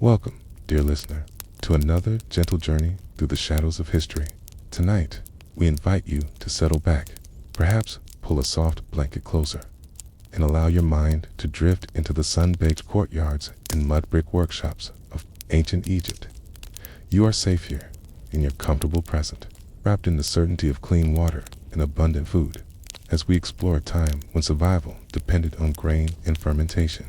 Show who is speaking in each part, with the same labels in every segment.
Speaker 1: Welcome, dear listener, to another gentle journey through the shadows of history. Tonight, we invite you to settle back, perhaps pull a soft blanket closer, and allow your mind to drift into the sun-baked courtyards and mud-brick workshops of ancient Egypt. You are safe here, in your comfortable present, wrapped in the certainty of clean water and abundant food, as we explore a time when survival depended on grain and fermentation,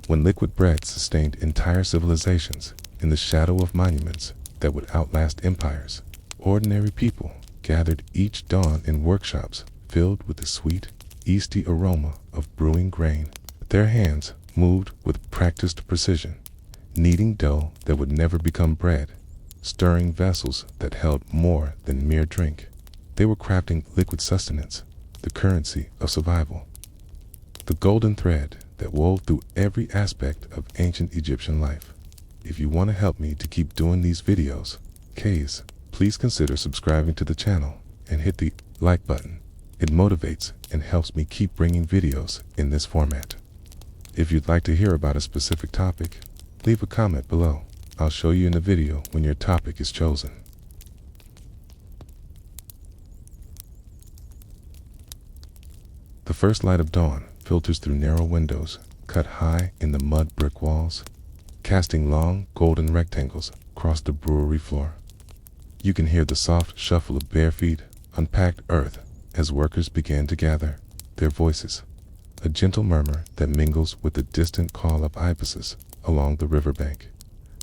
Speaker 1: when liquid bread sustained entire civilizations in the shadow of monuments that would outlast empires. Ordinary people gathered each dawn in workshops filled with the sweet, yeasty aroma of brewing grain. Their hands moved with practiced precision, kneading dough that would never become bread, stirring vessels that held more than mere drink. They were crafting liquid sustenance, the currency of survival, the golden thread that wove through every aspect of ancient Egyptian life. If you want to help me to keep doing these videos, please consider subscribing to the channel and hit the like button. It motivates and helps me keep bringing videos in this format. If you'd like to hear about a specific topic, leave a comment below. I'll show you in the video when your topic is chosen. The first light of dawn filters through narrow windows cut high in the mud brick walls, casting long golden rectangles across the brewery floor. You can hear the soft shuffle of bare feet on packed earth as workers begin to gather, their voices a gentle murmur that mingles with the distant call of ibises along the riverbank.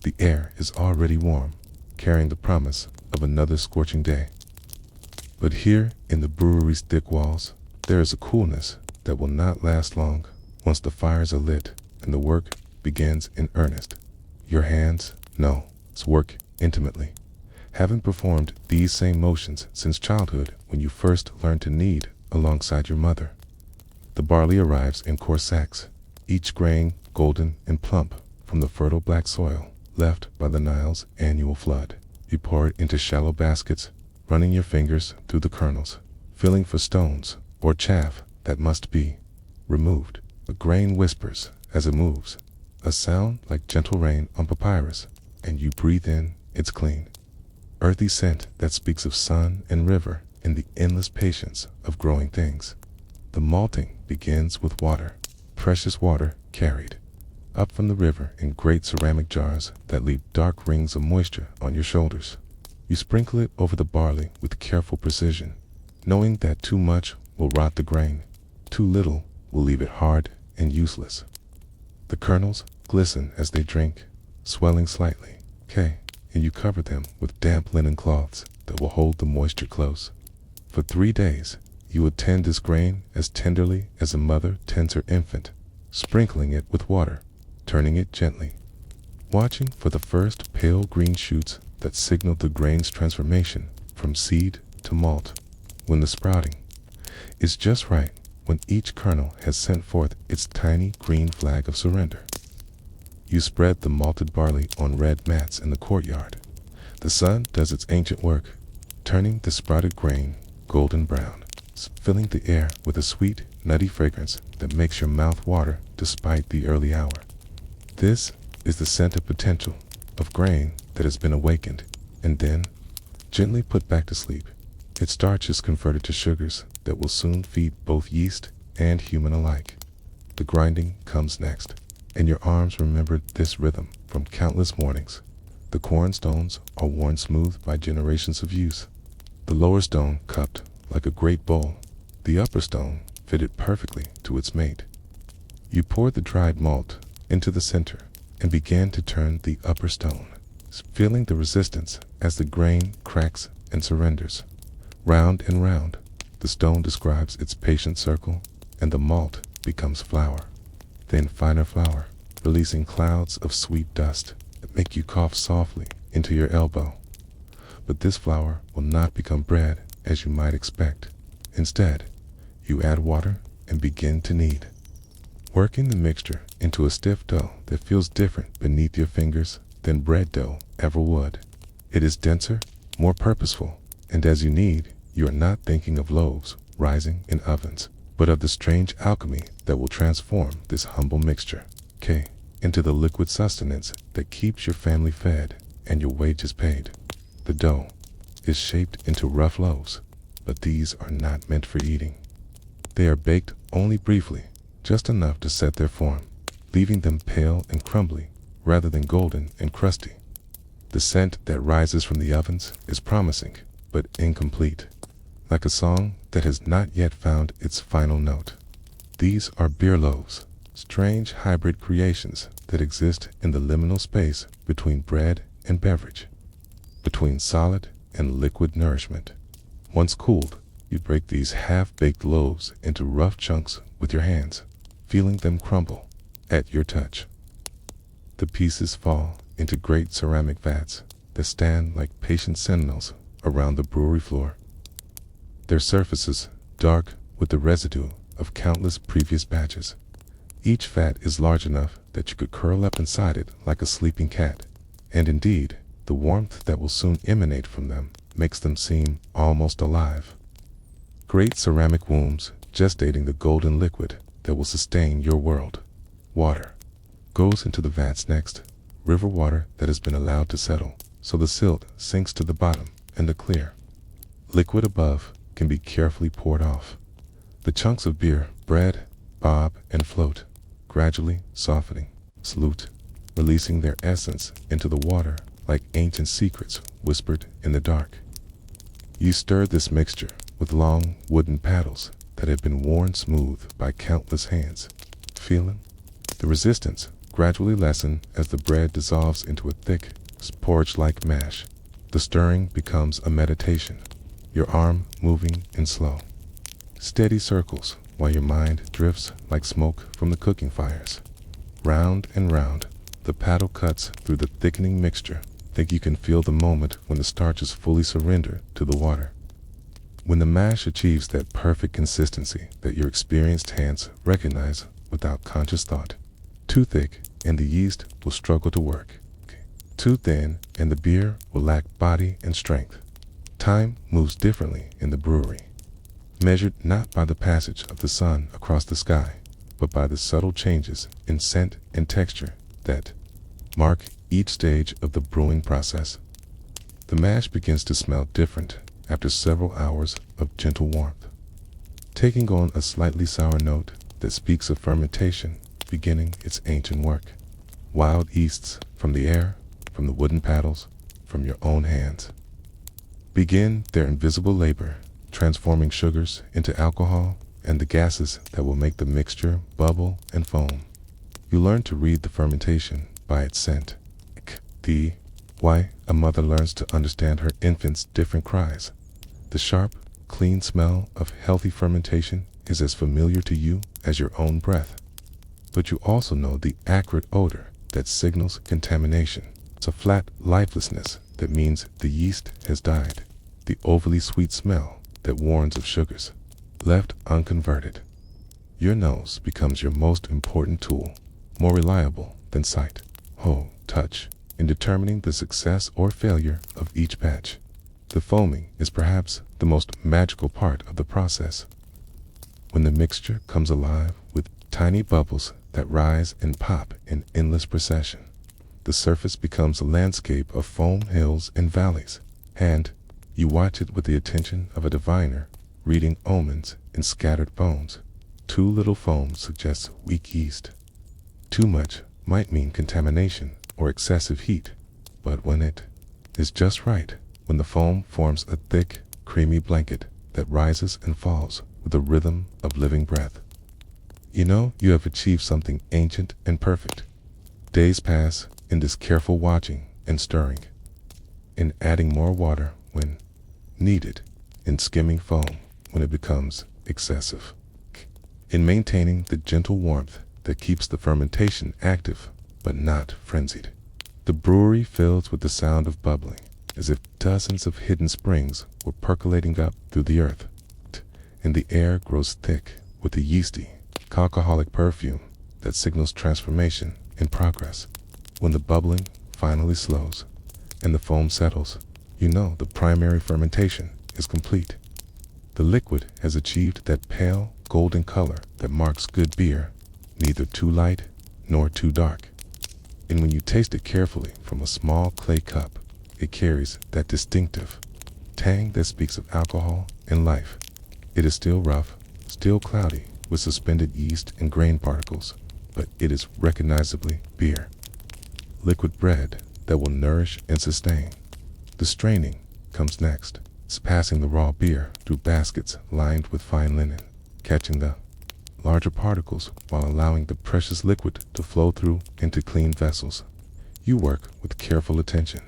Speaker 1: The air is already warm, carrying the promise of another scorching day. But here in the brewery's thick walls, there is a coolness that will not last long once the fires are lit and the work begins in earnest. Your hands know its work intimately, having performed these same motions since childhood when you first learned to knead alongside your mother. The barley arrives in coarse sacks, each grain golden and plump from the fertile black soil left by the Nile's annual flood. You pour it into shallow baskets, running your fingers through the kernels, feeling for stones or chaff that must be removed. A grain whispers as it moves, a sound like gentle rain on papyrus, and you breathe in its clean, earthy scent that speaks of sun and river and the endless patience of growing things. The malting begins with water, precious water carried up from the river in great ceramic jars that leave dark rings of moisture on your shoulders. You sprinkle it over the barley with careful precision, knowing that too much will rot the grain, too little will leave it hard and useless. The kernels glisten as they drink, swelling slightly, and you cover them with damp linen cloths that will hold the moisture close. For 3 days, you will tend this grain as tenderly as a mother tends her infant, sprinkling it with water, turning it gently, watching for the first pale green shoots that signal the grain's transformation from seed to malt. When the sprouting is just right, when each kernel has sent forth its tiny green flag of surrender, you spread the malted barley on red mats in the courtyard. The sun does its ancient work, turning the sprouted grain golden brown, filling the air with a sweet, nutty fragrance that makes your mouth water despite the early hour. This is the scent of potential, of grain that has been awakened and then gently put back to sleep. Its starch is converted to sugars that will soon feed both yeast and human alike. The grinding comes next, and your arms remember this rhythm from countless mornings. The corn stones are worn smooth by generations of use, the lower stone cupped like a great bowl, the upper stone fitted perfectly to its mate. You pour the dried malt into the center and begin to turn the upper stone, feeling the resistance as the grain cracks and surrenders. Round and round, the stone describes its patient circle, and the malt becomes flour, then finer flour, releasing clouds of sweet dust that make you cough softly into your elbow. But this flour will not become bread as you might expect. Instead, you add water and begin to knead, working the mixture into a stiff dough that feels different beneath your fingers than bread dough ever would. It is denser, more purposeful, and as you knead, you are not thinking of loaves rising in ovens, but of the strange alchemy that will transform this humble mixture. into the liquid sustenance that keeps your family fed and your wages paid. The dough is shaped into rough loaves, but these are not meant for eating. They are baked only briefly, just enough to set their form, leaving them pale and crumbly rather than golden and crusty. The scent that rises from the ovens is promising, but incomplete, like a song that has not yet found its final note. These are beer loaves, strange hybrid creations that exist in the liminal space between bread and beverage, between solid and liquid nourishment. Once cooled, you break these half-baked loaves into rough chunks with your hands, feeling them crumble at your touch. The pieces fall into great ceramic vats that stand like patient sentinels around the brewery floor, their surfaces dark with the residue of countless previous batches. Each vat is large enough that you could curl up inside it like a sleeping cat, and indeed, the warmth that will soon emanate from them makes them seem almost alive. Great ceramic wombs gestating the golden liquid that will sustain your world. Water goes into the vats next, river water that has been allowed to settle, so the silt sinks to the bottom and the clear liquid above can be carefully poured off. The chunks of beer, bread, bob, and float, gradually softening, salute, releasing their essence into the water like ancient secrets whispered in the dark. You stir this mixture with long wooden paddles that have been worn smooth by countless hands, feeling the resistance gradually lessen as the bread dissolves into a thick, porridge-like mash. The stirring becomes a meditation, your arm moving in slow, steady circles while your mind drifts like smoke from the cooking fires. Round and round, the paddle cuts through the thickening mixture. Think you can feel the moment when the starches fully surrender to the water. When the mash achieves that perfect consistency that your experienced hands recognize without conscious thought. Too thick and the yeast will struggle to work. Too thin and the beer will lack body and strength. Time moves differently in the brewery, measured not by the passage of the sun across the sky, but by the subtle changes in scent and texture that mark each stage of the brewing process. The mash begins to smell different after several hours of gentle warmth, taking on a slightly sour note that speaks of fermentation beginning its ancient work. Wild yeasts from the air, from the wooden paddles, from your own hands, begin their invisible labor, transforming sugars into alcohol and the gases that will make the mixture bubble and foam. You learn to read the fermentation by its scent. Why a mother learns to understand her infant's different cries. The sharp, clean smell of healthy fermentation is as familiar to you as your own breath. But you also know the acrid odor that signals contamination. It's a flat lifelessness that means the yeast has died. The overly sweet smell that warns of sugars left unconverted. Your nose becomes your most important tool, more reliable than sight, touch, in determining the success or failure of each batch. The foaming is perhaps the most magical part of the process. When the mixture comes alive with tiny bubbles that rise and pop in endless procession, the surface becomes a landscape of foam hills and valleys, and you watch it with the attention of a diviner reading omens in scattered bones. Too little foam suggests weak yeast. Too much might mean contamination or excessive heat, but when it is just right, when the foam forms a thick, creamy blanket that rises and falls with the rhythm of living breath, you know you have achieved something ancient and perfect. Days pass in this careful watching and stirring, in adding more water when needed, in skimming foam when it becomes excessive, in maintaining the gentle warmth that keeps the fermentation active but not frenzied. The brewery fills with the sound of bubbling, as if dozens of hidden springs were percolating up through the earth, and the air grows thick with a yeasty, alcoholic perfume that signals transformation in progress. When the bubbling finally slows and the foam settles, you know the primary fermentation is complete. The liquid has achieved that pale golden color that marks good beer, neither too light nor too dark. And when you taste it carefully from a small clay cup, it carries that distinctive tang that speaks of alcohol and life. It is still rough, still cloudy, with suspended yeast and grain particles, but it is recognizably beer. Liquid bread that will nourish and sustain. The straining comes next. It's passing the raw beer through baskets lined with fine linen, catching the larger particles while allowing the precious liquid to flow through into clean vessels. You work with careful attention,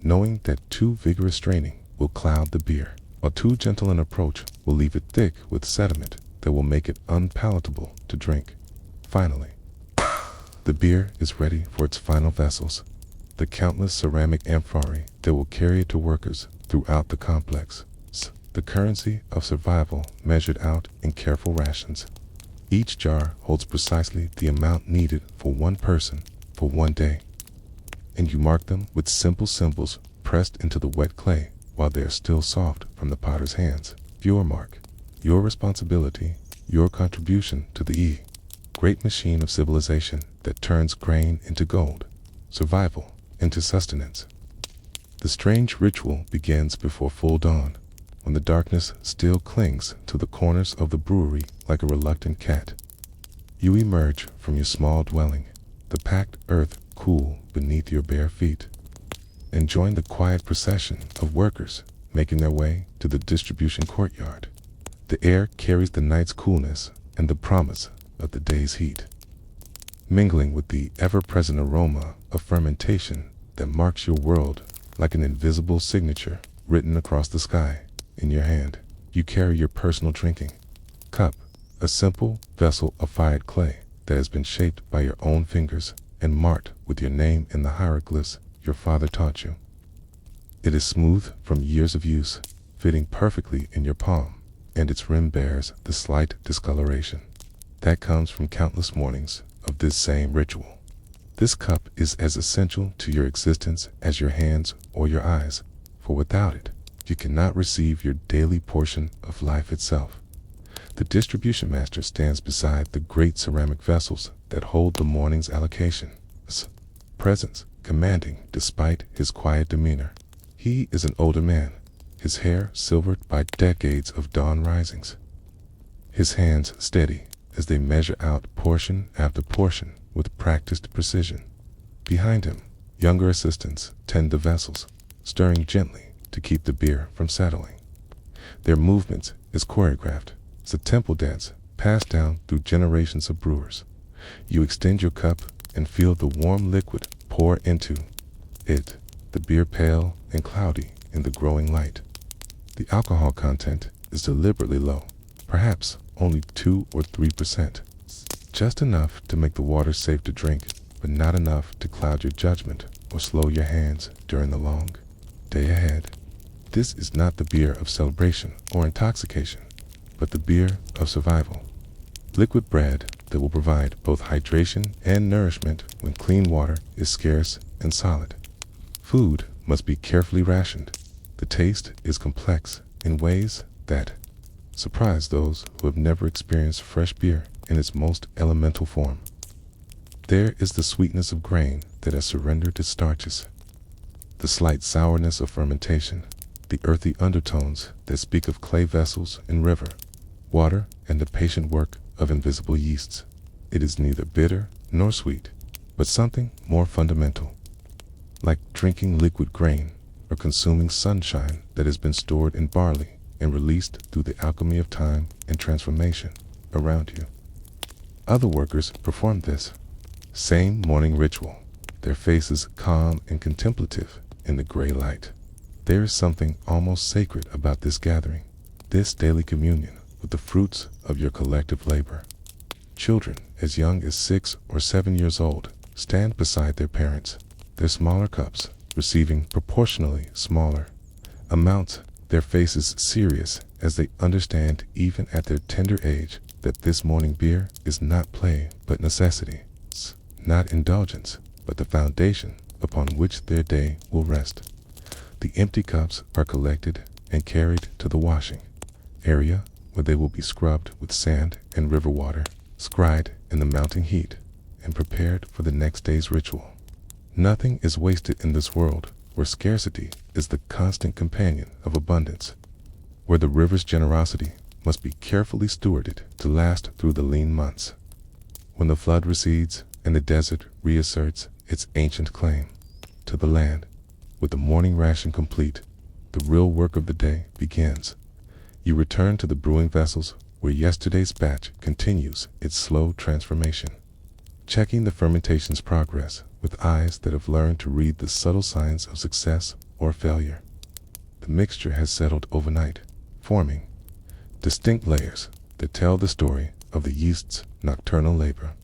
Speaker 1: knowing that too vigorous straining will cloud the beer, while too gentle an approach will leave it thick with sediment that will make it unpalatable to drink. Finally, the beer is ready for its final vessels, the countless ceramic amphorae that will carry it to workers throughout the complex, the currency of survival measured out in careful rations. Each jar holds precisely the amount needed for one person for one day, and you mark them with simple symbols pressed into the wet clay while they are still soft from the potter's hands. Your mark, your responsibility, your contribution to the great machine of civilization that turns grain into gold, survival into sustenance. The strange ritual begins before full dawn, when the darkness still clings to the corners of the brewery like a reluctant cat. You emerge from your small dwelling, the packed earth cool beneath your bare feet, and join the quiet procession of workers making their way to the distribution courtyard. The air carries the night's coolness and the promise of the day's heat, mingling with the ever-present aroma of fermentation that marks your world like an invisible signature written across the sky. In your hand, you carry your personal drinking cup, a simple vessel of fired clay that has been shaped by your own fingers and marked with your name in the hieroglyphs your father taught you. It is smooth from years of use, fitting perfectly in your palm, and its rim bears the slight discoloration that comes from countless mornings of this same ritual. This cup is as essential to your existence as your hands or your eyes, for without it, you cannot receive your daily portion of life itself. The distribution master stands beside the great ceramic vessels that hold the morning's allocation, his presence commanding despite his quiet demeanor. He is an older man, his hair silvered by decades of dawn risings, his hands steady as they measure out portion after portion with practiced precision. Behind him, younger assistants tend the vessels, stirring gently to keep the beer from settling. Their movements is choreographed. It's a temple dance passed down through generations of brewers. You extend your cup and feel the warm liquid pour into it, the beer pale and cloudy in the growing light. The alcohol content is deliberately low, perhaps only 2 or 3%, just enough to make the water safe to drink, but not enough to cloud your judgment or slow your hands during the long day ahead. This is not the beer of celebration or intoxication, but the beer of survival. Liquid bread that will provide both hydration and nourishment when clean water is scarce and solid. Food must be carefully rationed. The taste is complex in ways that surprise those who have never experienced fresh beer in its most elemental form. There is the sweetness of grain that has surrendered its starches, the slight sourness of fermentation, the earthy undertones that speak of clay vessels and river, water, and the patient work of invisible yeasts. It is neither bitter nor sweet, but something more fundamental, like drinking liquid grain or consuming sunshine that has been stored in barley and released through the alchemy of time and transformation around you. Other workers perform this same morning ritual, their faces calm and contemplative in the gray light. There is something almost sacred about this gathering, this daily communion with the fruits of your collective labor. Children as young as 6 or 7 years old stand beside their parents, their smaller cups receiving proportionally smaller amounts, their faces serious as they understand even at their tender age that this morning beer is not play but necessity, not indulgence but the foundation upon which their day will rest. The empty cups are collected and carried to the washing area where they will be scrubbed with sand and river water, scried in the mounting heat, and prepared for the next day's ritual. Nothing is wasted in this world where scarcity is the constant companion of abundance, where the river's generosity must be carefully stewarded to last through the lean months. When the flood recedes and the desert reasserts its ancient claim to the land, with the morning ration complete, the real work of the day begins. You return to the brewing vessels where yesterday's batch continues its slow transformation, checking the fermentation's progress with eyes that have learned to read the subtle signs of success or failure. The mixture has settled overnight, forming distinct layers that tell the story of the yeast's nocturnal labor.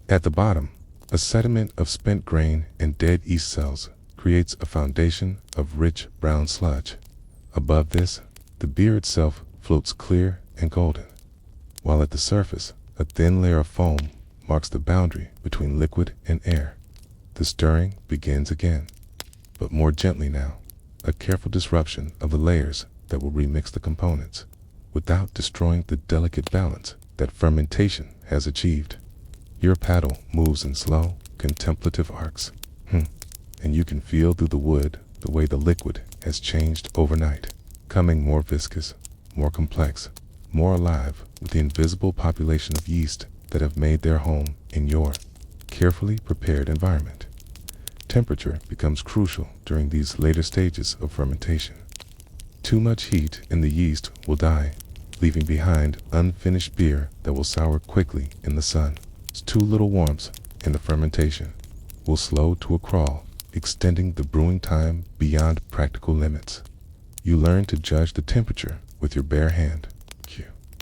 Speaker 1: At the bottom, a sediment of spent grain and dead yeast cells creates a foundation of rich brown sludge. Above this, the beer itself floats clear and golden, while at the surface, a thin layer of foam marks the boundary between liquid and air. The stirring begins again, but more gently now, a careful disruption of the layers that will remix the components, without destroying the delicate balance that fermentation has achieved. Your paddle moves in slow, contemplative arcs, and you can feel through the wood the way the liquid has changed overnight, becoming more viscous, more complex, more alive with the invisible population of yeast that have made their home in your carefully prepared environment. Temperature becomes crucial during these later stages of fermentation. Too much heat in the yeast will die, leaving behind unfinished beer that will sour quickly in the sun. Too little warmth in the fermentation will slow to a crawl, extending the brewing time beyond practical limits. You learn to judge the temperature with your bare hand,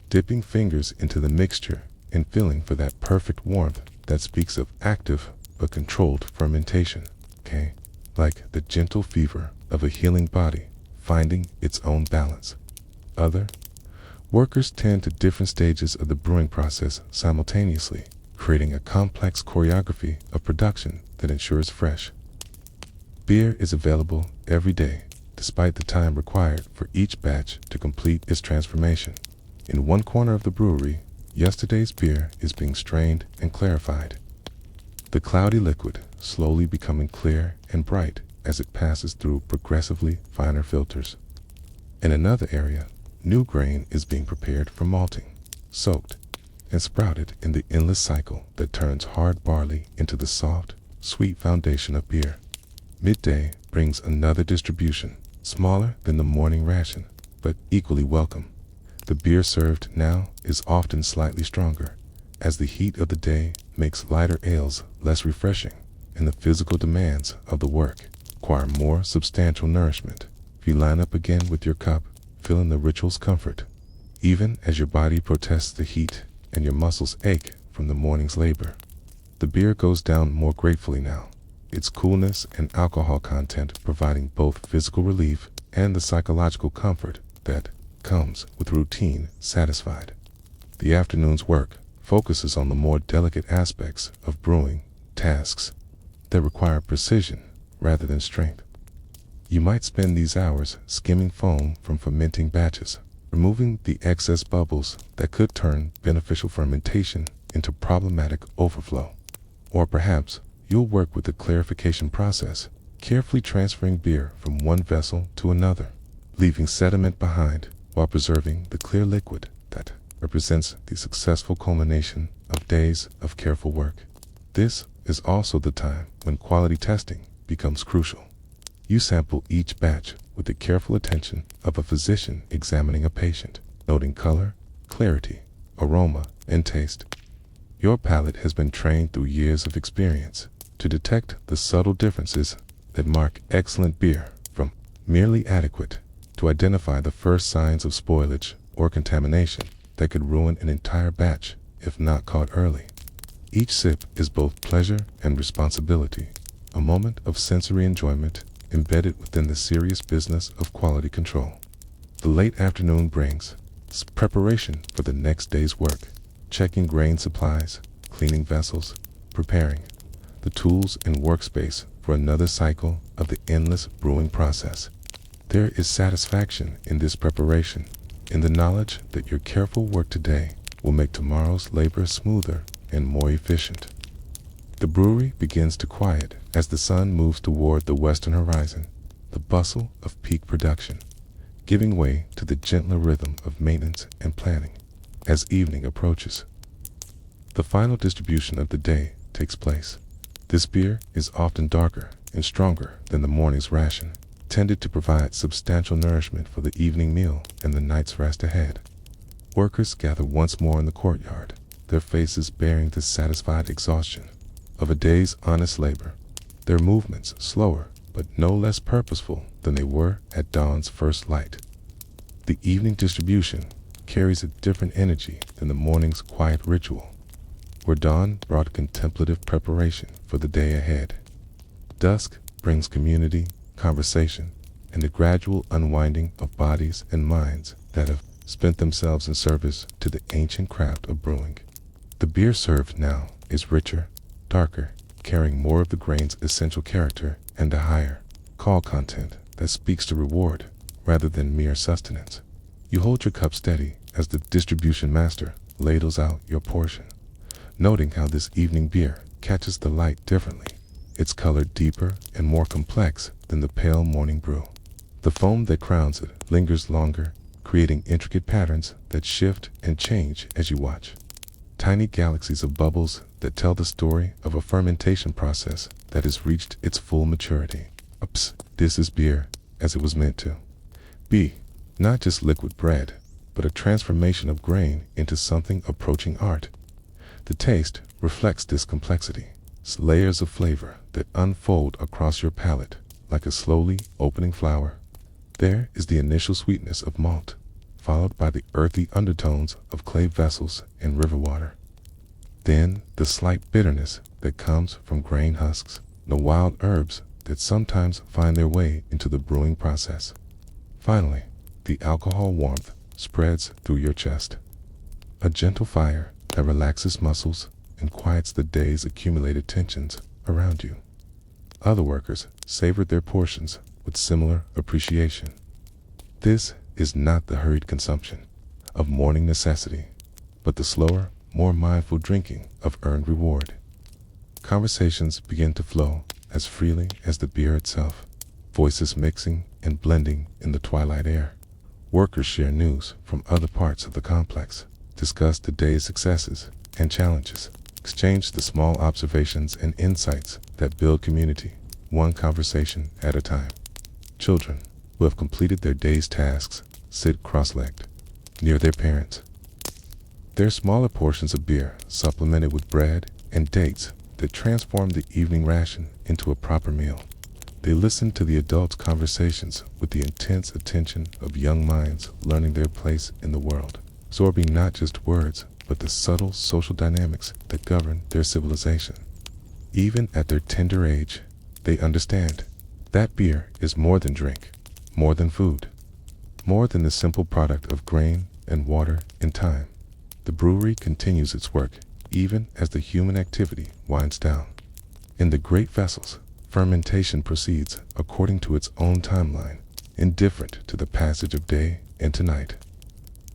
Speaker 1: dipping fingers into the mixture and feeling for that perfect warmth that speaks of active but controlled fermentation, like the gentle fever of a healing body finding its own balance. Other workers tend to different stages of the brewing process simultaneously, creating a complex choreography of production that ensures fresh beer is available every day, despite the time required for each batch to complete its transformation. In one corner of the brewery, yesterday's beer is being strained and clarified, the cloudy liquid slowly becoming clear and bright as it passes through progressively finer filters. In another area, new grain is being prepared for malting, soaked, and sprouted in the endless cycle that turns hard barley into the soft, sweet foundation of beer. Midday brings another distribution, smaller than the morning ration, but equally welcome. The beer served now is often slightly stronger, as the heat of the day makes lighter ales less refreshing, and the physical demands of the work require more substantial nourishment. You line up again with your cup, feeling the ritual's comfort, even as your body protests the heat and your muscles ache from the morning's labor. The beer goes down more gratefully now, its coolness and alcohol content providing both physical relief and the psychological comfort that comes with routine satisfied. The afternoon's work focuses on the more delicate aspects of brewing tasks that require precision rather than strength. You might spend these hours skimming foam from fermenting batches, removing the excess bubbles that could turn beneficial fermentation into problematic overflow. Or perhaps you'll work with the clarification process, carefully transferring beer from one vessel to another, leaving sediment behind while preserving the clear liquid that represents the successful culmination of days of careful work. This is also the time when quality testing becomes crucial. You sample each batch with the careful attention of a physician examining a patient, noting color, clarity, aroma, and taste. Your palate has been trained through years of experience to detect the subtle differences that mark excellent beer from merely adequate, to identify the first signs of spoilage or contamination that could ruin an entire batch if not caught early. Each sip is both pleasure and responsibility, a moment of sensory enjoyment embedded within the serious business of quality control. The late afternoon brings preparation for the next day's work, checking grain supplies, cleaning vessels, preparing the tools and workspace for another cycle of the endless brewing process. There is satisfaction in this preparation, in the knowledge that your careful work today will make tomorrow's labor smoother and more efficient. The brewery begins to quiet as the sun moves toward the western horizon, the bustle of peak production, giving way to the gentler rhythm of maintenance and planning. As evening approaches, the final distribution of the day takes place. This beer is often darker and stronger than the morning's ration, tended to provide substantial nourishment for the evening meal and the night's rest ahead. Workers gather once more in the courtyard, their faces bearing the satisfied exhaustion of a day's honest labor, their movements slower but no less purposeful than they were at dawn's first light. The evening distribution carries a different energy than the morning's quiet ritual, where dawn brought contemplative preparation for the day ahead. Dusk brings community, conversation, and the gradual unwinding of bodies and minds that have spent themselves in service to the ancient craft of brewing. The beer served now is richer, darker, carrying more of the grain's essential character and a higher call content that speaks to reward rather than mere sustenance. You hold your cup steady as the distribution master ladles out your portion, noting how this evening beer catches the light differently, its color deeper and more complex than the pale morning brew. The foam that crowns it lingers longer, creating intricate patterns that shift and change as you watch. Tiny galaxies of bubbles that tell the story of a fermentation process that has reached its full maturity. Ups, this is beer as it was meant to be, not just liquid bread, but a transformation of grain into something approaching art. The taste reflects this complexity, layers of flavor that unfold across your palate like a slowly opening flower. There is the initial sweetness of malt, followed by the earthy undertones of clay vessels and river water. Then the slight bitterness that comes from grain husks, the wild herbs that sometimes find their way into the brewing process. Finally, the alcohol warmth spreads through your chest, a gentle fire that relaxes muscles and quiets the day's accumulated tensions around you. Other workers savored their portions with similar appreciation. This is not the hurried consumption of morning necessity, but the slower, more mindful drinking of earned reward. Conversations begin to flow as freely as the beer itself, voices mixing and blending in the twilight air. Workers share news from other parts of the complex, discuss the day's successes and challenges, exchange the small observations and insights that build community, one conversation at a time. Children who have completed their day's tasks sit cross-legged near their parents, their smaller portions of beer supplemented with bread and dates that transform the evening ration into a proper meal. They listen to the adults' conversations with the intense attention of young minds learning their place in the world, absorbing not just words, but the subtle social dynamics that govern their civilization. Even at their tender age, they understand that beer is more than drink, more than food, more than the simple product of grain and water and time. The brewery continues its work even as the human activity winds down. In the great vessels, fermentation proceeds according to its own timeline, indifferent to the passage of day into night.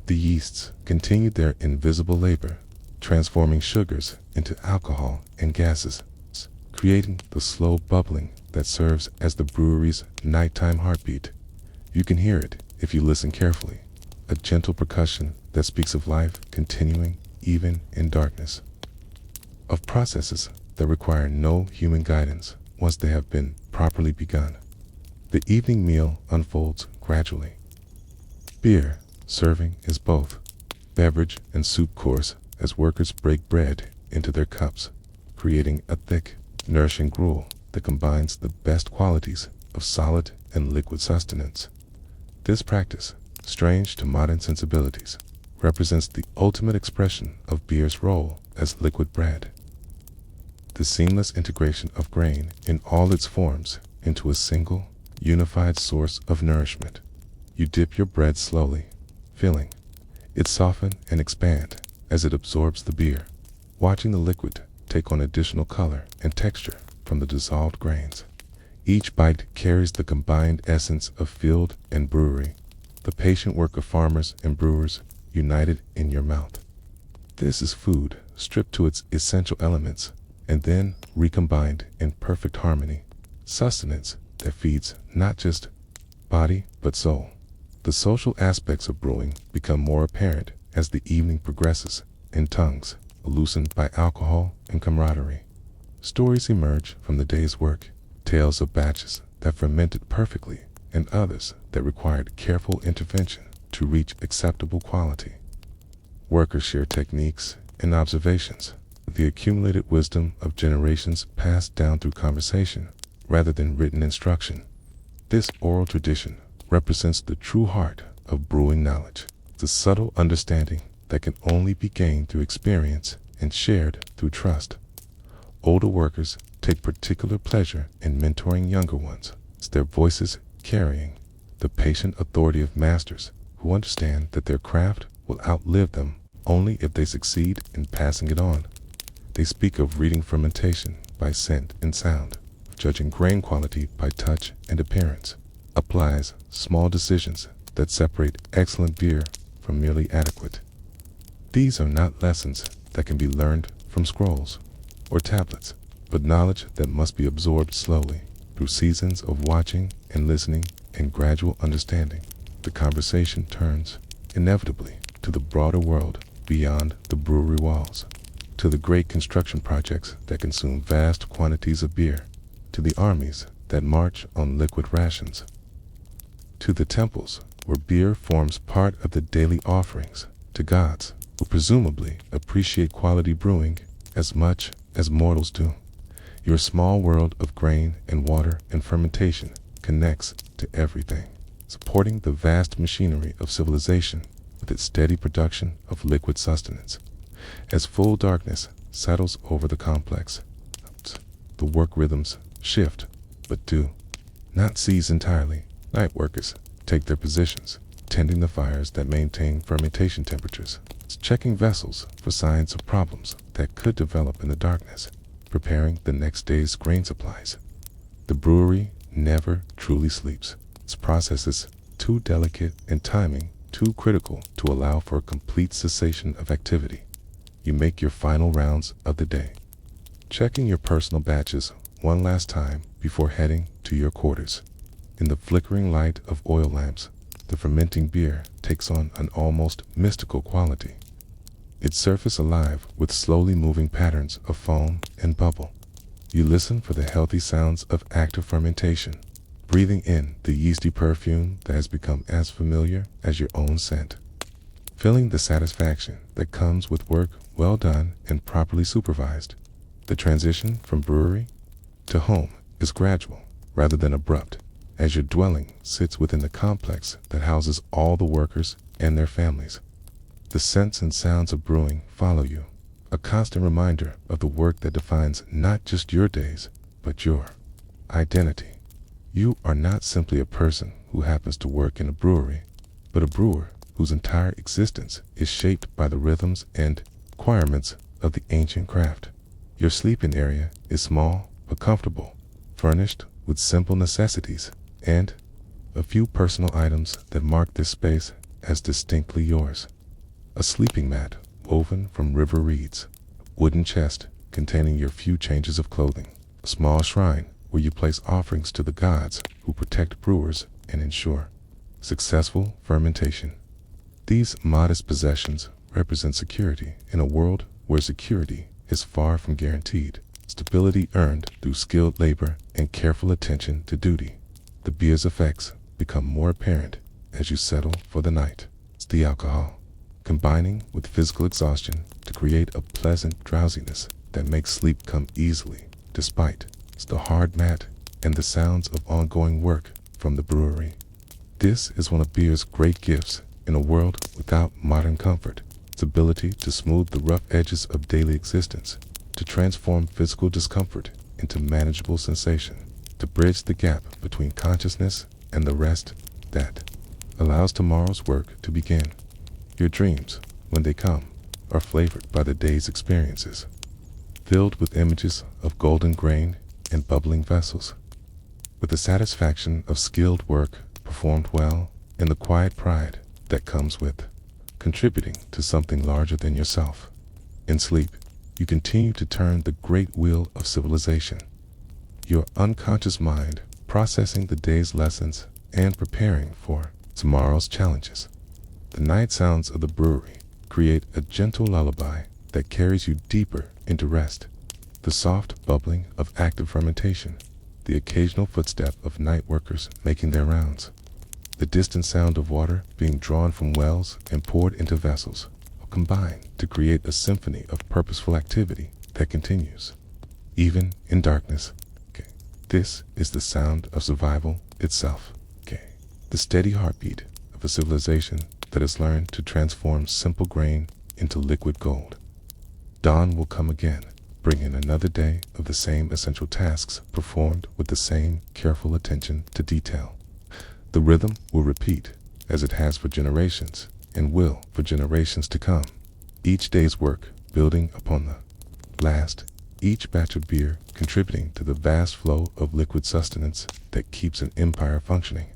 Speaker 1: The yeasts continue their invisible labor, transforming sugars into alcohol and gases, creating the slow bubbling that serves as the brewery's nighttime heartbeat. You can hear it if you listen carefully, a gentle percussion that speaks of life continuing even in darkness, of processes that require no human guidance once they have been properly begun. The evening meal unfolds gradually. Beer serving is both beverage and soup course as workers break bread into their cups, creating a thick, nourishing gruel that combines the best qualities of solid and liquid sustenance. This practice, strange to modern sensibilities, represents the ultimate expression of beer's role as liquid bread. The seamless integration of grain in all its forms into a single, unified source of nourishment. You dip your bread slowly, feeling it soften and expand as it absorbs the beer, watching the liquid take on additional color and texture from the dissolved grains. Each bite carries the combined essence of field and brewery, the patient work of farmers and brewers united in your mouth. This is food stripped to its essential elements, and then recombined in perfect harmony. Sustenance that feeds not just body but soul. The social aspects of brewing become more apparent as the evening progresses, and tongues loosened by alcohol and camaraderie. Stories emerge from the day's work, tales of batches that fermented perfectly and others that required careful intervention to reach acceptable quality. Workers share techniques and observations, the accumulated wisdom of generations passed down through conversation rather than written instruction. This oral tradition represents the true heart of brewing knowledge, the subtle understanding that can only be gained through experience and shared through trust. Older workers take particular pleasure in mentoring younger ones, their voices carrying the patient authority of masters who understand that their craft will outlive them only if they succeed in passing it on. They speak of reading fermentation by scent and sound, judging grain quality by touch and appearance, applies small decisions that separate excellent beer from merely adequate. These are not lessons that can be learned from scrolls or tablets, but knowledge that must be absorbed slowly through seasons of watching and listening and gradual understanding. The conversation turns, inevitably, to the broader world beyond the brewery walls, to the great construction projects that consume vast quantities of beer, to the armies that march on liquid rations, to the temples where beer forms part of the daily offerings to gods who presumably appreciate quality brewing as much as mortals do. Your small world of grain and water and fermentation connects to everything, supporting the vast machinery of civilization with its steady production of liquid sustenance. As full darkness settles over the complex, the work rhythms shift, but do not cease entirely. Night workers take their positions, tending the fires that maintain fermentation temperatures, checking vessels for signs of problems that could develop in the darkness, preparing the next day's grain supplies. The brewery never truly sleeps. Its processes too delicate and timing too critical to allow for a complete cessation of activity. You make your final rounds of the day, checking your personal batches one last time before heading to your quarters. In the flickering light of oil lamps, the fermenting beer takes on an almost mystical quality, its surface alive with slowly moving patterns of foam and bubble. You listen for the healthy sounds of active fermentation, breathing in the yeasty perfume that has become as familiar as your own scent, feeling the satisfaction that comes with work well done and properly supervised. The transition from brewery to home is gradual rather than abrupt, as your dwelling sits within the complex that houses all the workers and their families. The scents and sounds of brewing follow you, a constant reminder of the work that defines not just your days, but your identity. You are not simply a person who happens to work in a brewery, but a brewer whose entire existence is shaped by the rhythms and requirements of the ancient craft. Your sleeping area is small but comfortable, furnished with simple necessities and a few personal items that mark this space as distinctly yours. A sleeping mat woven from river reeds, a wooden chest containing your few changes of clothing, a small shrine where you place offerings to the gods who protect brewers and ensure successful fermentation. These modest possessions represent security in a world where security is far from guaranteed, stability earned through skilled labor and careful attention to duty. The beer's effects become more apparent as you settle for the night. It's the alcohol, combining with physical exhaustion to create a pleasant drowsiness that makes sleep come easily, despite the hard mat and the sounds of ongoing work from the brewery. This is one of beer's great gifts in a world without modern comfort, its ability to smooth the rough edges of daily existence, to transform physical discomfort into manageable sensation, to bridge the gap between consciousness and the rest that allows tomorrow's work to begin. Your dreams, when they come, are flavored by the day's experiences, filled with images of golden grain and bubbling vessels, with the satisfaction of skilled work performed well and the quiet pride that comes with contributing to something larger than yourself. In sleep, you continue to turn the great wheel of civilization. Your unconscious mind processing the day's lessons and preparing for tomorrow's challenges. The night sounds of the brewery create a gentle lullaby that carries you deeper into rest. The soft bubbling of active fermentation, the occasional footstep of night workers making their rounds, the distant sound of water being drawn from wells and poured into vessels, combine to create a symphony of purposeful activity that continues, even in darkness. Okay. This is the sound of survival itself. Okay. The steady heartbeat of a civilization that has learned to transform simple grain into liquid gold. Dawn will come again, bringing another day of the same essential tasks performed with the same careful attention to detail. The rhythm will repeat, as it has for generations, and will for generations to come. Each day's work building upon the last, each batch of beer contributing to the vast flow of liquid sustenance that keeps an empire functioning.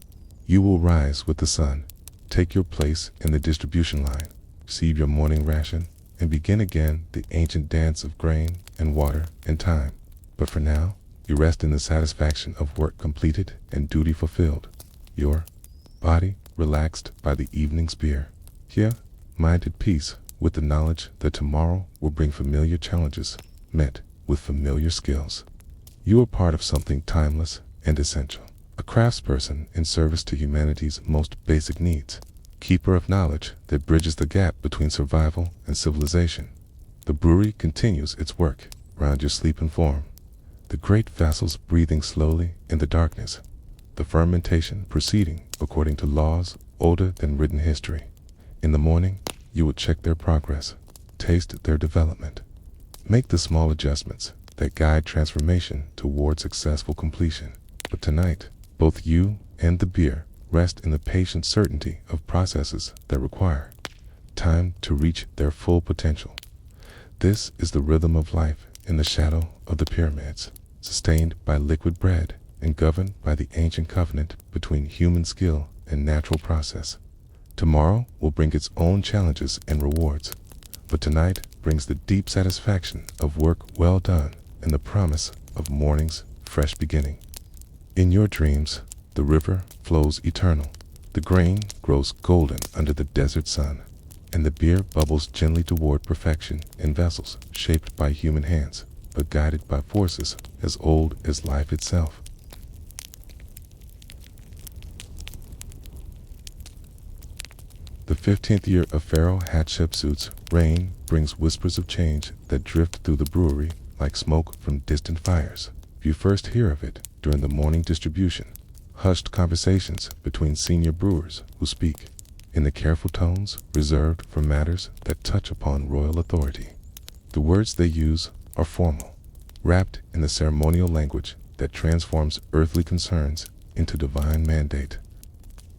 Speaker 1: You will rise with the sun, take your place in the distribution line, receive your morning ration, and begin again the ancient dance of grain and water and time. But for now, you rest in the satisfaction of work completed and duty fulfilled. Your body relaxed by the evening's beer. Here, mind at peace with the knowledge that tomorrow will bring familiar challenges met with familiar skills. You are part of something timeless and essential, a craftsperson in service to humanity's most basic needs, keeper of knowledge that bridges the gap between survival and civilization. The brewery continues its work round your sleeping form, the great vessels breathing slowly in the darkness, the fermentation proceeding according to laws older than written history. In the morning, you will check their progress, taste their development, make the small adjustments that guide transformation toward successful completion. But tonight, both you and the beer rest in the patient certainty of processes that require time to reach their full potential. This is the rhythm of life in the shadow of the pyramids, sustained by liquid bread and governed by the ancient covenant between human skill and natural process. Tomorrow will bring its own challenges and rewards, but tonight brings the deep satisfaction of work well done and the promise of morning's fresh beginning. In your dreams, the river flows eternal, the grain grows golden under the desert sun, and the beer bubbles gently toward perfection in vessels shaped by human hands, but guided by forces as old as life itself. The 15th year of Pharaoh Hatshepsut's reign brings whispers of change that drift through the brewery like smoke from distant fires. You first hear of it during the morning distribution, hushed conversations between senior brewers who speak in the careful tones reserved for matters that touch upon royal authority. The words they use are formal, wrapped in the ceremonial language that transforms earthly concerns into divine mandate.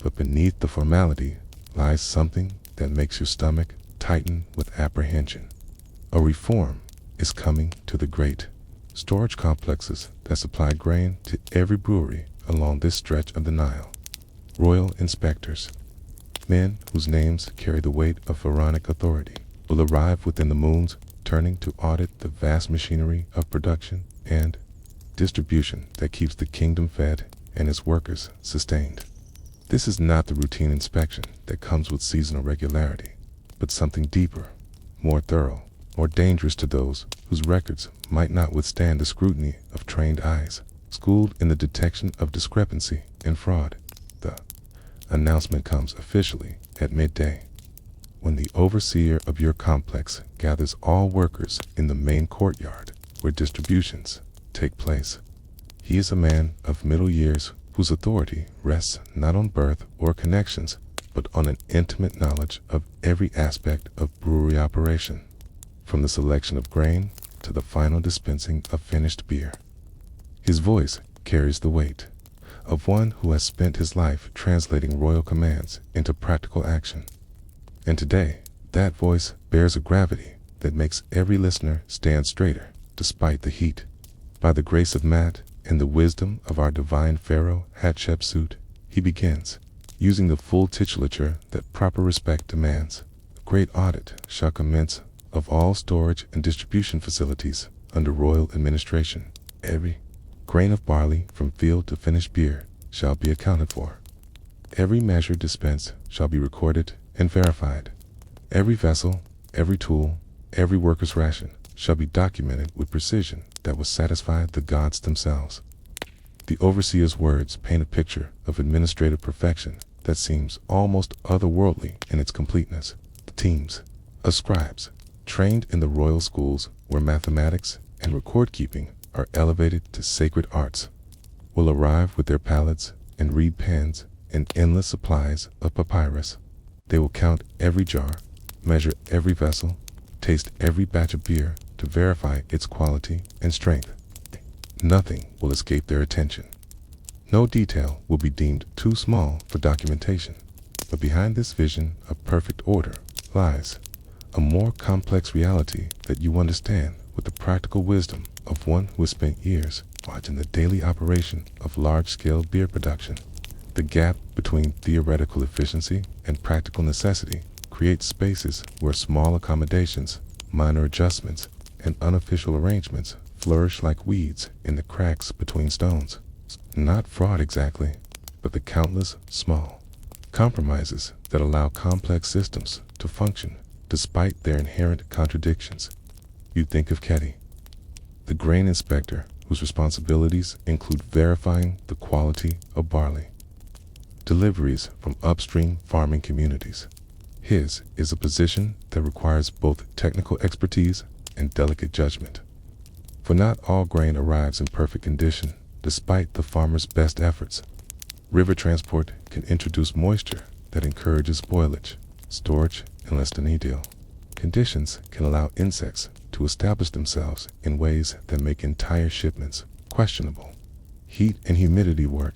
Speaker 1: But beneath the formality lies something that makes your stomach tighten with apprehension. A reform is coming to the great storage complexes that supply grain to every brewery along this stretch of the Nile. Royal inspectors, men whose names carry the weight of pharaonic authority, will arrive within the moon's turning to audit the vast machinery of production and distribution that keeps the kingdom fed and its workers sustained. This is not the routine inspection that comes with seasonal regularity, but something deeper, more thorough, more dangerous to those whose records might not withstand the scrutiny of trained eyes, schooled in the detection of discrepancy and fraud. The announcement comes officially at midday, when the overseer of your complex gathers all workers in the main courtyard where distributions take place. He is a man of middle years whose authority rests not on birth or connections, but on an intimate knowledge of every aspect of brewery operation, from the selection of grain to the final dispensing of finished beer. His voice carries the weight of one who has spent his life translating royal commands into practical action. And today, that voice bears a gravity that makes every listener stand straighter despite the heat. By the grace of Matt and the wisdom of our divine Pharaoh Hatshepsut, he begins, using the full titulature that proper respect demands. A great audit shall commence of all storage and distribution facilities under royal administration. Every grain of barley from field to finished beer shall be accounted for. Every measure dispensed shall be recorded and verified. Every vessel, every tool, every worker's ration shall be documented with precision that will satisfy the gods themselves. The overseer's words paint a picture of administrative perfection that seems almost otherworldly in its completeness. The teams of scribes, trained in the royal schools where mathematics and record-keeping are elevated to sacred arts, will arrive with their palettes and reed pens and endless supplies of papyrus. They will count every jar, measure every vessel, taste every batch of beer to verify its quality and strength. Nothing will escape their attention. No detail will be deemed too small for documentation. But behind this vision of perfect order lies a more complex reality that you understand with the practical wisdom of one who has spent years watching the daily operation of large-scale beer production. The gap between theoretical efficiency and practical necessity creates spaces where small accommodations, minor adjustments, and unofficial arrangements flourish like weeds in the cracks between stones. Not fraud exactly, but the countless small compromises that allow complex systems to function despite their inherent contradictions. You think of Ketty, the grain inspector whose responsibilities include verifying the quality of barley. Deliveries from upstream farming communities. His is a position that requires both technical expertise and delicate judgment. For not all grain arrives in perfect condition, despite the farmer's best efforts. River transport can introduce moisture that encourages spoilage. Storage in less than ideal conditions can allow insects to establish themselves in ways that make entire shipments questionable. Heat and humidity work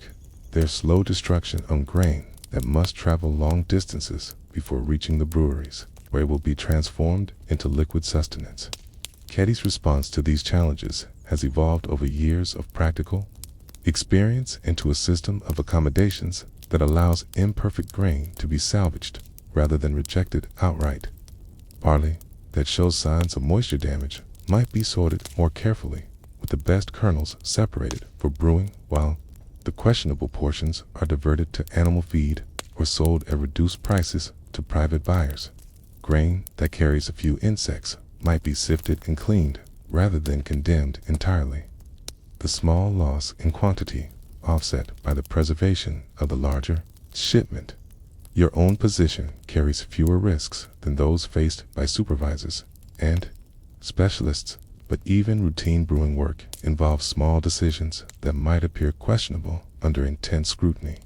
Speaker 1: their slow destruction on grain that must travel long distances before reaching the breweries, where it will be transformed into liquid sustenance. Ketty's response to these challenges has evolved over years of practical experience into a system of accommodations that allows imperfect grain to be salvaged rather than rejected outright. Barley that shows signs of moisture damage might be sorted more carefully, with the best kernels separated for brewing, while the questionable portions are diverted to animal feed or sold at reduced prices to private buyers. Grain that carries a few insects might be sifted and cleaned rather than condemned entirely. The small loss in quantity offset by the preservation of the larger shipment. Your own position carries fewer risks than those faced by supervisors and specialists, but even routine brewing work involves small decisions that might appear questionable under intense scrutiny.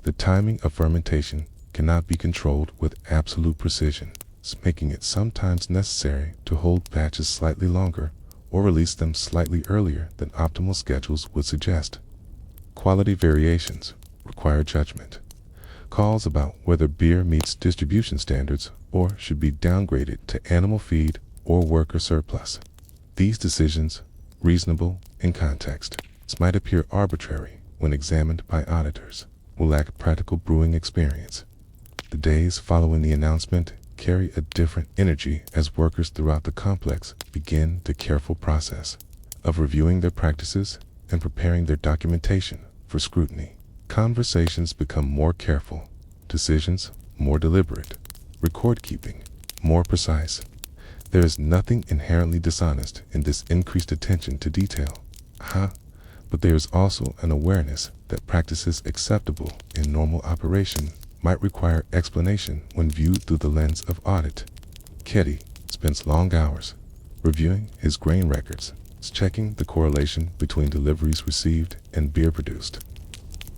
Speaker 1: The timing of fermentation cannot be controlled with absolute precision, making it sometimes necessary to hold batches slightly longer or release them slightly earlier than optimal schedules would suggest. Quality variations require judgment. Calls about whether beer meets distribution standards or should be downgraded to animal feed or worker surplus. These decisions, reasonable in context, might appear arbitrary when examined by auditors who lack practical brewing experience. The days following the announcement carry a different energy as workers throughout the complex begin the careful process of reviewing their practices and preparing their documentation for scrutiny. Conversations become more careful, decisions more deliberate, record-keeping more precise. There is nothing inherently dishonest in this increased attention to detail. But there is also an awareness that practices acceptable in normal operation might require explanation when viewed through the lens of audit. Ketty spends long hours reviewing his grain records, checking the correlation between deliveries received and beer produced,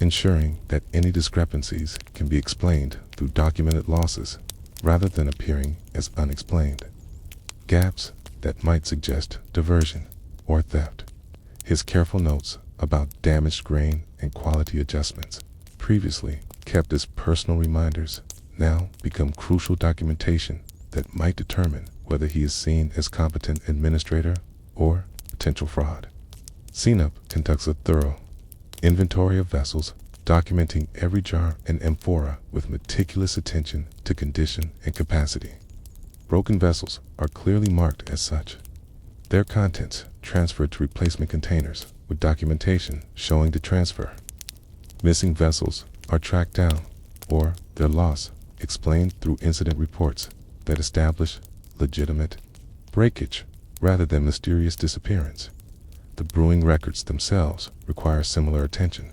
Speaker 1: ensuring that any discrepancies can be explained through documented losses rather than appearing as unexplained. Gaps that might suggest diversion or theft. His careful notes about damaged grain and quality adjustments, previously kept as personal reminders, now become crucial documentation that might determine whether he is seen as competent administrator or potential fraud. CNUP conducts a thorough inventory of vessels, documenting every jar and amphora with meticulous attention to condition and capacity. Broken vessels are clearly marked as such. Their contents transferred to replacement containers with documentation showing the transfer. Missing vessels are tracked down, or their loss explained through incident reports that establish legitimate breakage rather than mysterious disappearance. The brewing records themselves require similar attention,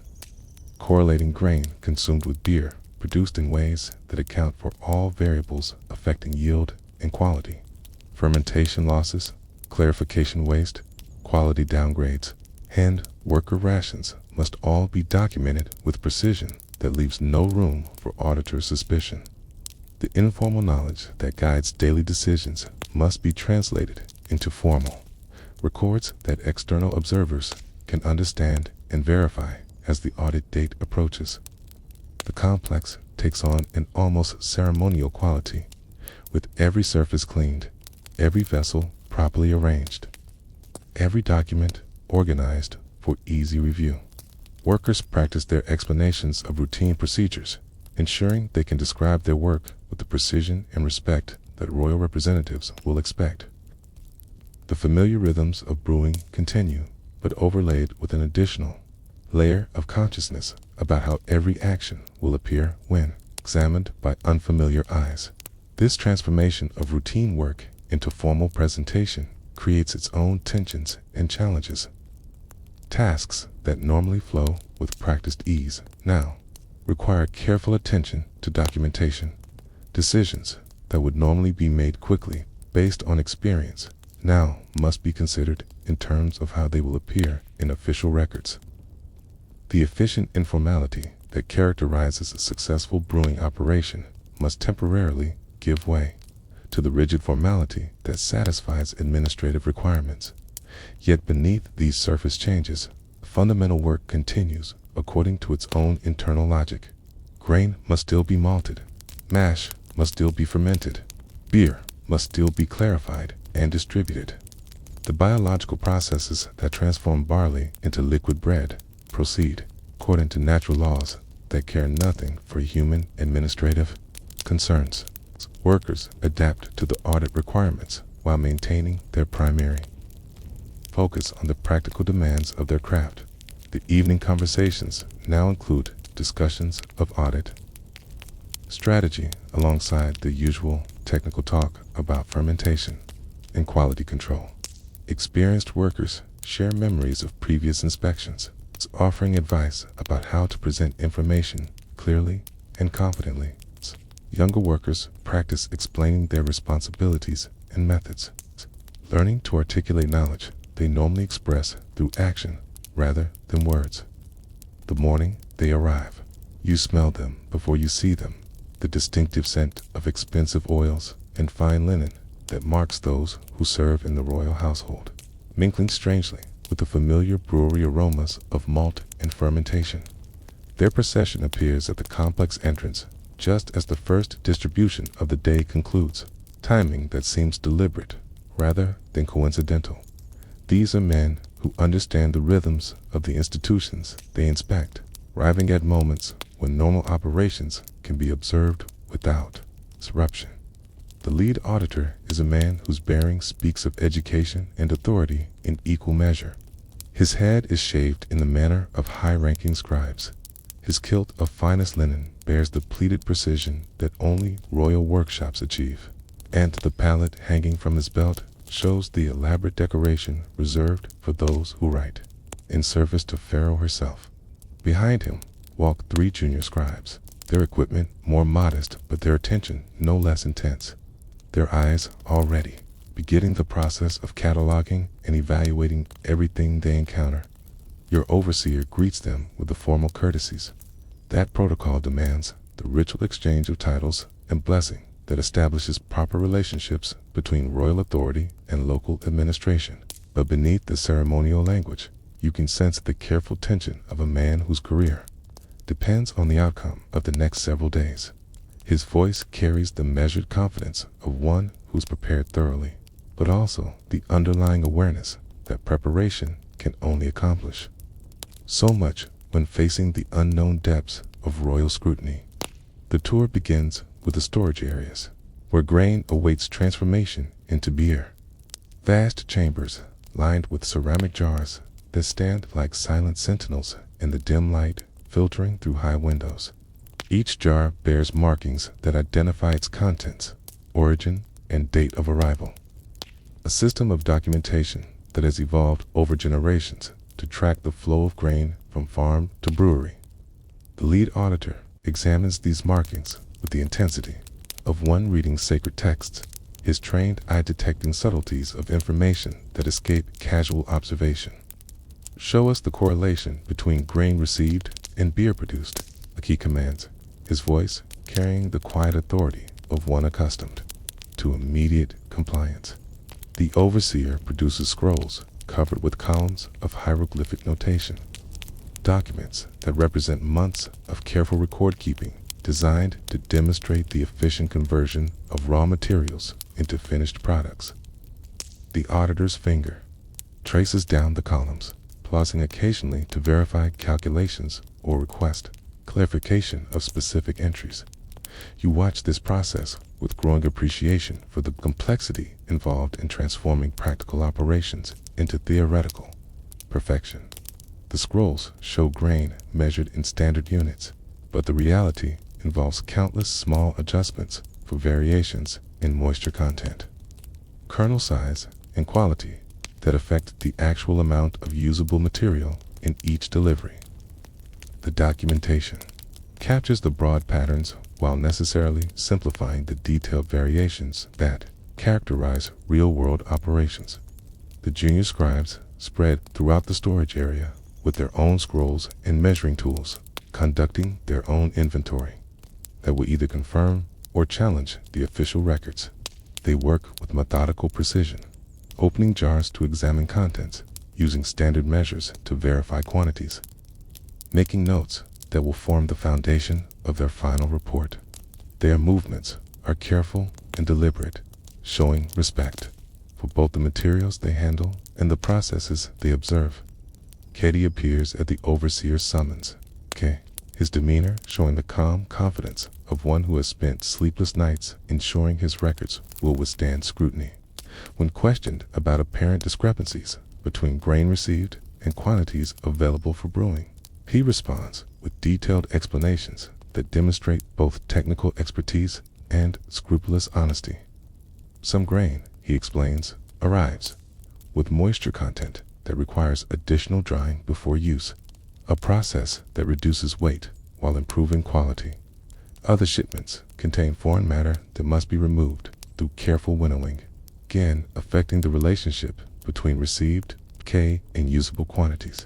Speaker 1: correlating grain consumed with beer produced in ways that account for all variables affecting yield and quality. Fermentation losses, clarification waste, quality downgrades, and worker rations must all be documented with precision that leaves no room for auditor suspicion. The informal knowledge that guides daily decisions must be translated into formal records that external observers can understand and verify as the audit date approaches. The complex takes on an almost ceremonial quality, with every surface cleaned, every vessel properly arranged, every document organized for easy review. Workers practice their explanations of routine procedures, ensuring they can describe their work with the precision and respect that royal representatives will expect. The familiar rhythms of brewing continue, but overlaid with an additional layer of consciousness about how every action will appear when examined by unfamiliar eyes. This transformation of routine work into formal presentation creates its own tensions and challenges. Tasks that normally flow with practiced ease now require careful attention to documentation. Decisions that would normally be made quickly based on experience now must be considered in terms of how they will appear in official records. The efficient informality that characterizes a successful brewing operation must temporarily give way to the rigid formality that satisfies administrative requirements. Yet beneath these surface changes, fundamental work continues according to its own internal logic. Grain must still be malted, mash must still be fermented, beer must still be clarified and distributed. The biological processes that transform barley into liquid bread proceed according to natural laws that care nothing for human administrative concerns. Workers adapt to the audit requirements while maintaining their primary focus on the practical demands of their craft. The evening conversations now include discussions of audit strategy alongside the usual technical talk about fermentation and quality control. Experienced workers share memories of previous inspections, offering advice about how to present information clearly and confidently. Younger workers practice explaining their responsibilities and methods, learning to articulate knowledge they normally express through action rather than words. The morning they arrive, you smell them before you see them, the distinctive scent of expensive oils and fine linen that marks those who serve in the royal household, mingling strangely with the familiar brewery aromas of malt and fermentation. Their procession appears at the complex entrance just as the first distribution of the day concludes, timing that seems deliberate rather than coincidental. These are men who understand the rhythms of the institutions they inspect, arriving at moments when normal operations can be observed without disruption. The lead auditor is a man whose bearing speaks of education and authority in equal measure. His head is shaved in the manner of high-ranking scribes. His kilt of finest linen bears the pleated precision that only royal workshops achieve, and the palette hanging from his belt shows the elaborate decoration reserved for those who write in service to Pharaoh herself. Behind him walk 3 junior scribes, their equipment more modest but their attention no less intense, their eyes already beginning the process of cataloging and evaluating everything they encounter. Your overseer greets them with the formal courtesies. That protocol demands the ritual exchange of titles and blessing that establishes proper relationships between royal authority and local administration. But beneath the ceremonial language, you can sense the careful tension of a man whose career depends on the outcome of the next several days. His voice carries the measured confidence of one who's prepared thoroughly, but also the underlying awareness that preparation can only accomplish so much when facing the unknown depths of royal scrutiny. The tour begins with the storage areas. where grain awaits transformation into beer. Vast chambers lined with ceramic jars that stand like silent sentinels in the dim light filtering through high windows. Each jar bears markings that identify its contents, origin, and date of arrival. A system of documentation that has evolved over generations to track the flow of grain from farm to brewery. The lead auditor examines these markings with the intensity of one reading sacred texts, his trained eye detecting subtleties of information that escape casual observation. Show us the correlation between grain received and beer produced, he commands, his voice carrying the quiet authority of one accustomed to immediate compliance. The overseer produces scrolls covered with columns of hieroglyphic notation, documents that represent months of careful record-keeping designed to demonstrate the efficient conversion of raw materials into finished products. The auditor's finger traces down the columns, pausing occasionally to verify calculations or request clarification of specific entries. You watch this process with growing appreciation for the complexity involved in transforming practical operations into theoretical perfection. The scrolls show grain measured in standard units, but the reality involves countless small adjustments for variations in moisture content, kernel size, and quality that affect the actual amount of usable material in each delivery. The documentation captures the broad patterns while necessarily simplifying the detailed variations that characterize real-world operations. The junior scribes spread throughout the storage area with their own scrolls and measuring tools, conducting their own inventory that will either confirm or challenge the official records. They work with methodical precision, opening jars to examine contents, using standard measures to verify quantities, making notes that will form the foundation of their final report. Their movements are careful and deliberate, showing respect for both the materials they handle and the processes they observe. Katie appears at the overseer's summons, his demeanor showing the calm confidence of one who has spent sleepless nights ensuring his records will withstand scrutiny. When questioned about apparent discrepancies between grain received and quantities available for brewing, he responds with detailed explanations that demonstrate both technical expertise and scrupulous honesty. Some grain, he explains, arrives with moisture content that requires additional drying before use, a process that reduces weight while improving quality. Other shipments contain foreign matter that must be removed through careful winnowing, again affecting the relationship between received and usable quantities.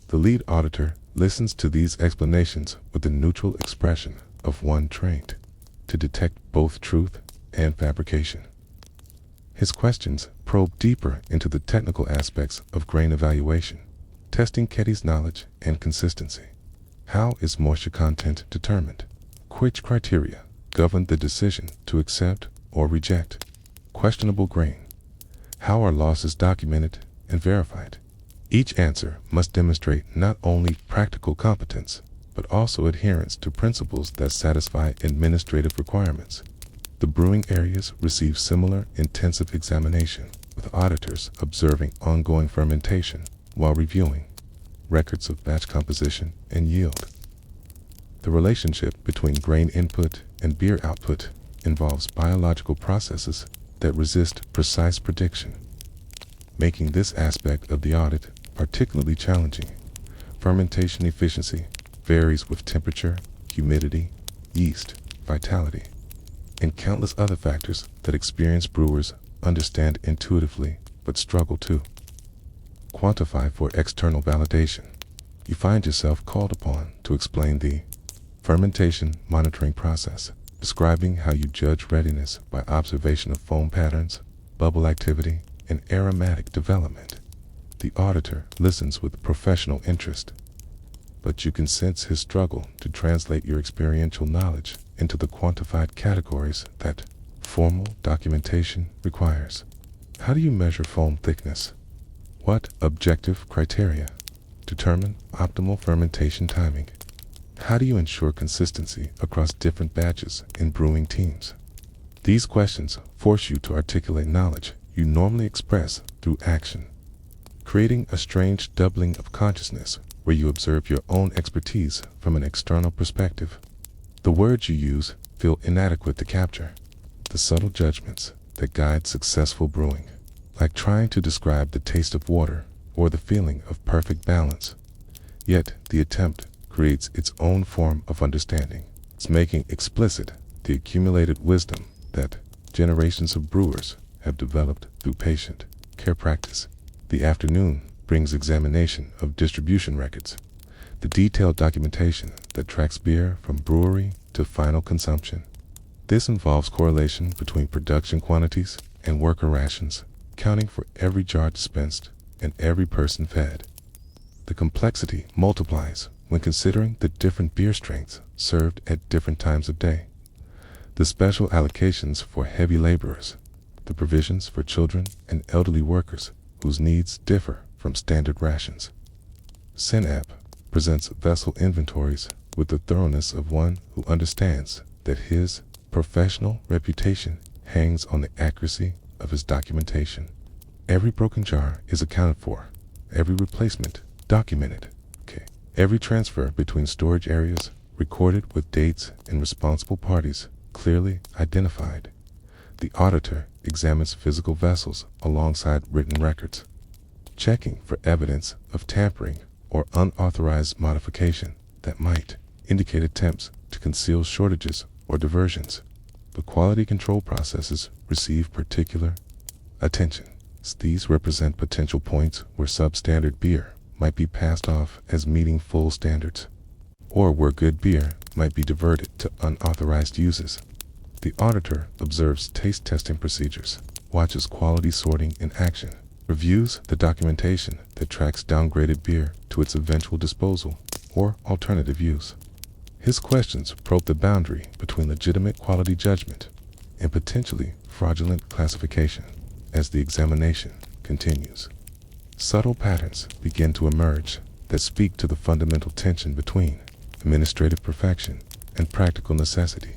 Speaker 1: The lead auditor listens to these explanations with the neutral expression of one trained to detect both truth and fabrication. His questions probe deeper into the technical aspects of grain evaluation, testing Ketty's knowledge and consistency. How is moisture content determined? Which criteria govern the decision to accept or reject questionable grain? How are losses documented and verified? Each answer must demonstrate not only practical competence, but also adherence to principles that satisfy administrative requirements. The brewing areas receive similar intensive examination, with auditors observing ongoing fermentation while reviewing records of batch composition and yield. The relationship between grain input and beer output involves biological processes that resist precise prediction, making this aspect of the audit particularly challenging. Fermentation efficiency varies with temperature, humidity, yeast, vitality, and countless other factors that experienced brewers understand intuitively but struggle to quantify for external validation. You find yourself called upon to explain the fermentation monitoring process, describing how you judge readiness by observation of foam patterns, bubble activity, and aromatic development. The auditor listens with professional interest, but you can sense his struggle to translate your experiential knowledge into the quantified categories that formal documentation requires. How do you measure foam thickness? What objective criteria determine optimal fermentation timing? How do you ensure consistency across different batches in brewing teams? These questions force you to articulate knowledge you normally express through action, creating a strange doubling of consciousness where you observe your own expertise from an external perspective. The words you use feel inadequate to capture the subtle judgments that guide successful brewing, like trying to describe the taste of water or the feeling of perfect balance. Yet the attempt creates its own form of understanding. It's making explicit the accumulated wisdom that generations of brewers have developed through patient care practice. The afternoon brings examination of distribution records, the detailed documentation that tracks beer from brewery to final consumption. This involves correlation between production quantities and worker rations, counting for every jar dispensed and every person fed. The complexity multiplies when considering the different beer strengths served at different times of day, the special allocations for heavy laborers, the provisions for children and elderly workers whose needs differ from standard rations. Senap presents vessel inventories with the thoroughness of one who understands that his professional reputation hangs on the accuracy of his documentation. Every broken jar is accounted for, every replacement documented, every transfer between storage areas recorded with dates and responsible parties clearly identified. The auditor examines physical vessels alongside written records, checking for evidence of tampering or unauthorized modification that might indicate attempts to conceal shortages or diversions. The quality control processes receive particular attention. These represent potential points where substandard beer might be passed off as meeting full standards, or where good beer might be diverted to unauthorized uses. The auditor observes taste testing procedures, watches quality sorting in action, reviews the documentation that tracks downgraded beer to its eventual disposal or alternative use. His questions probe the boundary between legitimate quality judgment and potentially fraudulent classification. As the examination continues, subtle patterns begin to emerge that speak to the fundamental tension between administrative perfection and practical necessity.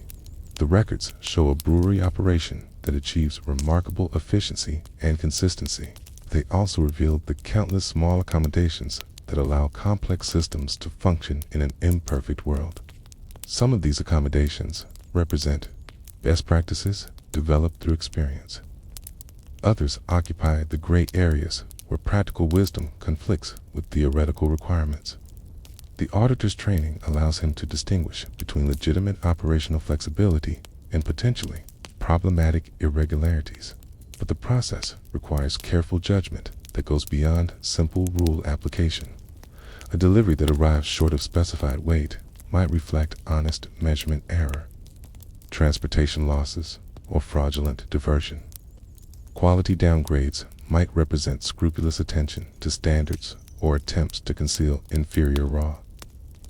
Speaker 1: The records show a brewery operation that achieves remarkable efficiency and consistency. They also reveal the countless small accommodations that allow complex systems to function in an imperfect world. Some of these accommodations represent best practices developed through experience. Others occupy the gray areas where practical wisdom conflicts with theoretical requirements. The auditor's training allows him to distinguish between legitimate operational flexibility and potentially problematic irregularities. But the process requires careful judgment that goes beyond simple rule application. A delivery that arrives short of specified weight might reflect honest measurement error, transportation losses, or fraudulent diversion. Quality downgrades might represent scrupulous attention to standards or attempts to conceal inferior raw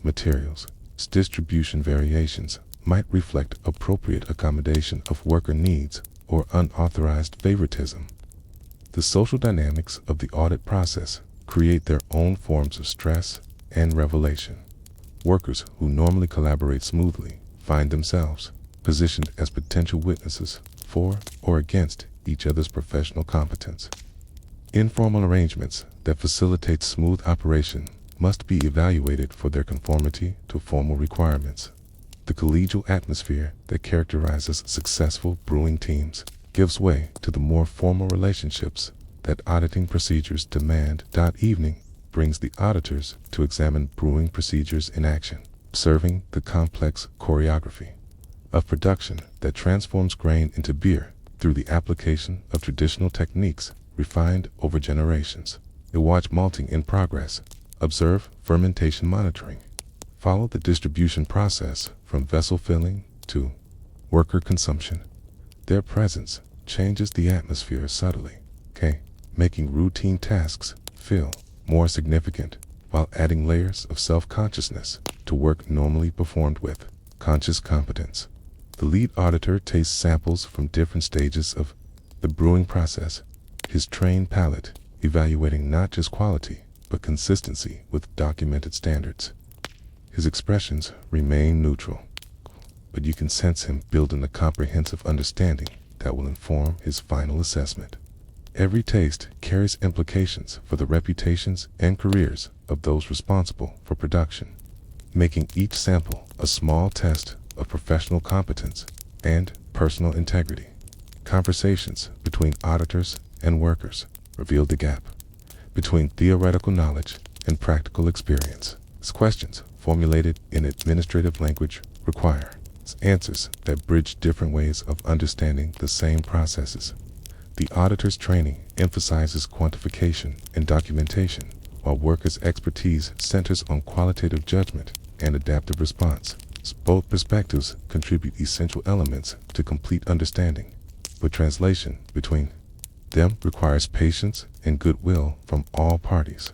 Speaker 1: materials. Distribution variations might reflect appropriate accommodation of worker needs or unauthorized favoritism. The social dynamics of the audit process create their own forms of stress and revelation. Workers who normally collaborate smoothly find themselves positioned as potential witnesses for or against each other's professional competence. Informal arrangements that facilitate smooth operation must be evaluated for their conformity to formal requirements. The collegial atmosphere that characterizes successful brewing teams gives way to the more formal relationships that auditing procedures demand. Evening brings the auditors to examine brewing procedures in action, observing the complex choreography of production that transforms grain into beer through the application of traditional techniques refined over generations. They watch malting in progress, observe fermentation monitoring, follow the distribution process from vessel filling to worker consumption. Their presence changes the atmosphere subtly, making routine tasks feel more significant while adding layers of self-consciousness to work normally performed with conscious competence. The lead auditor tastes samples from different stages of the brewing process, his trained palate evaluating not just quality but consistency with documented standards. His expressions remain neutral, but you can sense him building a comprehensive understanding that will inform his final assessment. Every taste carries implications for the reputations and careers of those responsible for production, making each sample a small test of professional competence and personal integrity. Conversations between auditors and workers reveal the gap between theoretical knowledge and practical experience. As questions formulated in administrative language require answers that bridge different ways of understanding the same processes. The auditor's training emphasizes quantification and documentation, while workers' expertise centers on qualitative judgment and adaptive response. Both perspectives contribute essential elements to complete understanding, but translation between them requires patience and goodwill from all parties.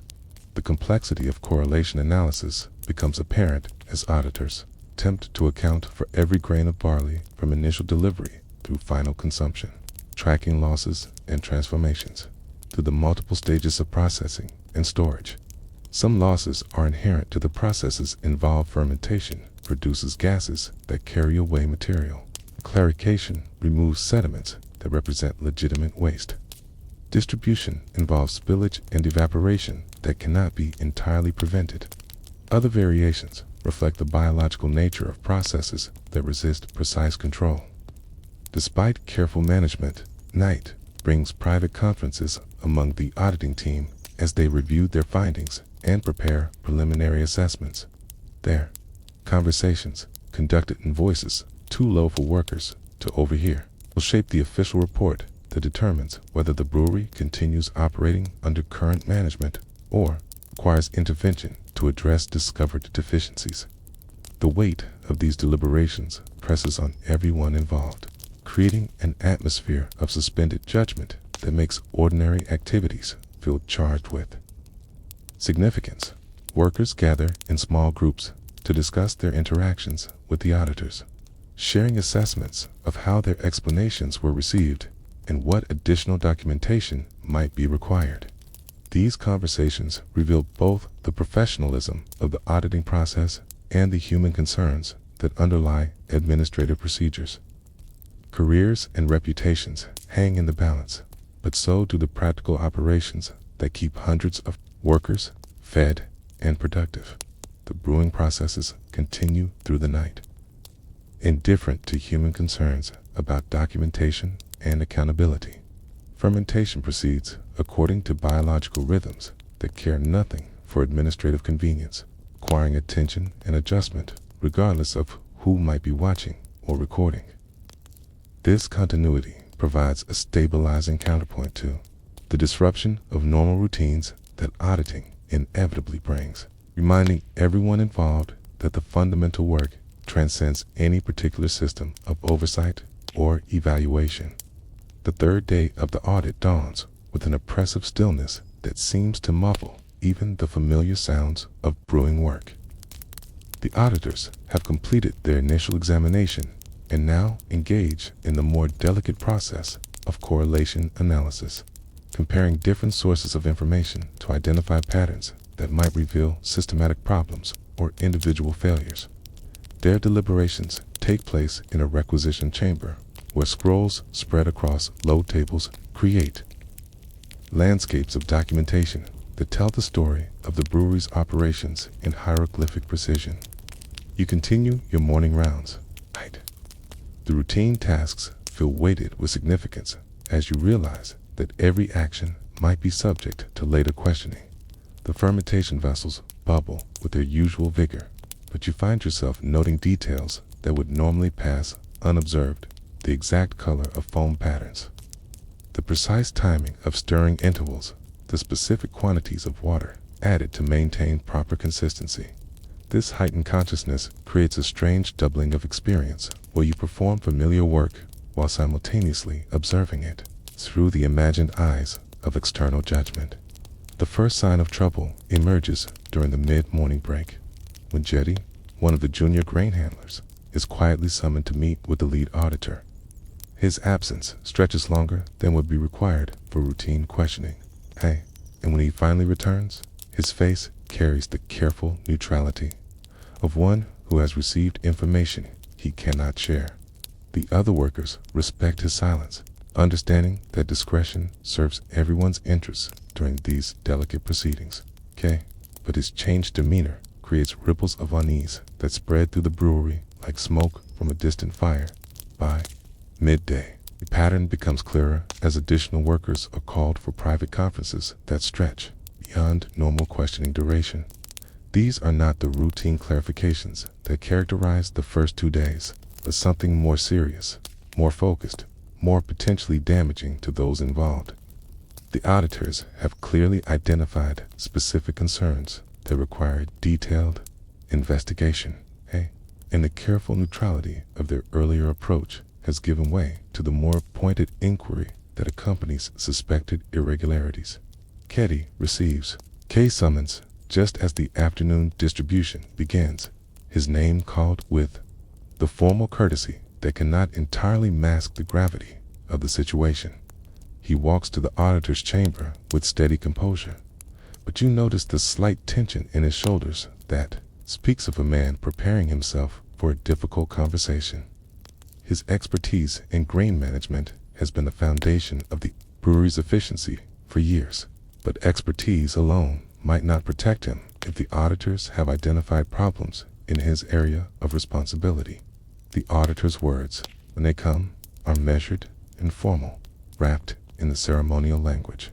Speaker 1: The complexity of correlation analysis becomes apparent as auditors attempt to account for every grain of barley from initial delivery through final consumption, tracking losses and transformations through the multiple stages of processing and storage. Some losses are inherent to the processes involved. Fermentation produces gases that carry away material. Clarification removes sediments that represent legitimate waste. Distribution involves spillage and evaporation that cannot be entirely prevented. Other variations reflect the biological nature of processes that resist precise control. Despite careful management, night brings private conferences among the auditing team as they review their findings and prepare preliminary assessments. Their conversations, conducted in voices too low for workers to overhear, will shape the official report that determines whether the brewery continues operating under current management or requires intervention to address discovered deficiencies. The weight of these deliberations presses on everyone involved, creating an atmosphere of suspended judgment that makes ordinary activities feel charged with significance. Workers gather in small groups to discuss their interactions with the auditors, sharing assessments of how their explanations were received and what additional documentation might be required. These conversations reveal both the professionalism of the auditing process and the human concerns that underlie administrative procedures. Careers and reputations hang in the balance, but so do the practical operations that keep hundreds of workers fed and productive. The brewing processes continue through the night, indifferent to human concerns about documentation and accountability. Fermentation proceeds according to biological rhythms that care nothing for administrative convenience, requiring attention and adjustment regardless of who might be watching or recording. This continuity provides a stabilizing counterpoint to the disruption of normal routines that auditing inevitably brings, reminding everyone involved that the fundamental work transcends any particular system of oversight or evaluation. The third day of the audit dawns with an oppressive stillness that seems to muffle even the familiar sounds of brewing work. The auditors have completed their initial examination and now engage in the more delicate process of correlation analysis, comparing different sources of information to identify patterns that might reveal systematic problems or individual failures. Their deliberations take place in a requisition chamber where scrolls spread across low tables create landscapes of documentation that tell the story of the brewery's operations in hieroglyphic precision. You continue your morning rounds. The routine tasks feel weighted with significance as you realize that every action might be subject to later questioning. The fermentation vessels bubble with their usual vigor, but you find yourself noting details that would normally pass unobserved: the exact color of foam patterns, the precise timing of stirring intervals, the specific quantities of water added to maintain proper consistency. This heightened consciousness creates a strange doubling of experience where you perform familiar work while simultaneously observing it through the imagined eyes of external judgment. The first sign of trouble emerges during the mid-morning break, when Jetty, one of the junior grain handlers, is quietly summoned to meet with the lead auditor. His absence stretches longer than would be required for routine questioning. And when he finally returns, his face carries the careful neutrality of one who has received information he cannot share. The other workers respect his silence, understanding that discretion serves everyone's interests during these delicate proceedings. Okay? But his changed demeanor creates ripples of unease that spread through the brewery like smoke from a distant fire. By midday, the pattern becomes clearer as additional workers are called for private conferences that stretch beyond normal questioning duration. These are not the routine clarifications that characterize the first 2 days, but something more serious, more focused, more potentially damaging to those involved. The auditors have clearly identified specific concerns that require detailed investigation, and the careful neutrality of their earlier approach has given way to the more pointed inquiry that accompanies suspected irregularities. Keddy receives case summons just as the afternoon distribution begins, his name called with the formal courtesy that cannot entirely mask the gravity of the situation. He walks to the auditor's chamber with steady composure, but you notice the slight tension in his shoulders that speaks of a man preparing himself for a difficult conversation. His expertise in grain management has been the foundation of the brewery's efficiency for years, but expertise alone might not protect him if the auditors have identified problems in his area of responsibility. The auditor's words, when they come, are measured and formal, wrapped in the ceremonial language.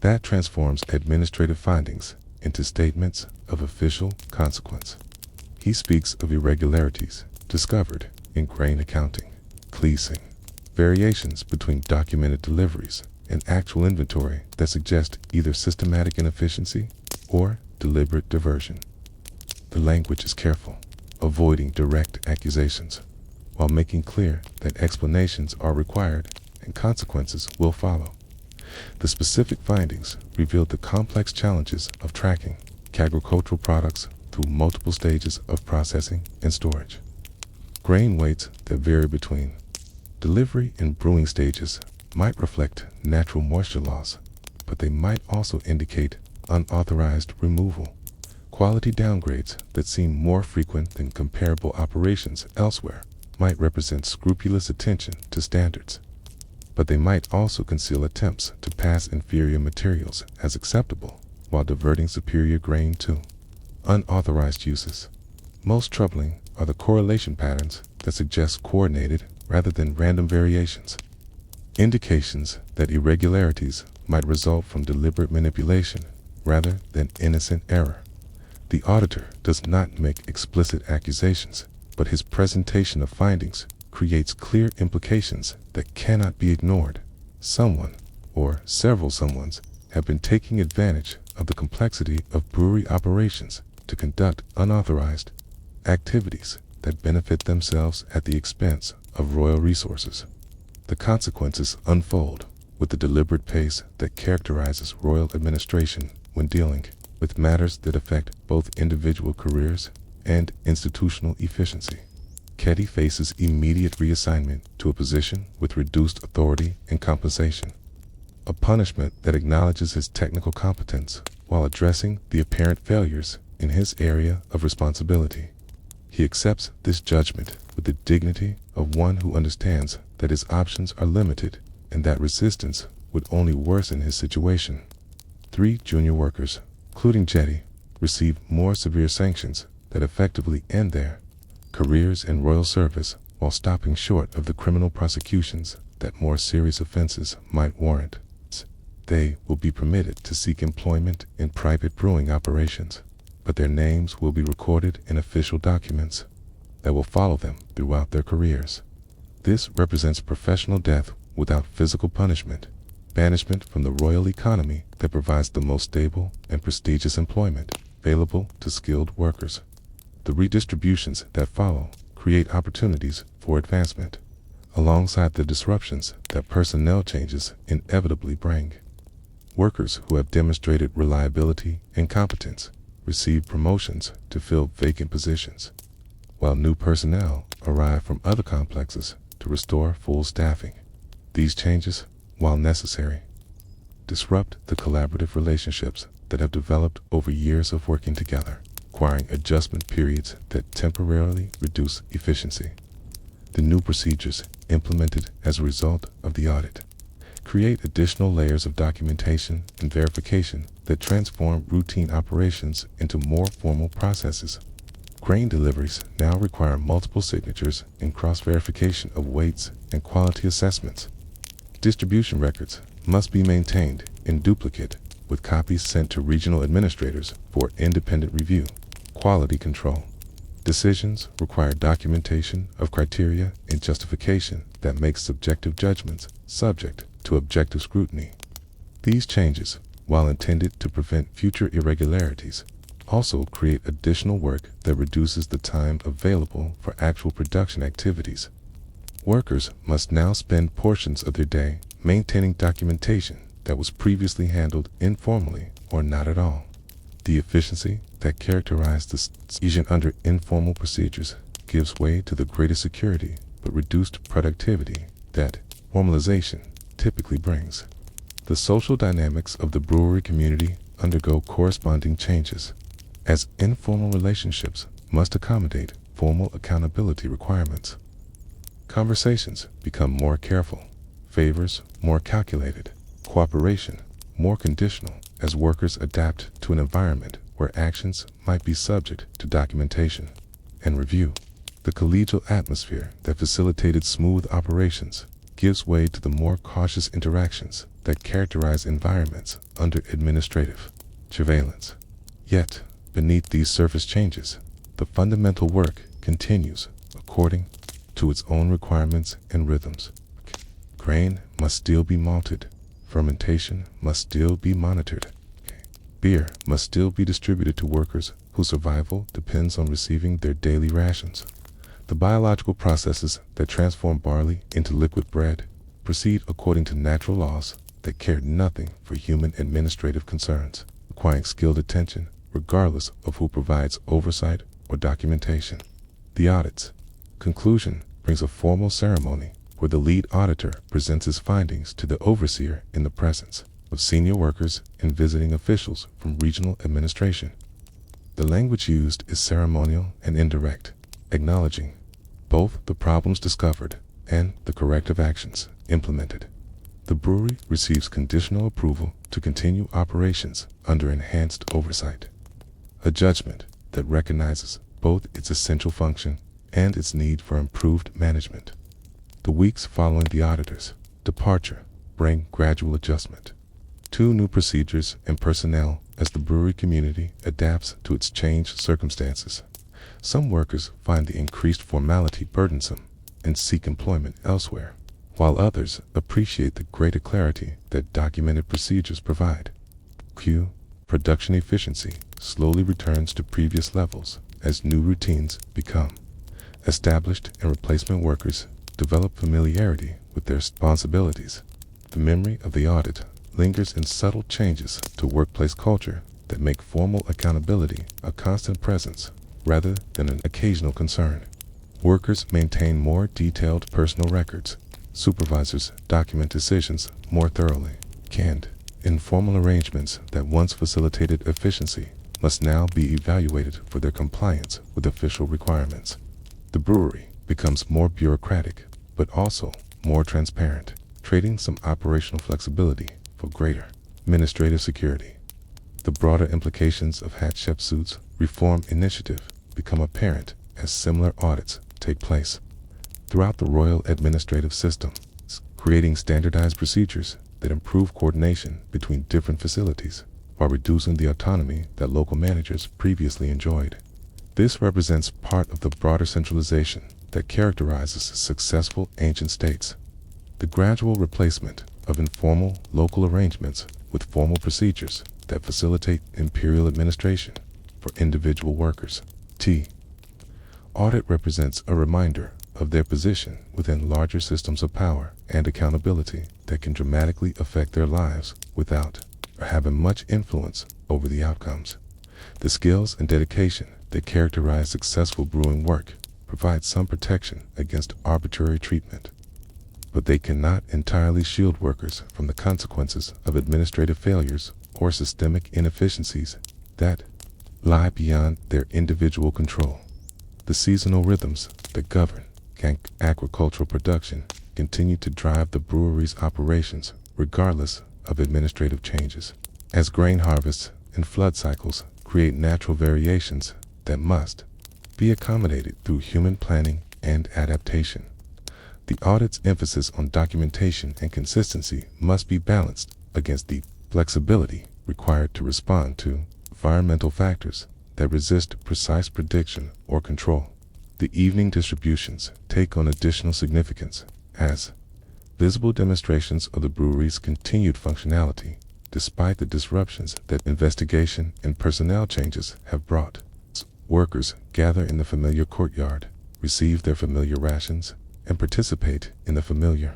Speaker 1: That transforms administrative findings into statements of official consequence. He speaks of irregularities discovered in grain accounting, leasing, variations between documented deliveries and actual inventory that suggest either systematic inefficiency or deliberate diversion. The language is careful, avoiding direct accusations, while making clear that explanations are required and consequences will follow. The specific findings revealed the complex challenges of tracking agricultural products through multiple stages of processing and storage. Grain weights that vary between delivery and brewing stages might reflect natural moisture loss, but they might also indicate unauthorized removal. Quality downgrades that seem more frequent than comparable operations elsewhere might represent scrupulous attention to standards, but they might also conceal attempts to pass inferior materials as acceptable while diverting superior grain to unauthorized uses. Most troubling are the correlation patterns that suggest coordinated rather than random variations, indications that irregularities might result from deliberate manipulation rather than innocent error. The auditor does not make explicit accusations, but his presentation of findings creates clear implications that cannot be ignored. Someone, or several someones, have been taking advantage of the complexity of brewery operations to conduct unauthorized activities that benefit themselves at the expense of royal resources. The consequences unfold with the deliberate pace that characterizes royal administration when dealing with matters that affect both individual careers and institutional efficiency. Keddy faces immediate reassignment to a position with reduced authority and compensation, a punishment that acknowledges his technical competence while addressing the apparent failures in his area of responsibility. He accepts this judgment with the dignity of one who understands that his options are limited and that resistance would only worsen his situation. 3 junior workers, including Jetty, receive more severe sanctions that effectively end their careers in royal service while stopping short of the criminal prosecutions that more serious offenses might warrant. They will be permitted to seek employment in private brewing operations, but their names will be recorded in official documents that will follow them throughout their careers. This represents professional death without physical punishment, banishment from the royal economy that provides the most stable and prestigious employment available to skilled workers. The redistributions that follow create opportunities for advancement, alongside the disruptions that personnel changes inevitably bring. Workers who have demonstrated reliability and competence receive promotions to fill vacant positions, while new personnel arrive from other complexes to restore full staffing. These changes, while necessary, disrupt the collaborative relationships that have developed over years of working together, requiring adjustment periods that temporarily reduce efficiency. The new procedures implemented as a result of the audit create additional layers of documentation and verification that transform routine operations into more formal processes. Grain deliveries now require multiple signatures and cross-verification of weights and quality assessments. Distribution records must be maintained in duplicate, with copies sent to regional administrators for independent review. Quality control. Decisions require documentation of criteria and justification that makes subjective judgments subject to objective scrutiny. These changes, while intended to prevent future irregularities, also create additional work that reduces the time available for actual production activities. Workers must now spend portions of their day maintaining documentation that was previously handled informally or not at all. The efficiency that characterized the season under informal procedures gives way to the greater security but reduced productivity that formalization typically brings. The social dynamics of the brewery community undergo corresponding changes, as informal relationships must accommodate formal accountability requirements. Conversations become more careful, favors more calculated, cooperation more conditional as workers adapt to an environment where actions might be subject to documentation and review. The collegial atmosphere that facilitated smooth operations gives way to the more cautious interactions that characterize environments under administrative surveillance. Yet, beneath these surface changes, the fundamental work continues according to its own requirements and rhythms. Grain must still be malted. Fermentation must still be monitored. Beer must still be distributed to workers whose survival depends on receiving their daily rations. The biological processes that transform barley into liquid bread proceed according to natural laws that care nothing for human administrative concerns, requiring skilled attention regardless of who provides oversight or documentation. The audit's conclusion brings a formal ceremony where the lead auditor presents his findings to the overseer in the presence of senior workers and visiting officials from regional administration. The language used is ceremonial and indirect, acknowledging both the problems discovered and the corrective actions implemented. The brewery receives conditional approval to continue operations under enhanced oversight, a judgment that recognizes both its essential function and its need for improved management. The weeks following the auditor's departure bring gradual adjustment. 2 new procedures and personnel as the brewery community adapts to its changed circumstances. Some workers find the increased formality burdensome and seek employment elsewhere, while others appreciate the greater clarity that documented procedures provide. Production efficiency slowly returns to previous levels as new routines become established and replacement workers develop familiarity with their responsibilities. The memory of the audit lingers in subtle changes to workplace culture that make formal accountability a constant presence rather than an occasional concern. Workers maintain more detailed personal records. Supervisors document decisions more thoroughly. Canned, informal arrangements that once facilitated efficiency must now be evaluated for their compliance with official requirements. The brewery becomes more bureaucratic, but also more transparent, trading some operational flexibility for greater administrative security. The broader implications of Hatshepsut's reform initiative become apparent as similar audits take place throughout the royal administrative system, creating standardized procedures that improve coordination between different facilities while reducing the autonomy that local managers previously enjoyed. This represents part of the broader centralization that characterizes successful ancient states. The gradual replacement of informal local arrangements with formal procedures that facilitate imperial administration for individual workers. Audit represents a reminder of their position within larger systems of power and accountability that can dramatically affect their lives without or having much influence over the outcomes. The skills and dedication that characterize successful brewing work provide some protection against arbitrary treatment, but they cannot entirely shield workers from the consequences of administrative failures or systemic inefficiencies that lie beyond their individual control. The seasonal rhythms that govern agricultural production continued to drive the brewery's operations regardless of administrative changes. As grain harvests and flood cycles create natural variations that must be accommodated through human planning and adaptation, the audit's emphasis on documentation and consistency must be balanced against the flexibility required to respond to environmental factors that resist precise prediction or control. The evening distributions take on additional significance as visible demonstrations of the brewery's continued functionality despite the disruptions that investigation and personnel changes have brought. Workers gather in the familiar courtyard, receive their familiar rations, and participate in the familiar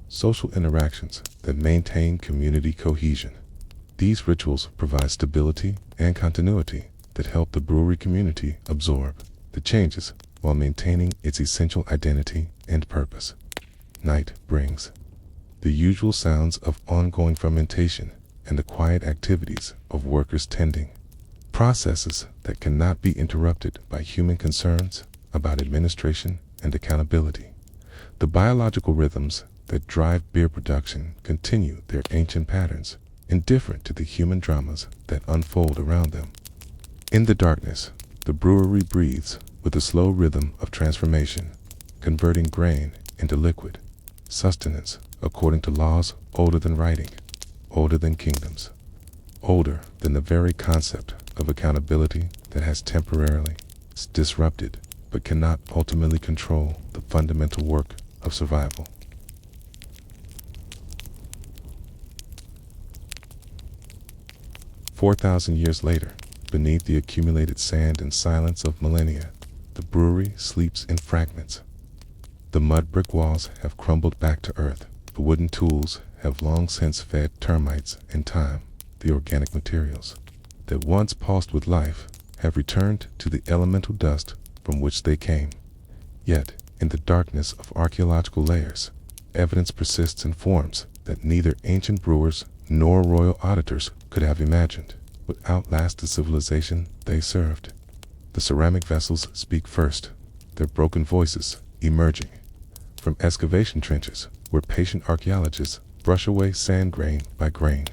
Speaker 1: social interactions that maintain community cohesion. These rituals provide stability and continuity that help the brewery community absorb the changes while maintaining its essential identity and purpose. Night brings the usual sounds of ongoing fermentation and the quiet activities of workers tending processes that cannot be interrupted by human concerns about administration and accountability. The biological rhythms that drive beer production continue their ancient patterns, indifferent to the human dramas that unfold around them. In the darkness, the brewery breathes with a slow rhythm of transformation, converting grain into liquid sustenance according to laws older than writing, older than kingdoms, older than the very concept of accountability that has temporarily disrupted but cannot ultimately control the fundamental work of survival. "4,000 years later, beneath the accumulated sand and silence of millennia, the brewery sleeps in fragments. The mud brick walls have crumbled back to earth. The wooden tools have long since fed termites and time. The organic materials that once pulsed with life have returned to the elemental dust from which they came. Yet, in the darkness of archaeological layers, evidence persists in forms that neither ancient brewers nor royal auditors could have imagined would outlast the civilization they served. The ceramic vessels speak first, their broken voices emerging from excavation trenches where patient archaeologists brush away sand grain by grain.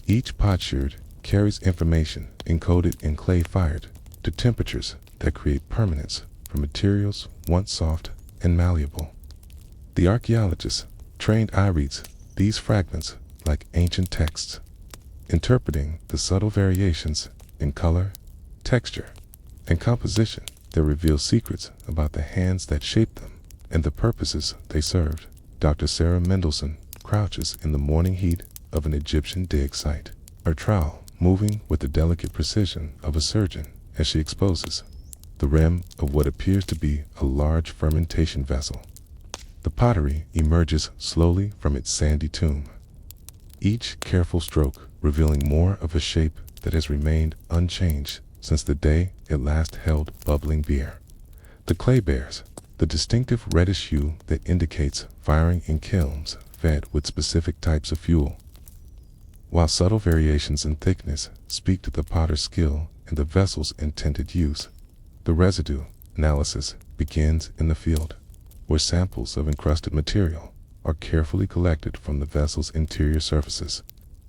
Speaker 1: Each potsherd carries information encoded in clay fired to temperatures that create permanence for materials once soft and malleable. The archaeologists, trained eye reads these fragments like ancient texts, interpreting the subtle variations in color, texture, and composition that reveal secrets about the hands that shaped them and the purposes they served. Dr. Sarah Mendelsohn crouches in the morning heat of an Egyptian dig site, her trowel moving with the delicate precision of a surgeon as she exposes the rim of what appears to be a large fermentation vessel. The pottery emerges slowly from its sandy tomb, each careful stroke revealing more of a shape that has remained unchanged since the day it last held bubbling beer. The clay bears the distinctive reddish hue that indicates firing in kilns fed with specific types of fuel, while subtle variations in thickness speak to the potter's skill and the vessel's intended use. The residue analysis begins in the field, where samples of encrusted material are carefully collected from the vessel's interior surfaces.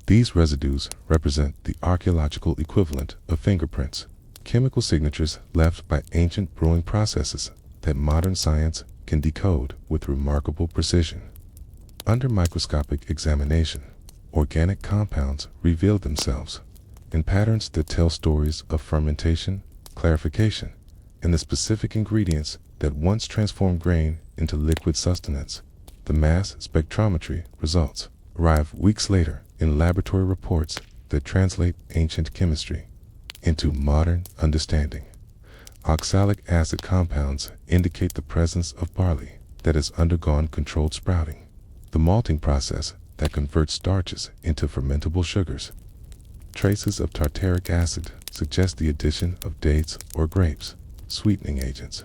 Speaker 1: These residues represent the archaeological equivalent of fingerprints, chemical signatures left by ancient brewing processes that modern science can decode with remarkable precision. Under microscopic examination, organic compounds reveal themselves in patterns that tell stories of fermentation, clarification, and the specific ingredients that once transformed grain into liquid sustenance. The mass spectrometry results arrive weeks later in laboratory reports that translate ancient chemistry into modern understanding. Oxalic acid compounds indicate the presence of barley that has undergone controlled sprouting, the malting process that converts starches into fermentable sugars. Traces of tartaric acid suggest the addition of dates or grapes, sweetening agents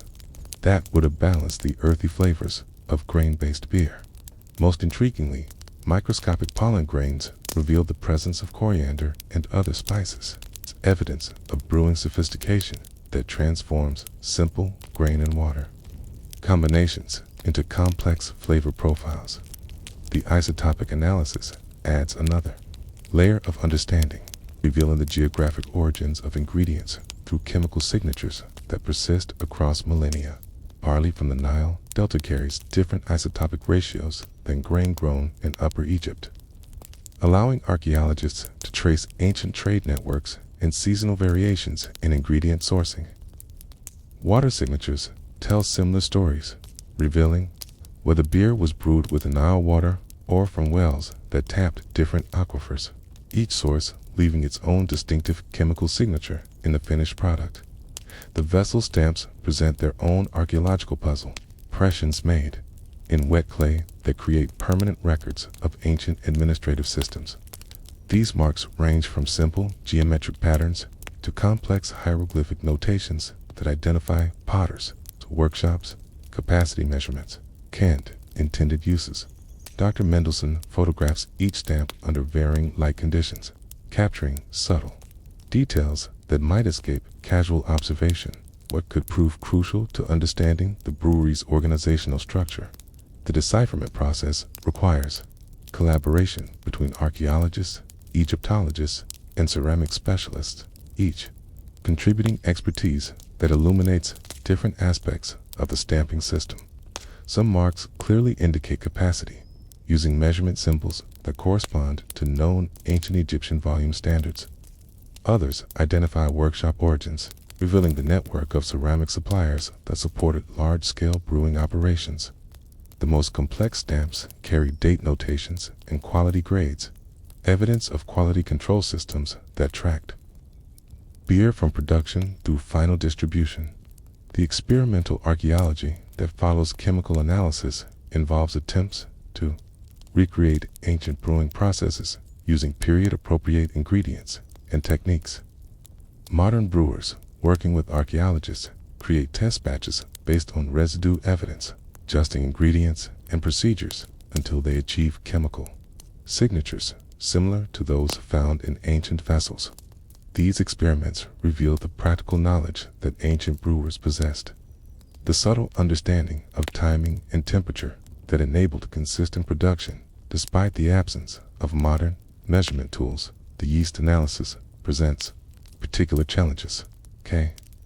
Speaker 1: that would have balanced the earthy flavors of grain-based beer. Most intriguingly, microscopic pollen grains reveal the presence of coriander and other spices. It's evidence of brewing sophistication that transforms simple grain and water. combinations into complex flavor profiles. The isotopic analysis adds another layer of understanding, revealing the geographic origins of ingredients through chemical signatures that persist across millennia. Barley from the Nile Delta carries different isotopic ratios than grain grown in Upper Egypt, allowing archaeologists to trace ancient trade networks and seasonal variations in ingredient sourcing. Water signatures tell similar stories, revealing whether beer was brewed with Nile water or from wells that tapped different aquifers, each source leaving its own distinctive chemical signature in the finished product. The vessel stamps present their own archaeological puzzle, impressions made in wet clay that create permanent records of ancient administrative systems. These marks range from simple geometric patterns to complex hieroglyphic notations that identify potters, workshops, capacity measurements, and intended uses. Dr. Mendelsohn photographs each stamp under varying light conditions, capturing subtle details that might escape casual observation, what could prove crucial to understanding the brewery's organizational structure. The decipherment process requires collaboration between archaeologists, Egyptologists, and ceramic specialists, each contributing expertise that illuminates different aspects of the stamping system. Some marks clearly indicate capacity, using measurement symbols that correspond to known ancient Egyptian volume standards. Others identify workshop origins, revealing the network of ceramic suppliers that supported large-scale brewing operations. The most complex stamps carry date notations and quality grades, evidence of quality control systems that tracked beer from production through final distribution. The experimental archaeology that follows chemical analysis involves attempts to recreate ancient brewing processes using period-appropriate ingredients and techniques. Modern brewers, working with archaeologists, create test batches based on residue evidence, adjusting ingredients and procedures until they achieve chemical signatures similar to those found in ancient vessels. These experiments reveal the practical knowledge that ancient brewers possessed, the subtle understanding of timing and temperature that enabled consistent production despite the absence of modern measurement tools. The yeast analysis presents particular challenges,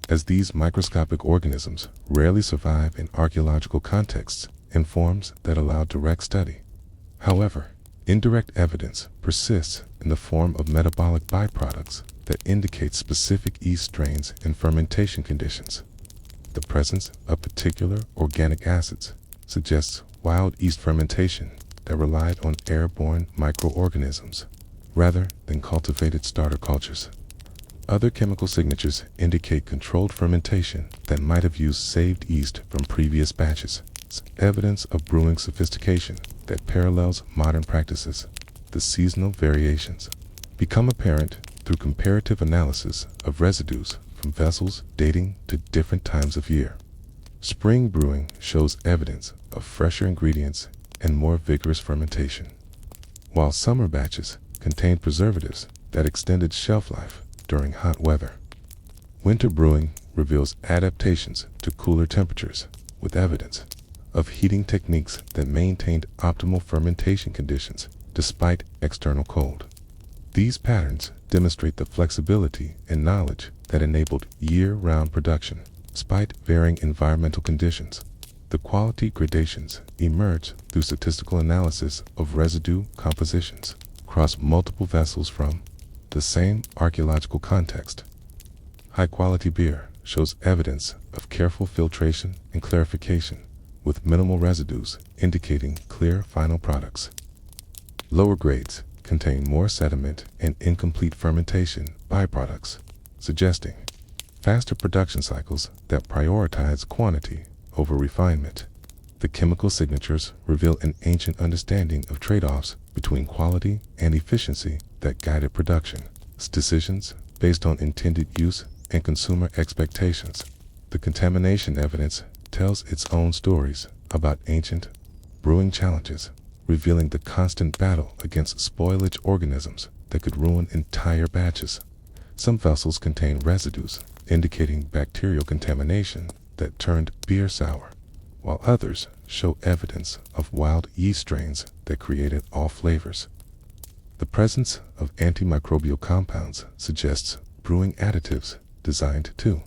Speaker 1: as these microscopic organisms rarely survive in archaeological contexts and forms that allow direct study. However, indirect evidence persists in the form of metabolic byproducts that indicate specific yeast strains and fermentation conditions. The presence of particular organic acids suggests wild yeast fermentation that relied on airborne microorganisms rather than cultivated starter cultures. Other chemical signatures indicate controlled fermentation that might have used saved yeast from previous batches, evidence of brewing sophistication that parallels modern practices. The seasonal variations become apparent through comparative analysis of residues from vessels dating to different times of year. Spring brewing shows evidence of fresher ingredients and more vigorous fermentation, while summer batches contained preservatives that extended shelf life during hot weather. Winter brewing reveals adaptations to cooler temperatures, with evidence of heating techniques that maintained optimal fermentation conditions despite external cold. These patterns demonstrate the flexibility and knowledge that enabled year-round production, despite varying environmental conditions. The quality gradations emerge through statistical analysis of residue compositions across multiple vessels from the same archaeological context. High-quality beer shows evidence of careful filtration and clarification, with minimal residues indicating clear final products. Lower grades contain more sediment and incomplete fermentation byproducts, suggesting faster production cycles that prioritize quantity over refinement. The chemical signatures reveal an ancient understanding of trade-offs between quality and efficiency that guided production. Decisions based on intended use and consumer expectations. The contamination evidence tells its own stories about ancient brewing challenges, revealing the constant battle against spoilage organisms that could ruin entire batches. Some vessels contain residues indicating bacterial contamination that turned beer sour, while others show evidence of wild yeast strains that created off flavors. The presence of antimicrobial compounds suggests brewing additives designed to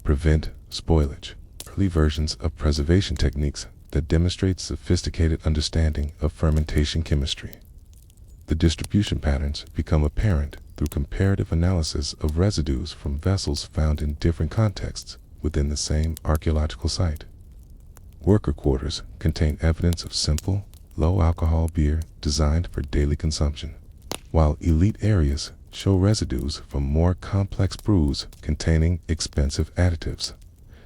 Speaker 1: prevent spoilage. Early versions of preservation techniques that demonstrate sophisticated understanding of fermentation chemistry. The distribution patterns become apparent through comparative analysis of residues from vessels found in different contexts within the same archaeological site. Worker quarters contain evidence of simple, low-alcohol beer designed for daily consumption, while elite areas show residues from more complex brews containing expensive additives.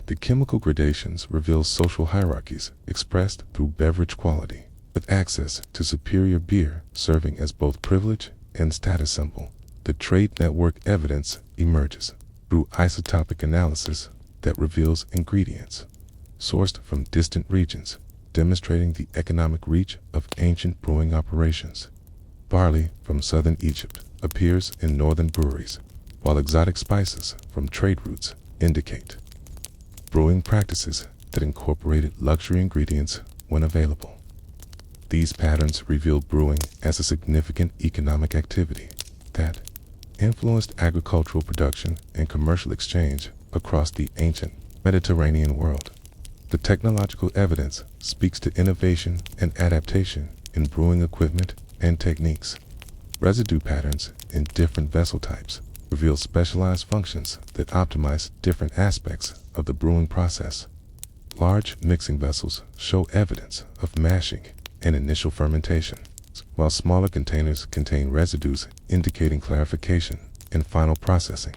Speaker 1: The chemical gradations reveal social hierarchies expressed through beverage quality, with access to superior beer serving as both privilege and status symbol. The trade network evidence emerges through isotopic analysis that reveals ingredients sourced from distant regions, demonstrating the economic reach of ancient brewing operations. Barley from southern Egypt appears in northern breweries, while exotic spices from trade routes indicate brewing practices that incorporated luxury ingredients when available. These patterns reveal brewing as a significant economic activity that influenced agricultural production and commercial exchange across the ancient Mediterranean world. The technological evidence speaks to innovation and adaptation in brewing equipment and techniques. Residue patterns in different vessel types reveal specialized functions that optimize different aspects of the brewing process. Large mixing vessels show evidence of mashing and initial fermentation, while smaller containers contain residues indicating clarification and final processing.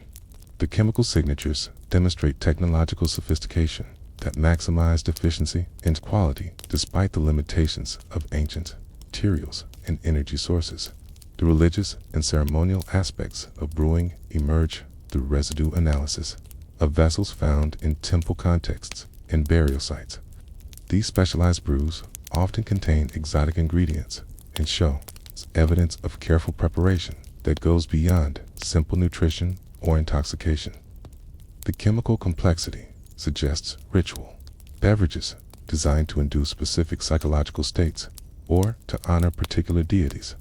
Speaker 1: The chemical signatures demonstrate technological sophistication that maximized efficiency and quality despite the limitations of ancient materials and energy sources. The religious and ceremonial aspects of brewing emerge through residue analysis of vessels found in temple contexts and burial sites. These specialized brews often contain exotic ingredients and show evidence of careful preparation that goes beyond simple nutrition or intoxication. The chemical complexity suggests ritual beverages designed to induce specific psychological states or to honor particular deities.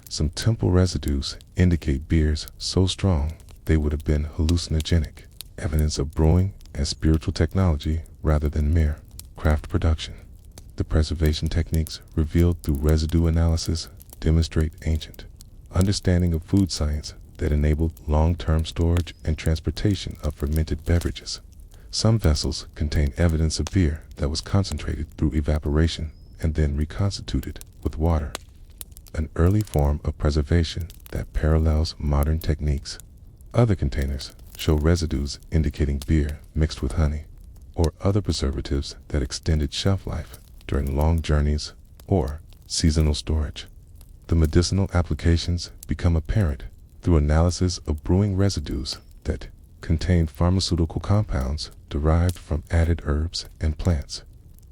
Speaker 1: Some temple residues indicate beers so strong they would have been hallucinogenic, evidence of brewing as spiritual technology rather than mere craft production. The preservation techniques revealed through residue analysis demonstrate ancient understanding of food science that enabled long-term storage and transportation of fermented beverages. Some vessels contain evidence of beer that was concentrated through evaporation and then reconstituted with water, an early form of preservation that parallels modern techniques. Other containers show residues indicating beer mixed with honey or other preservatives that extended shelf life during long journeys or seasonal storage. The medicinal applications become apparent through analysis of brewing residues that contain pharmaceutical compounds derived from added herbs and plants.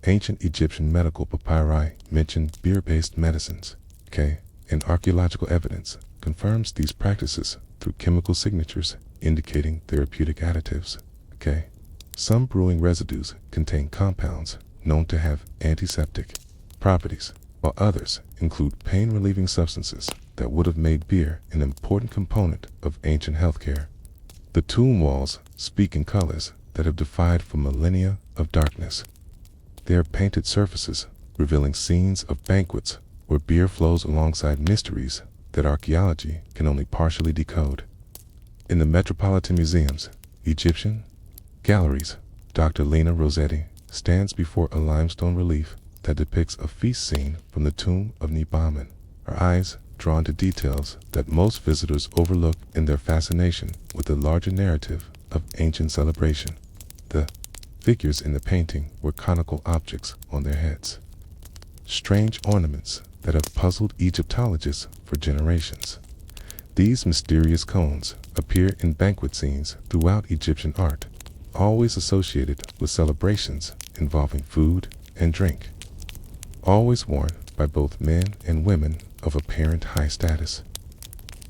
Speaker 1: Ancient Egyptian medical papyri mention beer-based medicines, and archaeological evidence confirms these practices through chemical signatures indicating therapeutic additives, Some brewing residues contain compounds known to have antiseptic properties, while others include pain-relieving substances that would have made beer an important component of ancient healthcare. The tomb walls speak in colors that have defied for millennia of darkness. They are painted surfaces revealing scenes of banquets where beer flows alongside mysteries that archaeology can only partially decode. In the Metropolitan Museum's Egyptian galleries, Dr. Lena Rossetti stands before a limestone relief that depicts a feast scene from the tomb of Nebaman, her eyes drawn to details that most visitors overlook in their fascination with the larger narrative of ancient celebration. The figures in the painting were conical objects on their heads, strange ornaments that have puzzled Egyptologists for generations. These mysterious cones appear in banquet scenes throughout Egyptian art, always associated with celebrations involving food and drink, always worn by both men and women of apparent high status.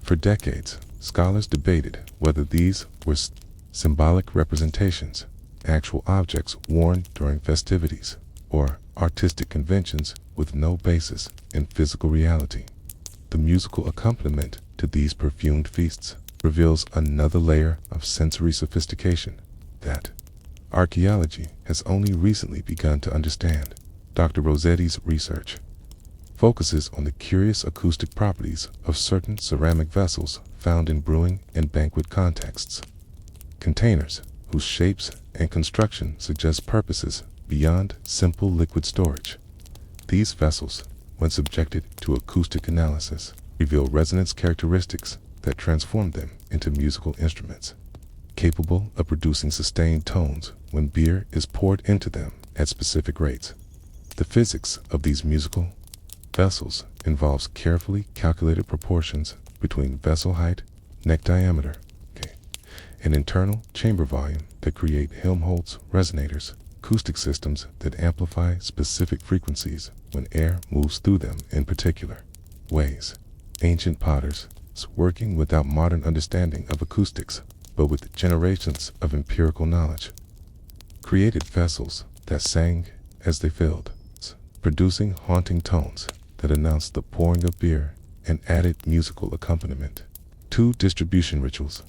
Speaker 1: For decades, scholars debated whether these were symbolic representations, actual objects worn during festivities, or artistic conventions with no basis in physical reality. The musical accompaniment to these perfumed feasts reveals another layer of sensory sophistication that archaeology has only recently begun to understand. Dr. Rossetti's research focuses on the curious acoustic properties of certain ceramic vessels found in brewing and banquet contexts. Containers whose shapes and construction suggest purposes beyond simple liquid storage. These vessels, when subjected to acoustic analysis, reveal resonance characteristics that transform them into musical instruments, capable of producing sustained tones when beer is poured into them at specific rates. The physics of these musical vessels involves carefully calculated proportions between vessel height, neck diameter, and internal chamber volume that create Helmholtz resonators, acoustic systems that amplify specific frequencies when air moves through them in particular ways. Ancient potters, working without modern understanding of acoustics, but with generations of empirical knowledge, created vessels that sang as they filled, producing haunting tones that announced the pouring of beer and added musical accompaniment. 2. Distribution rituals.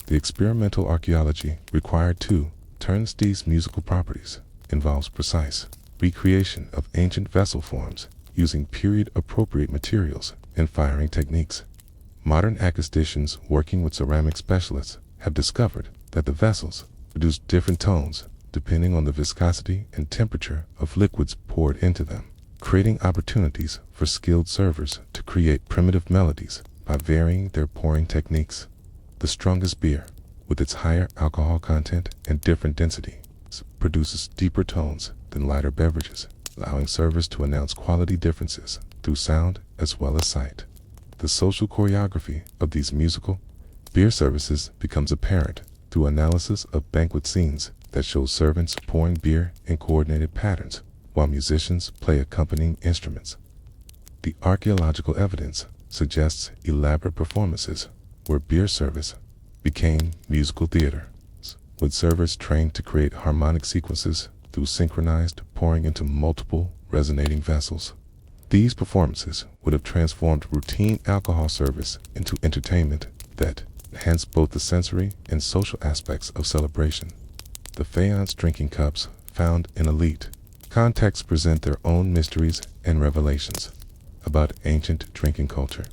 Speaker 1: The experimental archaeology required to turns these musical properties involves precise recreation of ancient vessel forms using period-appropriate materials and firing techniques. Modern acousticians working with ceramic specialists have discovered that the vessels produce different tones depending on the viscosity and temperature of liquids poured into them, creating opportunities for skilled servers to create primitive melodies by varying their pouring techniques. The strongest beer, with its higher alcohol content and different density, produces deeper tones than lighter beverages, allowing servers to announce quality differences through sound as well as sight. The social choreography of these musical beer services becomes apparent through analysis of banquet scenes that show servants pouring beer in coordinated patterns while musicians play accompanying instruments. The archaeological evidence suggests elaborate performances where beer service became musical theater, with servers trained to create harmonic sequences through synchronized pouring into multiple resonating vessels. These performances would have transformed routine alcohol service into entertainment that enhanced both the sensory and social aspects of celebration. The faience drinking cups found in elite contexts present their own mysteries and revelations about ancient drinking culture.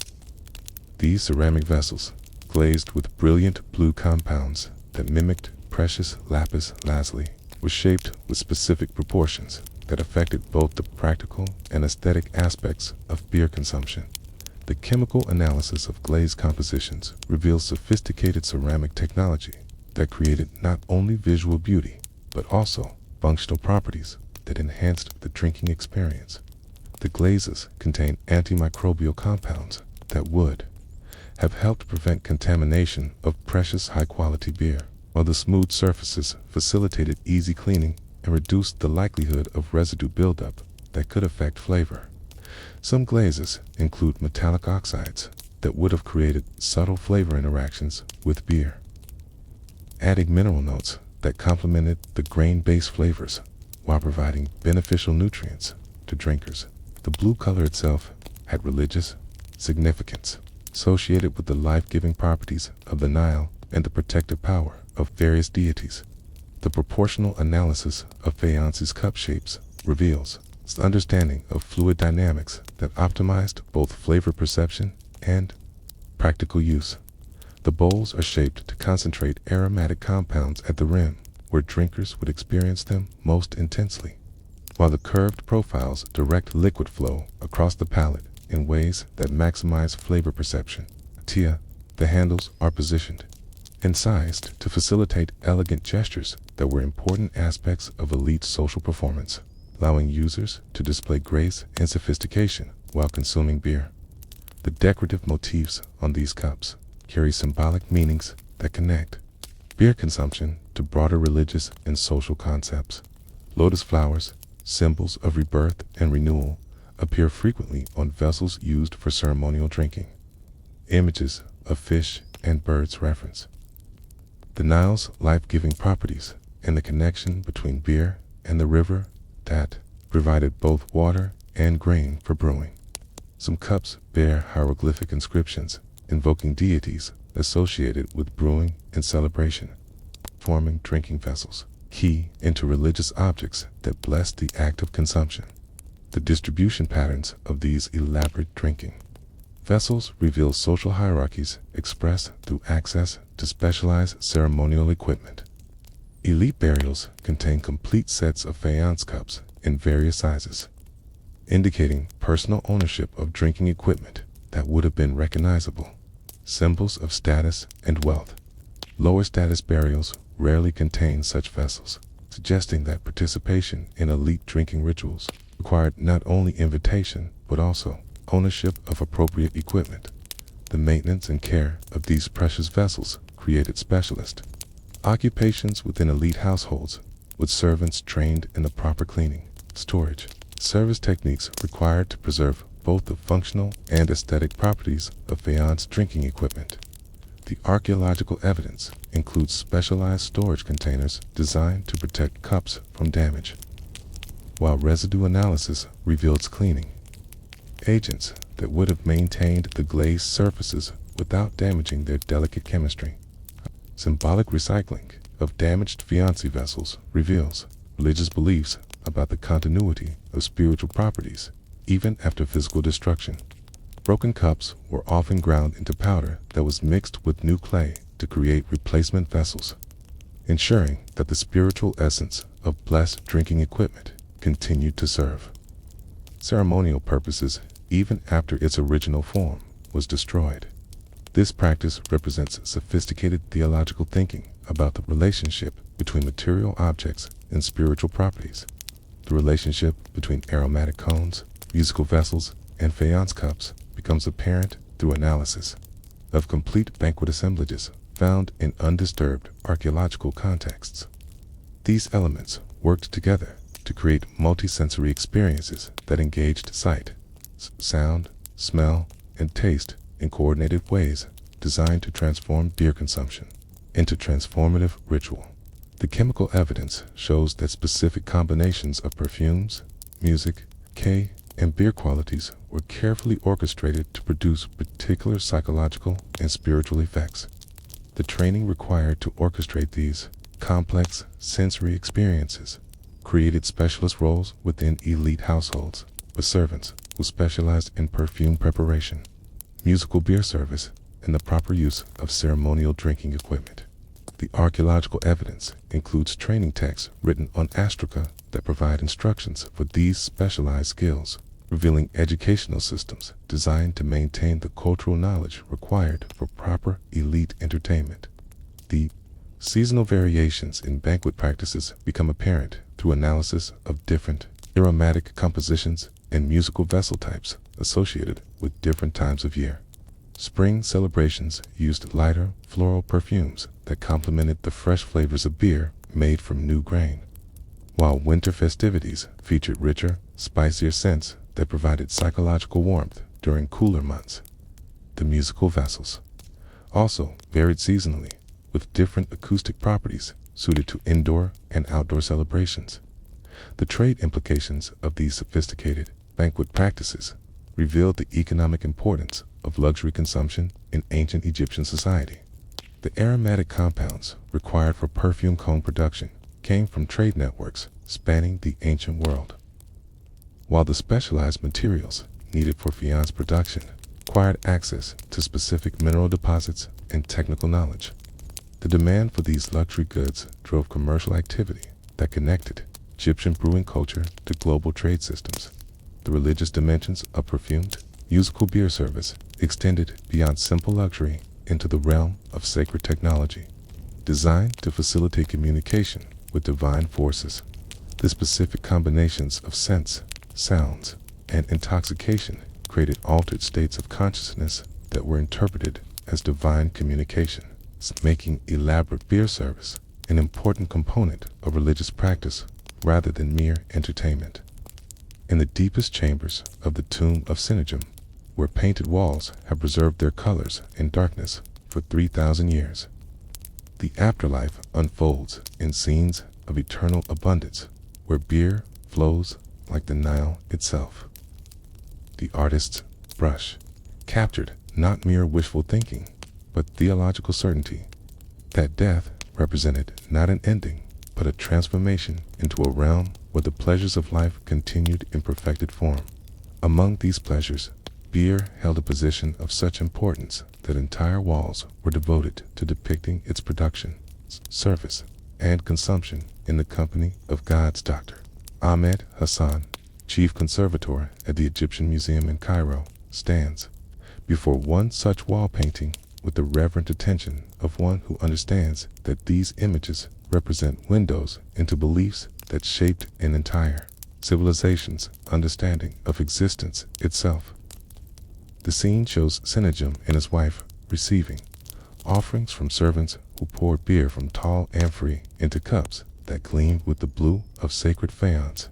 Speaker 1: These ceramic vessels, glazed with brilliant blue compounds that mimicked precious lapis lazuli, were shaped with specific proportions that affected both the practical and aesthetic aspects of beer consumption. The chemical analysis of glazed compositions reveals sophisticated ceramic technology that created not only visual beauty, but also functional properties that enhanced the drinking experience. The glazes contain antimicrobial compounds that would have helped prevent contamination of precious high-quality beer, while the smooth surfaces facilitated easy cleaning and reduced the likelihood of residue buildup that could affect flavor. Some glazes include metallic oxides that would have created subtle flavor interactions with beer, adding mineral notes that complemented the grain-based flavors while providing beneficial nutrients to drinkers. The blue color itself had religious significance, associated with the life-giving properties of the Nile and the protective power of various deities. The proportional analysis of faïence's cup shapes reveals the understanding of fluid dynamics that optimized both flavor perception and practical use. The bowls are shaped to concentrate aromatic compounds at the rim, where drinkers would experience them most intensely, while the curved profiles direct liquid flow across the palate in ways that maximize flavor perception. The handles are positioned and sized to facilitate elegant gestures that were important aspects of elite social performance, allowing users to display grace and sophistication while consuming beer. The decorative motifs on these cups carry symbolic meanings that connect beer consumption to broader religious and social concepts. Lotus flowers, symbols of rebirth and renewal, appear frequently on vessels used for ceremonial drinking. Images of fish and birds reference the Nile's life-giving properties and the connection between beer and the river that provided both water and grain for brewing. Some cups bear hieroglyphic inscriptions invoking deities associated with brewing and celebration, forming drinking vessels, key into religious objects that bless the act of consumption. The distribution patterns of these elaborate drinking vessels reveal social hierarchies expressed through access to specialized ceremonial equipment. Elite burials contain complete sets of faience cups in various sizes, indicating personal ownership of drinking equipment that would have been recognizable, symbols of status and wealth. Lower status burials rarely contain such vessels, suggesting that participation in elite drinking rituals required not only invitation but also ownership of appropriate equipment. The maintenance and care of these precious vessels created specialist occupations within elite households, with servants trained in the proper cleaning, storage, service techniques required to preserve both the functional and aesthetic properties of faience drinking equipment. The archaeological evidence includes specialized storage containers designed to protect cups from damage, while residue analysis reveals cleaning agents that would have maintained the glazed surfaces without damaging their delicate chemistry. Symbolic recycling of damaged faience vessels reveals religious beliefs about the continuity of spiritual properties even after physical destruction. Broken cups were often ground into powder that was mixed with new clay to create replacement vessels, ensuring that the spiritual essence of blessed drinking equipment continued to serve ceremonial purposes even after its original form was destroyed. This practice represents sophisticated theological thinking about the relationship between material objects and spiritual properties. The relationship between aromatic cones, musical vessels, and faience cups becomes apparent through analysis of complete banquet assemblages found in undisturbed archaeological contexts. These elements worked together to create multisensory experiences that engaged sight, sound, smell, and taste in coordinated ways designed to transform beer consumption into transformative ritual. The chemical evidence shows that specific combinations of perfumes, music, and beer qualities were carefully orchestrated to produce particular psychological and spiritual effects. The training required to orchestrate these complex sensory experiences created specialist roles within elite households, with servants who specialized in perfume preparation, musical beer service, and the proper use of ceremonial drinking equipment. The archaeological evidence includes training texts written on astraca that provide instructions for these specialized skills, revealing educational systems designed to maintain the cultural knowledge required for proper elite entertainment. The seasonal variations in banquet practices become apparent through analysis of different aromatic compositions and musical vessel types associated with different times of year. Spring celebrations used lighter, floral perfumes that complemented the fresh flavors of beer made from new grain, while winter festivities featured richer, spicier scents that provided psychological warmth during cooler months. The musical vessels also varied seasonally, with different acoustic properties suited to indoor and outdoor celebrations. The trade implications of these sophisticated banquet practices revealed the economic importance of luxury consumption in ancient Egyptian society. The aromatic compounds required for perfume cone production came from trade networks spanning the ancient world, while the specialized materials needed for faience production required access to specific mineral deposits and technical knowledge. The demand for these luxury goods drove commercial activity that connected Egyptian brewing culture to global trade systems. The religious dimensions of perfumed, musical beer service extended beyond simple luxury into the realm of sacred technology, designed to facilitate communication with divine forces. The specific combinations of scents, sounds, and intoxication created altered states of consciousness that were interpreted as divine communication, making elaborate beer service an important component of religious practice rather than mere entertainment. In the deepest chambers of the tomb of Sennacherib, where painted walls have preserved their colors in darkness for 3,000 years, the afterlife unfolds in scenes of eternal abundance, where beer flows like the Nile itself. The artist's brush captured not mere wishful thinking, but theological certainty that death represented not an ending, but a transformation into a realm where the pleasures of life continued in perfected form. Among these pleasures, beer held a position of such importance that entire walls were devoted to depicting its production, service, and consumption in the company of God's doctor. Ahmed Hassan, chief conservator at the Egyptian Museum in Cairo, stands before one such wall painting with the reverent attention of one who understands that these images represent windows into beliefs that shaped an entire civilization's understanding of existence itself. The scene shows Sennacherib and his wife receiving offerings from servants who poured beer from tall amphorae into cups that gleamed with the blue of sacred faience.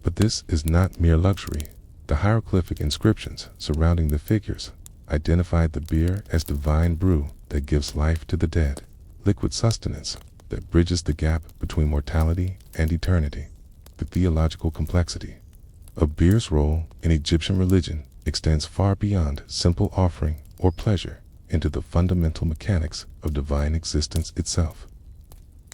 Speaker 1: But this is not mere luxury. The hieroglyphic inscriptions surrounding the figures identified the beer as divine brew that gives life to the dead, liquid sustenance that bridges the gap between mortality and eternity. The theological complexity of beer's role in Egyptian religion extends far beyond simple offering or pleasure into the fundamental mechanics of divine existence itself.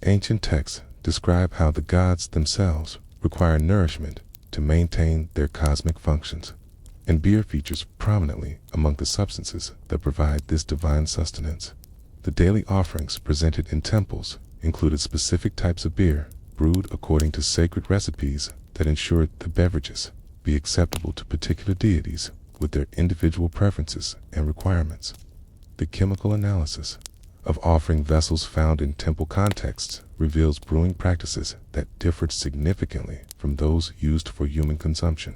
Speaker 1: Ancient texts describe how the gods themselves require nourishment to maintain their cosmic functions, and beer features prominently among the substances that provide this divine sustenance. The daily offerings presented in temples included specific types of beer brewed according to sacred recipes that ensured the beverages be acceptable to particular deities with their individual preferences and requirements. The chemical analysis of offering vessels found in temple contexts reveals brewing practices that differed significantly from those used for human consumption.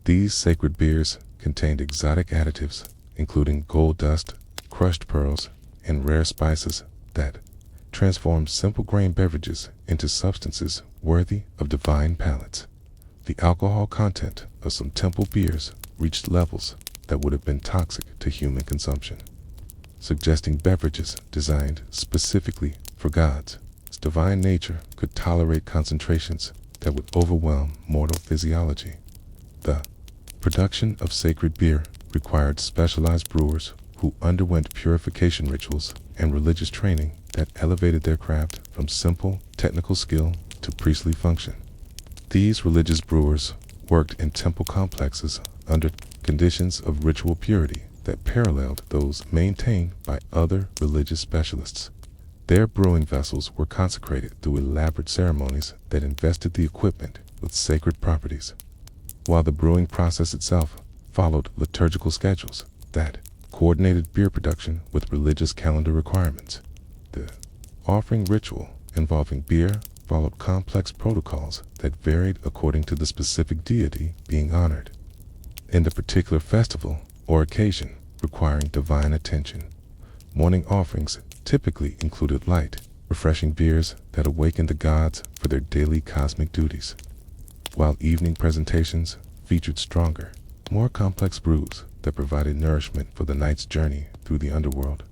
Speaker 1: These sacred beers contained exotic additives, including gold dust, crushed pearls, and rare spices that transformed simple grain beverages into substances worthy of divine palates. The alcohol content of some temple beers reached levels that would have been toxic to human consumption, suggesting beverages designed specifically for gods. Its divine nature could tolerate concentrations that would overwhelm mortal physiology. The production of sacred beer required specialized brewers who underwent purification rituals and religious training that elevated their craft from simple technical skill to priestly function. These religious brewers worked in temple complexes under conditions of ritual purity that paralleled those maintained by other religious specialists. Their brewing vessels were consecrated through elaborate ceremonies that invested the equipment with sacred properties, while the brewing process itself followed liturgical schedules that coordinated beer production with religious calendar requirements. The offering ritual involving beer followed complex protocols that varied according to the specific deity being honored in the particular festival or occasion requiring divine attention. Morning offerings typically included light, refreshing beers that awakened the gods for their daily cosmic duties, while evening presentations featured stronger, more complex brews that provided nourishment for the night's journey through the underworld.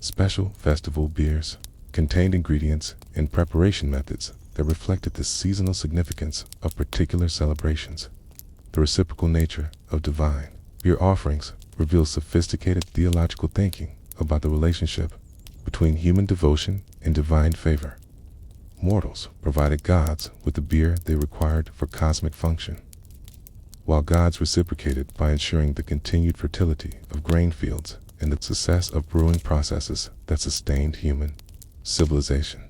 Speaker 1: Special festival beers contained ingredients and preparation methods that reflected the seasonal significance of particular celebrations. The reciprocal nature of divine beer offerings reveals sophisticated theological thinking about the relationship between human devotion and divine favor. Mortals provided gods with the beer they required for cosmic function, while gods reciprocated by ensuring the continued fertility of grain fields and the success of brewing processes that sustained human civilization.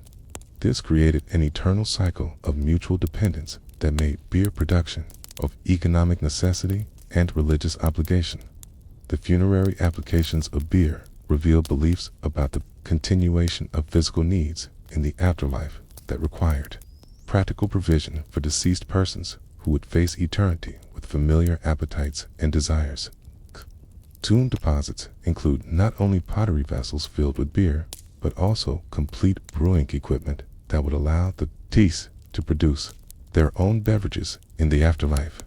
Speaker 1: This created an eternal cycle of mutual dependence that made beer production of economic necessity and religious obligation. The funerary applications of beer reveal beliefs about the continuation of physical needs in the afterlife that required practical provision for deceased persons who would face eternity with familiar appetites and desires. Tomb deposits include not only pottery vessels filled with beer, but also complete brewing equipment that would allow the deceased to produce their own beverages in the afterlife.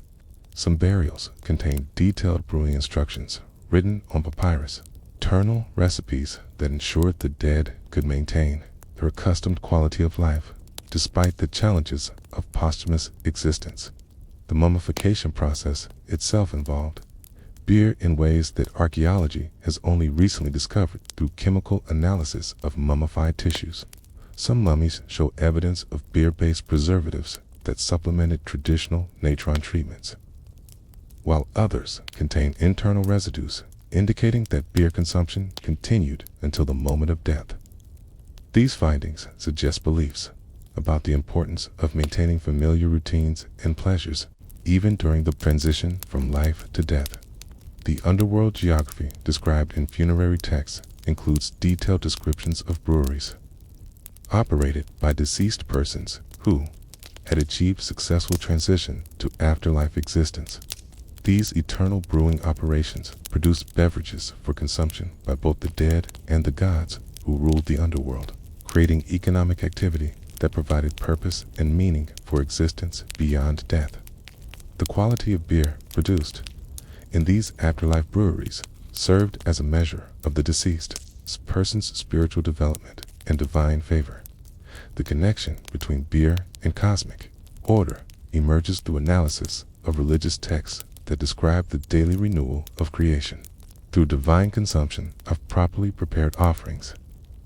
Speaker 1: Some burials contain detailed brewing instructions written on papyrus, eternal recipes that ensured the dead could maintain their accustomed quality of life despite the challenges of posthumous existence. the mummification process itself involved beer in ways that archaeology has only recently discovered through chemical analysis of mummified tissues. Some mummies show evidence of beer-based preservatives that supplemented traditional natron treatments, while others contain internal residues indicating that beer consumption continued until the moment of death. These findings suggest beliefs about the importance of maintaining familiar routines and pleasures even during the transition from life to death. The underworld geography described in funerary texts includes detailed descriptions of breweries operated by deceased persons who had achieved successful transition to afterlife existence. These eternal brewing operations produced beverages for consumption by both the dead and the gods who ruled the underworld, creating economic activity that provided purpose and meaning for existence beyond death. The quality of beer produced in these afterlife breweries served as a measure of the deceased person's spiritual development and divine favor. The connection between beer and cosmic order emerges through analysis of religious texts that describe the daily renewal of creation. Through divine consumption of properly prepared offerings,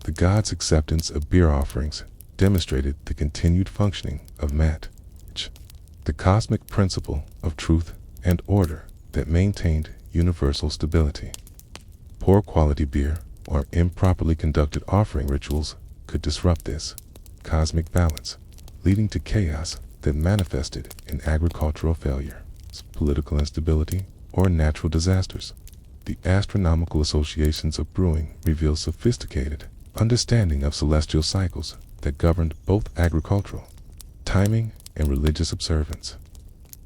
Speaker 1: the gods' acceptance of beer offerings demonstrated the continued functioning of Mat, the cosmic principle of truth and order that maintained universal stability. Poor quality beer or improperly conducted offering rituals could disrupt this cosmic balance, leading to chaos that manifested in agricultural failure, political instability, or natural disasters. The astronomical associations of brewing reveal sophisticated understanding of celestial cycles that governed both agricultural timing and religious observance.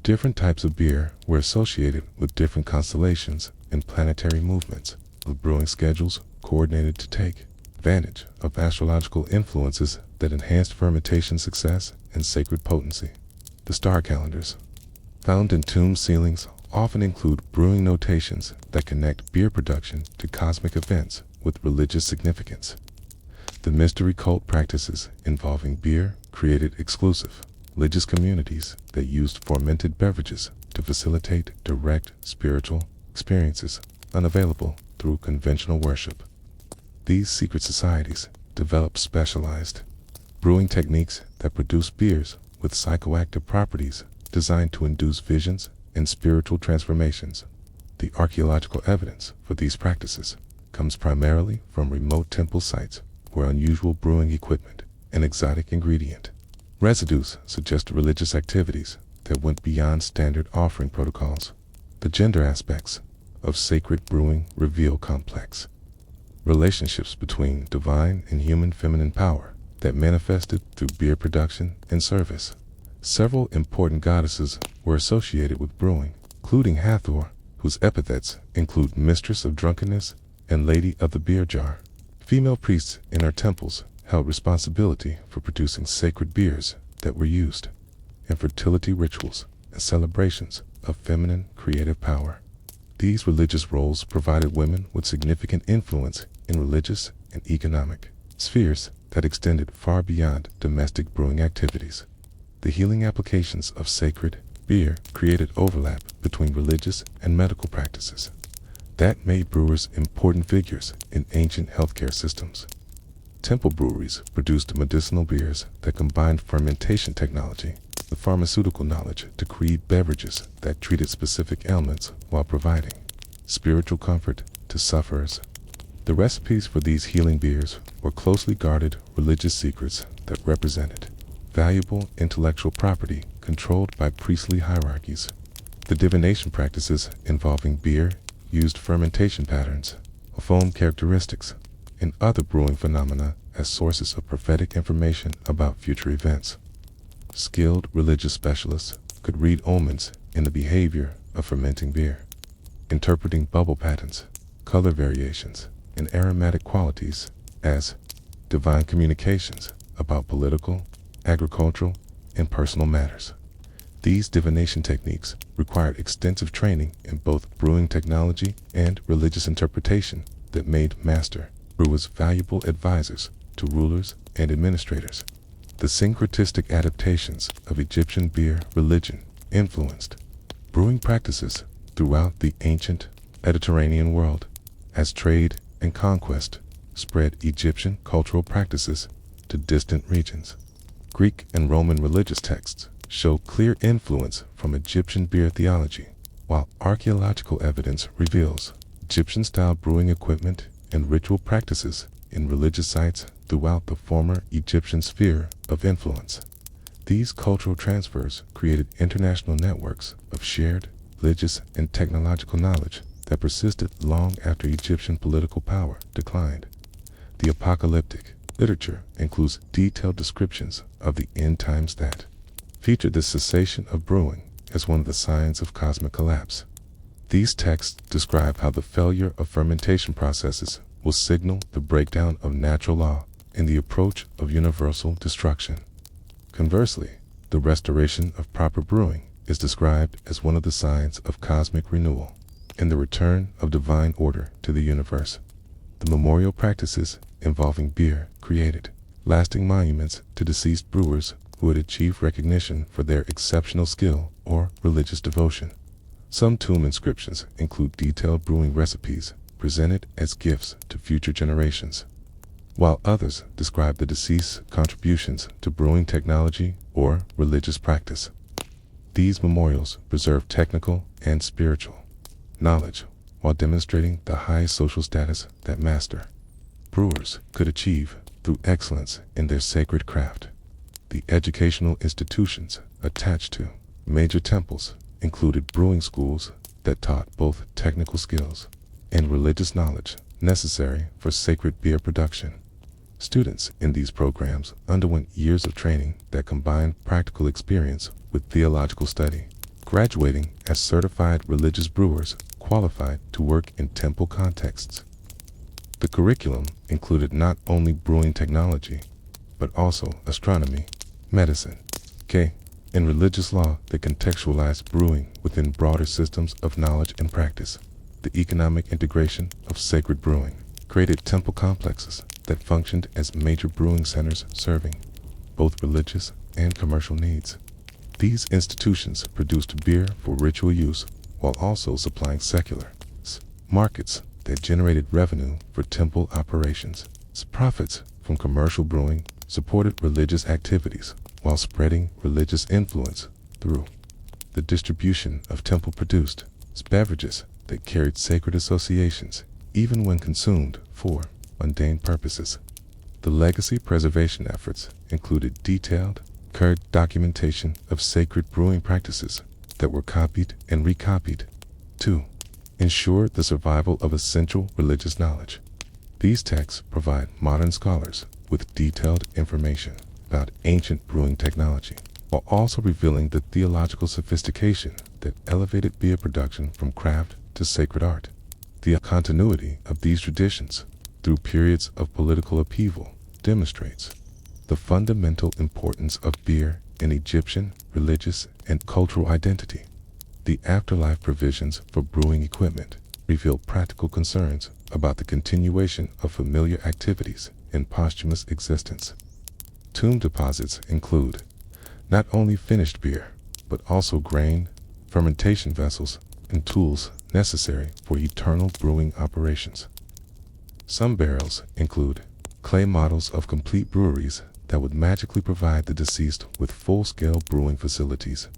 Speaker 1: Different types of beer were associated with different constellations and planetary movements, with brewing schedules coordinated to take advantage of astrological influences that enhanced fermentation success and sacred potency. The star calendars found in tomb ceilings often include brewing notations that connect beer production to cosmic events with religious significance. The mystery cult practices involving beer created exclusive religious communities that used fermented beverages to facilitate direct spiritual experiences unavailable through conventional worship. These secret societies developed specialized brewing techniques that produce beers with psychoactive properties designed to induce visions and spiritual transformations. The archaeological evidence for these practices comes primarily from remote temple sites where unusual brewing equipment and exotic ingredient residues suggest religious activities that went beyond standard offering protocols. The gender aspects of sacred brewing reveal complex relationships between divine and human feminine power that manifested through beer production and service. Several important goddesses were associated with brewing, including Hathor, whose epithets include Mistress of Drunkenness and Lady of the Beer Jar. Female priests in our temples held responsibility for producing sacred beers that were used in fertility rituals and celebrations of feminine creative power. These religious roles provided women with significant influence in religious and economic spheres that extended far beyond domestic brewing activities. The healing applications of sacred beer created overlap between religious and medical practices that made brewers important figures in ancient healthcare systems. Temple breweries produced medicinal beers that combined fermentation technology with pharmaceutical knowledge to create beverages that treated specific ailments while providing spiritual comfort to sufferers. The recipes for these healing beers were closely guarded religious secrets that represented valuable intellectual property controlled by priestly hierarchies. The divination practices involving beer used fermentation patterns, foam characteristics, and other brewing phenomena as sources of prophetic information about future events. Skilled religious specialists could read omens in the behavior of fermenting beer, interpreting bubble patterns, color variations, and aromatic qualities as divine communications about political, agricultural, and personal matters. These divination techniques required extensive training in both brewing technology and religious interpretation that made master brewers valuable advisors to rulers and administrators. The syncretistic adaptations of Egyptian beer religion influenced brewing practices throughout the ancient Mediterranean world. As trade and conquest spread Egyptian cultural practices to distant regions, Greek and Roman religious texts show clear influence from Egyptian beer theology, while archaeological evidence reveals Egyptian-style brewing equipment and ritual practices in religious sites throughout the former Egyptian sphere of influence. These cultural transfers created international networks of shared religious and technological knowledge that persisted long after Egyptian political power declined. The apocalyptic literature includes detailed descriptions of the end times that feature the cessation of brewing as one of the signs of cosmic collapse. These texts describe how the failure of fermentation processes will signal the breakdown of natural law and the approach of universal destruction. Conversely, the restoration of proper brewing is described as one of the signs of cosmic renewal and the return of divine order to the universe. The memorial practices involving beer created lasting monuments to deceased brewers who had achieved recognition for their exceptional skill or religious devotion. Some tomb inscriptions include detailed brewing recipes presented as gifts to future generations, while others describe the deceased's contributions to brewing technology or religious practice. These memorials preserve technical and spiritual knowledge while demonstrating the high social status that master brewers could achieve through excellence in their sacred craft. The educational institutions attached to major temples included brewing schools that taught both technical skills and religious knowledge necessary for sacred beer production. Students in these programs underwent years of training that combined practical experience with theological study, graduating as certified religious brewers qualified to work in temple contexts. The curriculum included not only brewing technology, but also astronomy, medicine, and religious law that contextualized brewing within broader systems of knowledge and practice. The economic integration of sacred brewing created temple complexes that functioned as major brewing centers serving both religious and commercial needs. These institutions produced beer for ritual use while also supplying secular markets that generated revenue for temple operations. Profits from commercial brewing supported religious activities while spreading religious influence through the distribution of temple-produced beverages that carried sacred associations even when consumed for mundane purposes. The legacy preservation efforts included detailed, current documentation of sacred brewing practices that were copied and recopied to ensure the survival of essential religious knowledge. These texts provide modern scholars with detailed information about ancient brewing technology, while also revealing the theological sophistication that elevated beer production from craft to sacred art. The continuity of these traditions through periods of political upheaval demonstrates the fundamental importance of beer in Egyptian religious and cultural identity. The afterlife provisions for brewing equipment reveal practical concerns about the continuation of familiar activities in posthumous existence. Tomb deposits include not only finished beer, but also grain, fermentation vessels, and tools necessary for eternal brewing operations. Some barrels include clay models of complete breweries that would magically provide the deceased with full-scale brewing facilities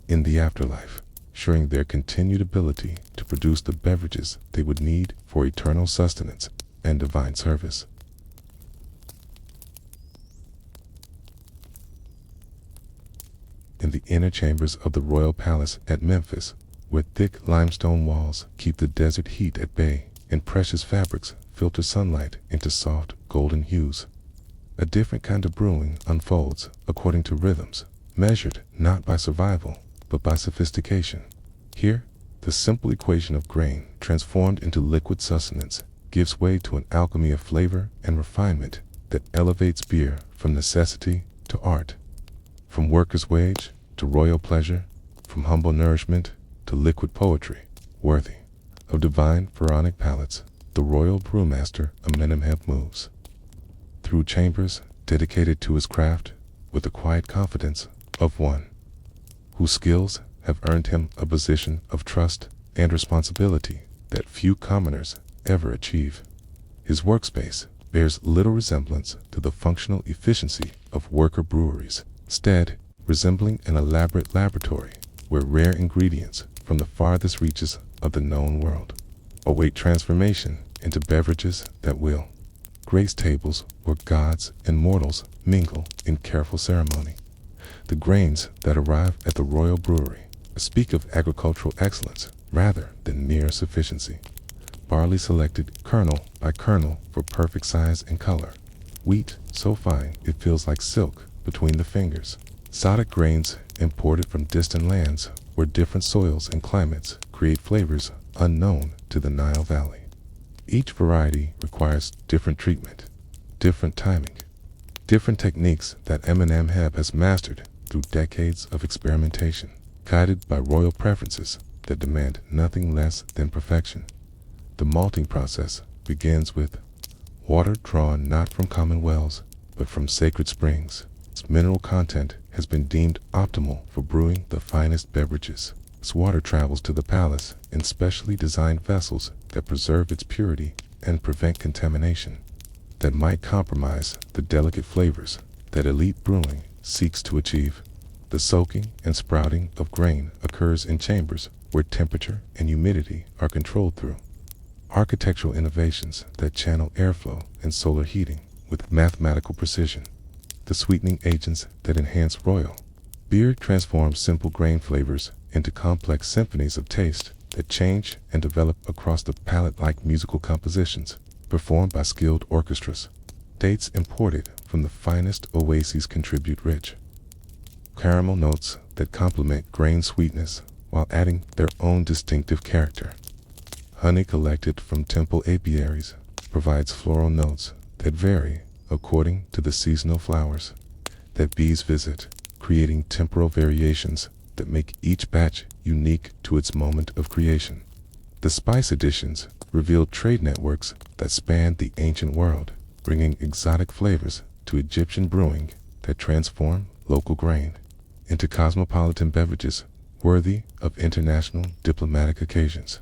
Speaker 1: in the afterlife, ensuring their continued ability to produce the beverages they would need for eternal sustenance and divine service. In the inner chambers of the royal palace at Memphis, where thick limestone walls keep the desert heat at bay and precious fabrics filter sunlight into soft golden hues, a different kind of brewing unfolds according to rhythms measured not by survival but by sophistication. Here, the simple equation of grain transformed into liquid sustenance gives way to an alchemy of flavor and refinement that elevates beer from necessity to art, from worker's wage to royal pleasure, from humble nourishment to liquid poetry, worthy of divine pharaonic palates. The royal brewmaster Amenemheb moves through chambers dedicated to his craft with the quiet confidence of one whose skills have earned him a position of trust and responsibility that few commoners ever achieve. His workspace bears little resemblance to the functional efficiency of worker breweries, instead resembling an elaborate laboratory where rare ingredients from the farthest reaches of the known world await transformation into beverages that will grace tables where gods and mortals mingle in careful ceremony. The grains that arrive at the royal brewery speak of agricultural excellence rather than mere sufficiency. Barley selected kernel by kernel for perfect size and color. Wheat so fine it feels like silk between the fingers. Exotic grains imported from distant lands where different soils and climates create flavors unknown to the Nile Valley. Each variety requires different treatment, different timing, different techniques that M&M has mastered through decades of experimentation, guided by royal preferences that demand nothing less than perfection. The malting process begins with water drawn not from common wells, but from sacred springs. Its mineral content has been deemed optimal for brewing the finest beverages. This water travels to the palace in specially designed vessels that preserve its purity and prevent contamination that might compromise the delicate flavors that elite brewing seeks to achieve. The soaking and sprouting of grain occurs in chambers where temperature and humidity are controlled through architectural innovations that channel airflow and solar heating with mathematical precision. The sweetening agents that enhance royal beer transform simple grain flavors into complex symphonies of taste that change and develop across the palate like musical compositions performed by skilled orchestras. Dates imported from the finest oases contribute rich caramel notes that complement grain sweetness while adding their own distinctive character. Honey collected from temple apiaries provides floral notes that vary according to the seasonal flowers that bees visit, creating temporal variations that make each batch unique to its moment of creation. The spice additions reveal trade networks that span the ancient world, bringing exotic flavors to Egyptian brewing that transform local grain into cosmopolitan beverages worthy of international diplomatic occasions.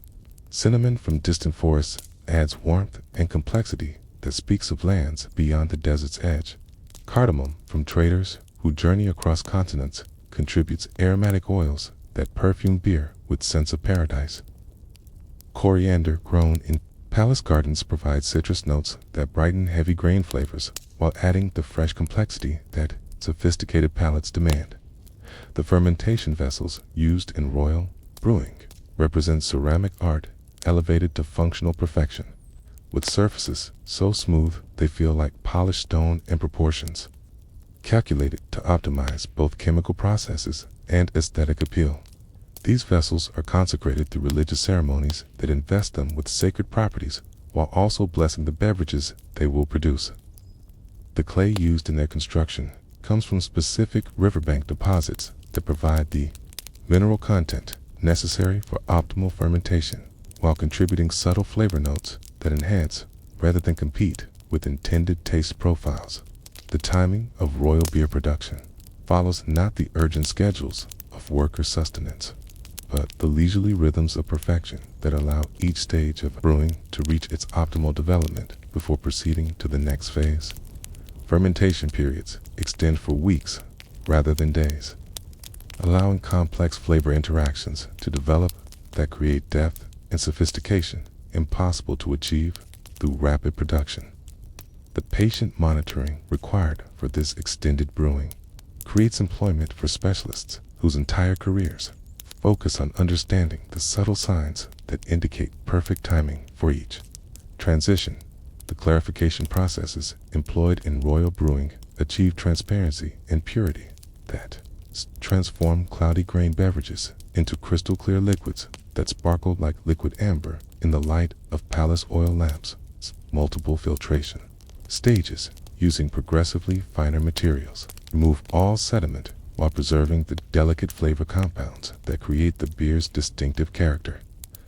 Speaker 1: Cinnamon from distant forests adds warmth and complexity that speaks of lands beyond the desert's edge. Cardamom from traders who journey across continents contributes aromatic oils that perfume beer with sense of paradise. Coriander grown in palace gardens provides citrus notes that brighten heavy grain flavors while adding the fresh complexity that sophisticated palates demand. The fermentation vessels used in royal brewing represent ceramic art elevated to functional perfection, with surfaces so smooth they feel like polished stone and proportions calculated to optimize both chemical processes and aesthetic appeal. These vessels are consecrated through religious ceremonies that invest them with sacred properties while also blessing the beverages they will produce. The clay used in their construction comes from specific riverbank deposits that provide the mineral content necessary for optimal fermentation while contributing subtle flavor notes that enhance rather than compete with intended taste profiles. The timing of royal beer production follows not the urgent schedules of worker sustenance, but the leisurely rhythms of perfection that allow each stage of brewing to reach its optimal development before proceeding to the next phase. Fermentation periods extend for weeks rather than days, allowing complex flavor interactions to develop that create depth and sophistication impossible to achieve through rapid production. The patient monitoring required for this extended brewing creates employment for specialists whose entire careers focus on understanding the subtle signs that indicate perfect timing for each transition. The clarification processes employed in royal brewing achieve transparency and purity that transform cloudy grain beverages into crystal clear liquids that sparkle like liquid amber in the light of palace oil lamps. Multiple filtration stages using progressively finer materials remove all sediment while preserving the delicate flavor compounds that create the beer's distinctive character.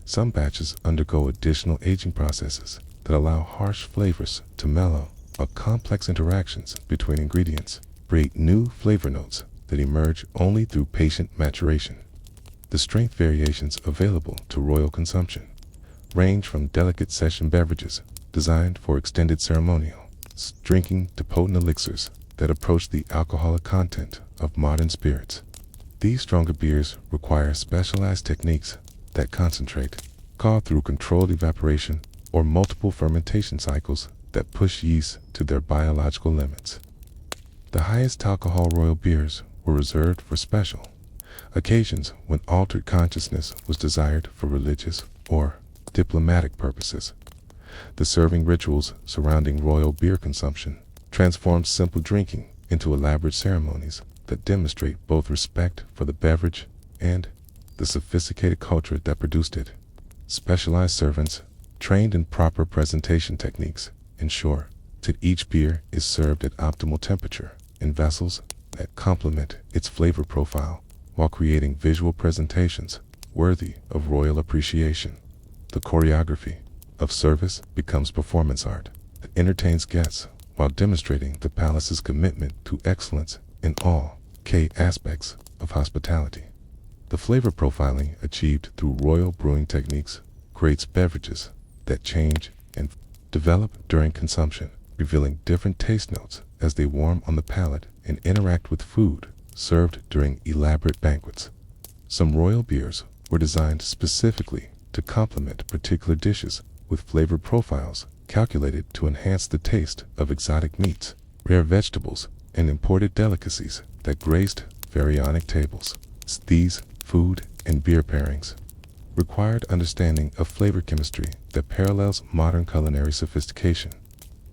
Speaker 1: Some batches undergo additional aging processes that allow harsh flavors to mellow, while complex interactions between ingredients create new flavor notes that emerge only through patient maturation. The strength variations available to royal consumption range from delicate session beverages designed for extended ceremonial drinking to potent elixirs that approach the alcoholic content of modern spirits. These stronger beers require specialized techniques that concentrate, called through controlled evaporation or multiple fermentation cycles that push yeast to their biological limits. The highest alcohol royal beers were reserved for special occasions when altered consciousness was desired for religious or diplomatic purposes. The serving rituals surrounding royal beer consumption transformed simple drinking into elaborate ceremonies that demonstrate both respect for the beverage and the sophisticated culture that produced it. Specialized servants, trained in proper presentation techniques, ensure that each beer is served at optimal temperature in vessels that complement its flavor profile while creating visual presentations worthy of royal appreciation. The choreography of service becomes performance art that entertains guests while demonstrating the palace's commitment to excellence in all key aspects of hospitality. The flavor profiling achieved through royal brewing techniques creates beverages that change and develop during consumption, revealing different taste notes as they warm on the palate and interact with food served during elaborate banquets. Some royal beers were designed specifically to complement particular dishes with flavor profiles calculated to enhance the taste of exotic meats, rare vegetables, and imported delicacies that graced pharaonic tables. These food and beer pairings required understanding of flavor chemistry that parallels modern culinary sophistication.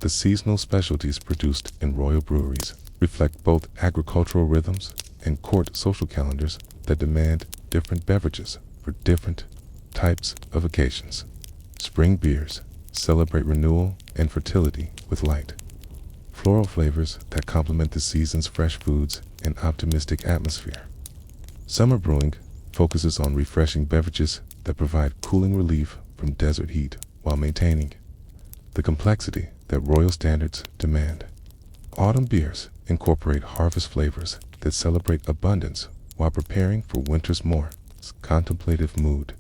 Speaker 1: The seasonal specialties produced in royal breweries reflect both agricultural rhythms and court social calendars that demand different beverages for different types of occasions. Spring beers celebrate renewal and fertility with light, floral flavors that complement the season's fresh foods and optimistic atmosphere. Summer brewing focuses on refreshing beverages that provide cooling relief from desert heat while maintaining the complexity that royal standards demand. Autumn beers incorporate harvest flavors that celebrate abundance while preparing for winter's more contemplative mood.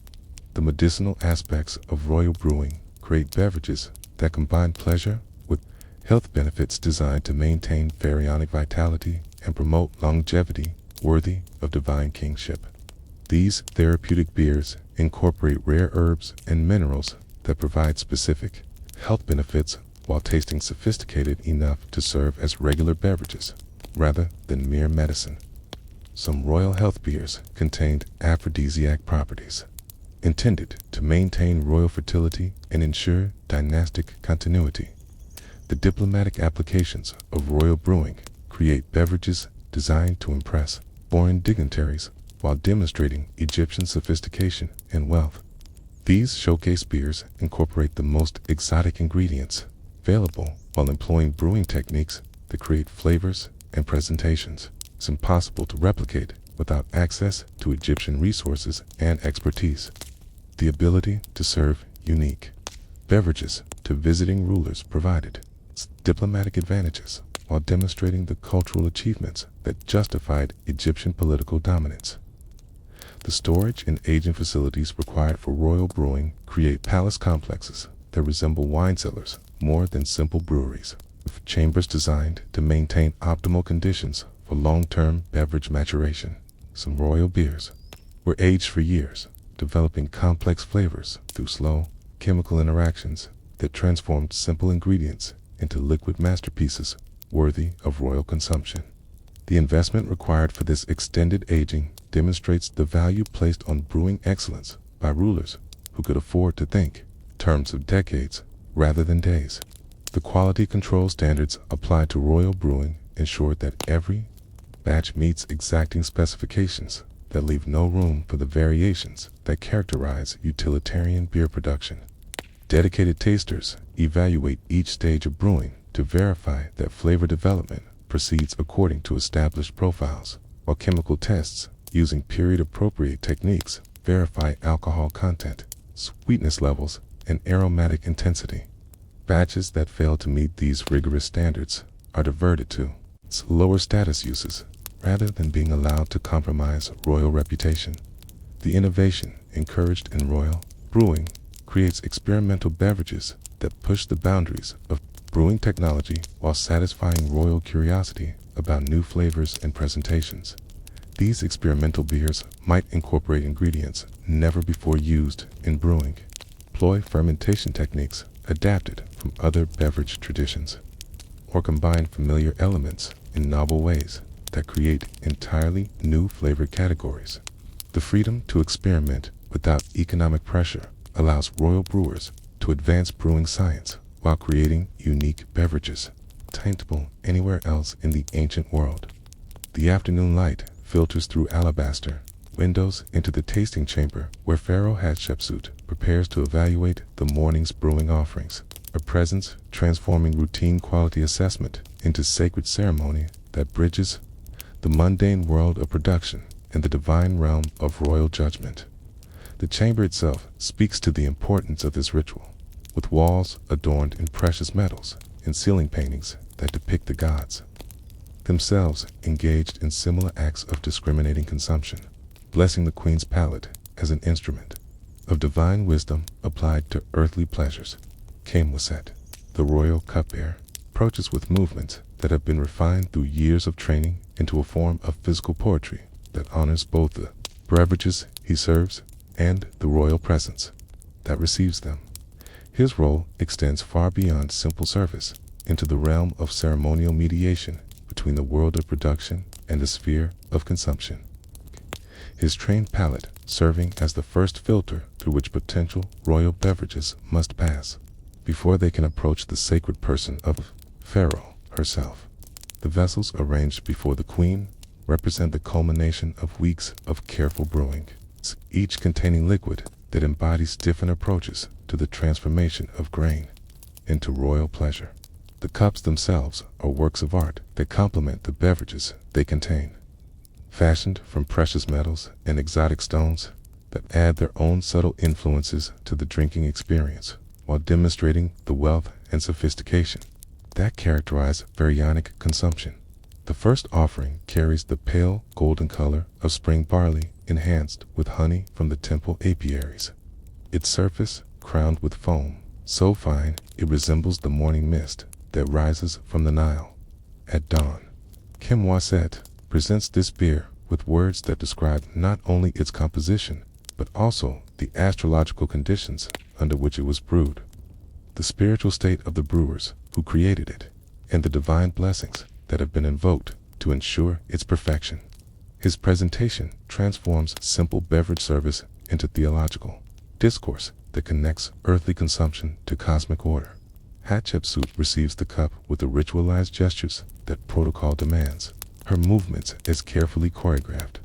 Speaker 1: The medicinal aspects of royal brewing create beverages that combine pleasure with health benefits designed to maintain pharaonic vitality and promote longevity worthy of divine kingship. These therapeutic beers incorporate rare herbs and minerals that provide specific health benefits while tasting sophisticated enough to serve as regular beverages rather than mere medicine. Some royal health beers contained aphrodisiac properties, intended to maintain royal fertility and ensure dynastic continuity. The diplomatic applications of royal brewing create beverages designed to impress foreign dignitaries while demonstrating Egyptian sophistication and wealth. These showcase beers incorporate the most exotic ingredients available while employing brewing techniques that create flavors and presentations it's impossible to replicate without access to Egyptian resources and expertise. The ability to serve unique beverages to visiting rulers provided diplomatic advantages while demonstrating the cultural achievements that justified Egyptian political dominance. The storage and aging facilities required for royal brewing create palace complexes that resemble wine cellars more than simple breweries, with chambers designed to maintain optimal conditions for long-term beverage maturation. Some royal beers were aged for years, developing complex flavors through slow chemical interactions that transformed simple ingredients into liquid masterpieces worthy of royal consumption. The investment required for this extended aging demonstrates the value placed on brewing excellence by rulers who could afford to think in terms of decades rather than days. The quality control standards applied to royal brewing ensured that every batch meets exacting specifications that leave no room for the variations that characterize utilitarian beer production. Dedicated tasters evaluate each stage of brewing to verify that flavor development proceeds according to established profiles, while chemical tests using period-appropriate techniques verify alcohol content, sweetness levels, and aromatic intensity. Batches that fail to meet these rigorous standards are diverted to lower status uses rather than being allowed to compromise royal reputation. The innovation encouraged in royal brewing creates experimental beverages that push the boundaries of brewing technology while satisfying royal curiosity about new flavors and presentations. These experimental beers might incorporate ingredients never before used in brewing, employ fermentation techniques adapted from other beverage traditions, or combine familiar elements in novel ways that create entirely new flavor categories. The freedom to experiment without economic pressure allows royal brewers to advance brewing science while creating unique beverages, taintable anywhere else in the ancient world. The afternoon light filters through alabaster windows into the tasting chamber where Pharaoh Hatshepsut prepares to evaluate the morning's brewing offerings, a presence transforming routine quality assessment into sacred ceremony that bridges the mundane world of production and the divine realm of royal judgment. The chamber itself speaks to the importance of this ritual, with walls adorned in precious metals and ceiling paintings that depict the gods themselves engaged in similar acts of discriminating consumption, blessing the queen's palate as an instrument of divine wisdom applied to earthly pleasures. Kamwaset, the royal cupbearer, approaches with movements that have been refined through years of training into a form of physical poetry that honors both the beverages he serves and the royal presence that receives them. His role extends far beyond simple service into the realm of ceremonial mediation between the world of production and the sphere of consumption. His trained palate serving as the first filter through which potential royal beverages must pass before they can approach the sacred person of Pharaoh herself. The vessels arranged before the queen represent the culmination of weeks of careful brewing, each containing liquid that embodies different approaches to the transformation of grain into royal pleasure. The cups themselves are works of art that complement the beverages they contain, fashioned from precious metals and exotic stones that add their own subtle influences to the drinking experience, while demonstrating the wealth and sophistication that characterize pharaonic consumption. The first offering carries the pale golden color of spring barley enhanced with honey from the temple apiaries, its surface crowned with foam so fine it resembles the morning mist that rises from the Nile at dawn. Kamwaset presents this beer with words that describe not only its composition, but also the astrological conditions under which it was brewed, the spiritual state of the brewers who created it, and the divine blessings that have been invoked to ensure its perfection. His presentation transforms simple beverage service into theological discourse that connects earthly consumption to cosmic order. Hatshepsut receives the cup with the ritualized gestures that protocol demands, her movements as carefully choreographed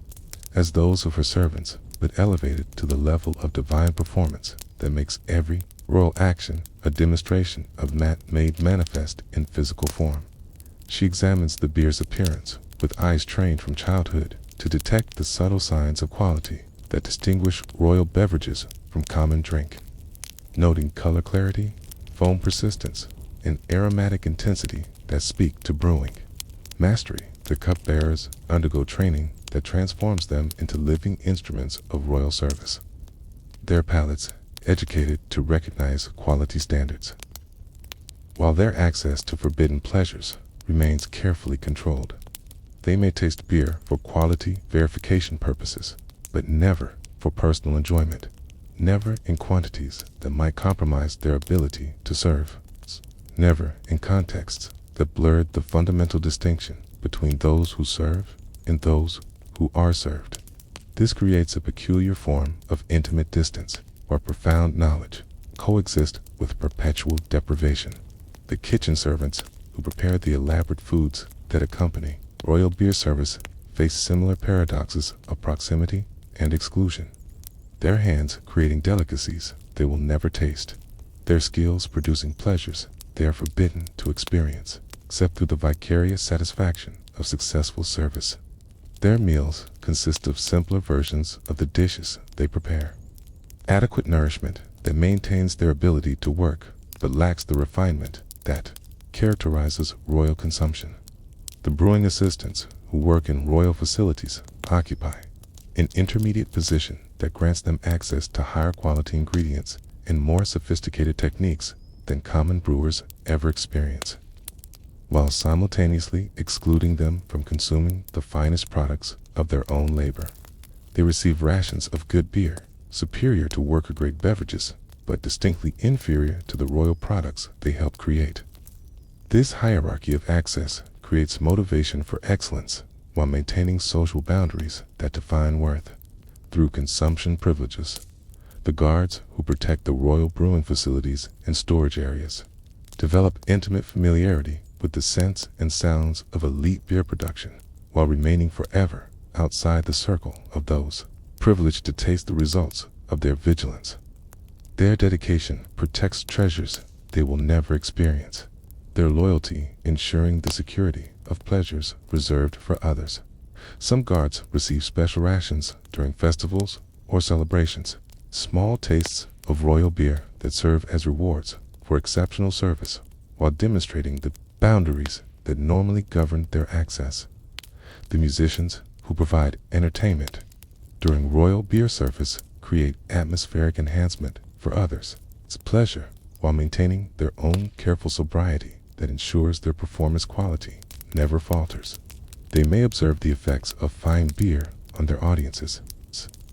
Speaker 1: as those of her servants, but elevated to the level of divine performance that makes every royal action a demonstration of made manifest in physical form. She examines the beer's appearance with eyes trained from childhood to detect the subtle signs of quality that distinguish royal beverages from common drink, noting color clarity, foam persistence, and aromatic intensity that speak to brewing mastery. The cupbearers undergo training that transforms them into living instruments of royal service, their palates educated to recognize quality standards, while their access to forbidden pleasures remains carefully controlled. They may taste beer for quality verification purposes, but never for personal enjoyment, never in quantities that might compromise their ability to serve, never in contexts that blurred the fundamental distinction between those who serve and those who are served. This creates a peculiar form of intimate distance where profound knowledge coexists with perpetual deprivation. The kitchen servants who prepare the elaborate foods that accompany royal beer service face similar paradoxes of proximity and exclusion, their hands creating delicacies they will never taste, their skills producing pleasures they are forbidden to experience, except through the vicarious satisfaction of successful service. Their meals consist of simpler versions of the dishes they prepare, adequate nourishment that maintains their ability to work but lacks the refinement that characterizes royal consumption. The brewing assistants who work in royal facilities occupy an intermediate position that grants them access to higher quality ingredients and more sophisticated techniques than common brewers ever experience, while simultaneously excluding them from consuming the finest products of their own labor. They receive rations of good beer, superior to worker-grade beverages, but distinctly inferior to the royal products they helped create. This hierarchy of access creates motivation for excellence while maintaining social boundaries that define worth. Through consumption privileges, the guards who protect the royal brewing facilities and storage areas develop intimate familiarity with the scents and sounds of elite beer production, while remaining forever outside the circle of those privileged to taste the results of their vigilance. Their dedication protects treasures they will never experience, their loyalty ensuring the security of pleasures reserved for others. Some guards receive special rations during festivals or celebrations, small tastes of royal beer that serve as rewards for exceptional service, while demonstrating the boundaries that normally govern their access. The musicians who provide entertainment during royal beer service create atmospheric enhancement for others' pleasure, while maintaining their own careful sobriety that ensures their performance quality never falters. They may observe the effects of fine beer on their audiences,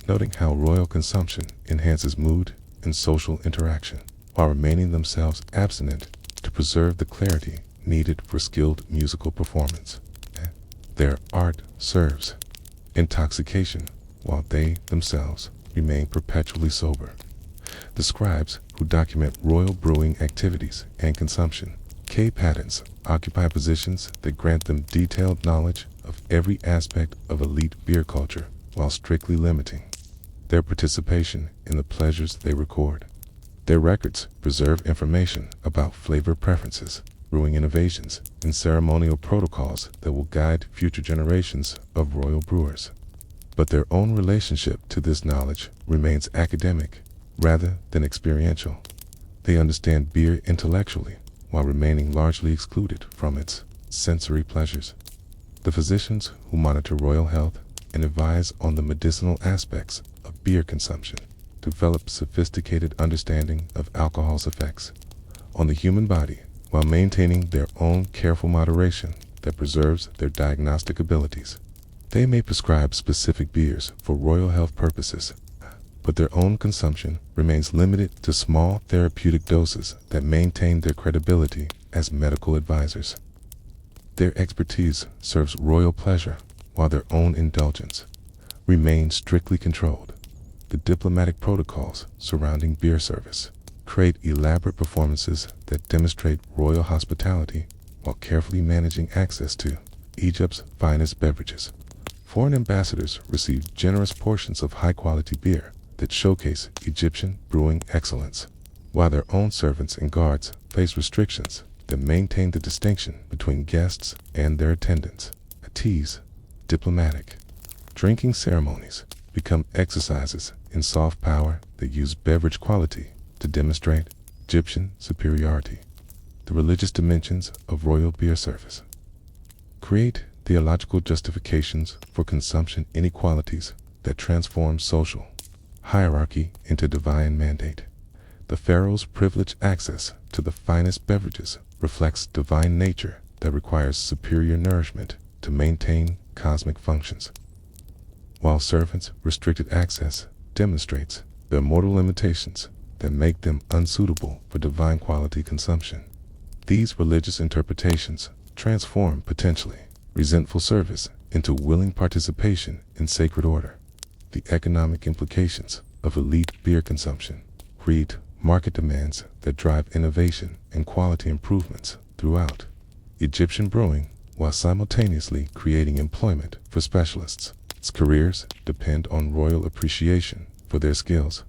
Speaker 1: noting how royal consumption enhances mood and social interaction, while remaining themselves abstinent to preserve the clarity needed for skilled musical performance. Their art serves intoxication, while they themselves remain perpetually sober. The scribes who document royal brewing activities and consumption, patents, occupy positions that grant them detailed knowledge of every aspect of elite beer culture, while strictly limiting their participation in the pleasures they record. Their records preserve information about flavor preferences, brewing innovations, and ceremonial protocols that will guide future generations of royal brewers. But their own relationship to this knowledge remains academic rather than experiential. They understand beer intellectually while remaining largely excluded from its sensory pleasures. The physicians who monitor royal health and advise on the medicinal aspects of beer consumption develop sophisticated understanding of alcohol's effects on the human body, while maintaining their own careful moderation that preserves their diagnostic abilities. They may prescribe specific beers for royal health purposes, but their own consumption remains limited to small therapeutic doses that maintain their credibility as medical advisors. Their expertise serves royal pleasure, while their own indulgence remains strictly controlled. The diplomatic protocols surrounding beer service create elaborate performances that demonstrate royal hospitality while carefully managing access to Egypt's finest beverages. Foreign ambassadors receive generous portions of high-quality beer that showcase Egyptian brewing excellence, while their own servants and guards face restrictions that maintain the distinction between guests and their attendants. Diplomatic drinking ceremonies become exercises in soft power that use beverage quality to demonstrate Egyptian superiority. The religious dimensions of royal beer service create theological justifications for consumption inequalities that transform social hierarchy into divine mandate. The pharaoh's privileged access to the finest beverages reflects divine nature that requires superior nourishment to maintain cosmic functions, while servants' restricted access demonstrates the immortal limitations that make them unsuitable for divine quality consumption. These religious interpretations transform potentially resentful service into willing participation in sacred order. The economic implications of elite beer consumption create market demands that drive innovation and quality improvements throughout Egyptian brewing, while simultaneously creating employment for specialists. Its careers depend on royal appreciation for their skills.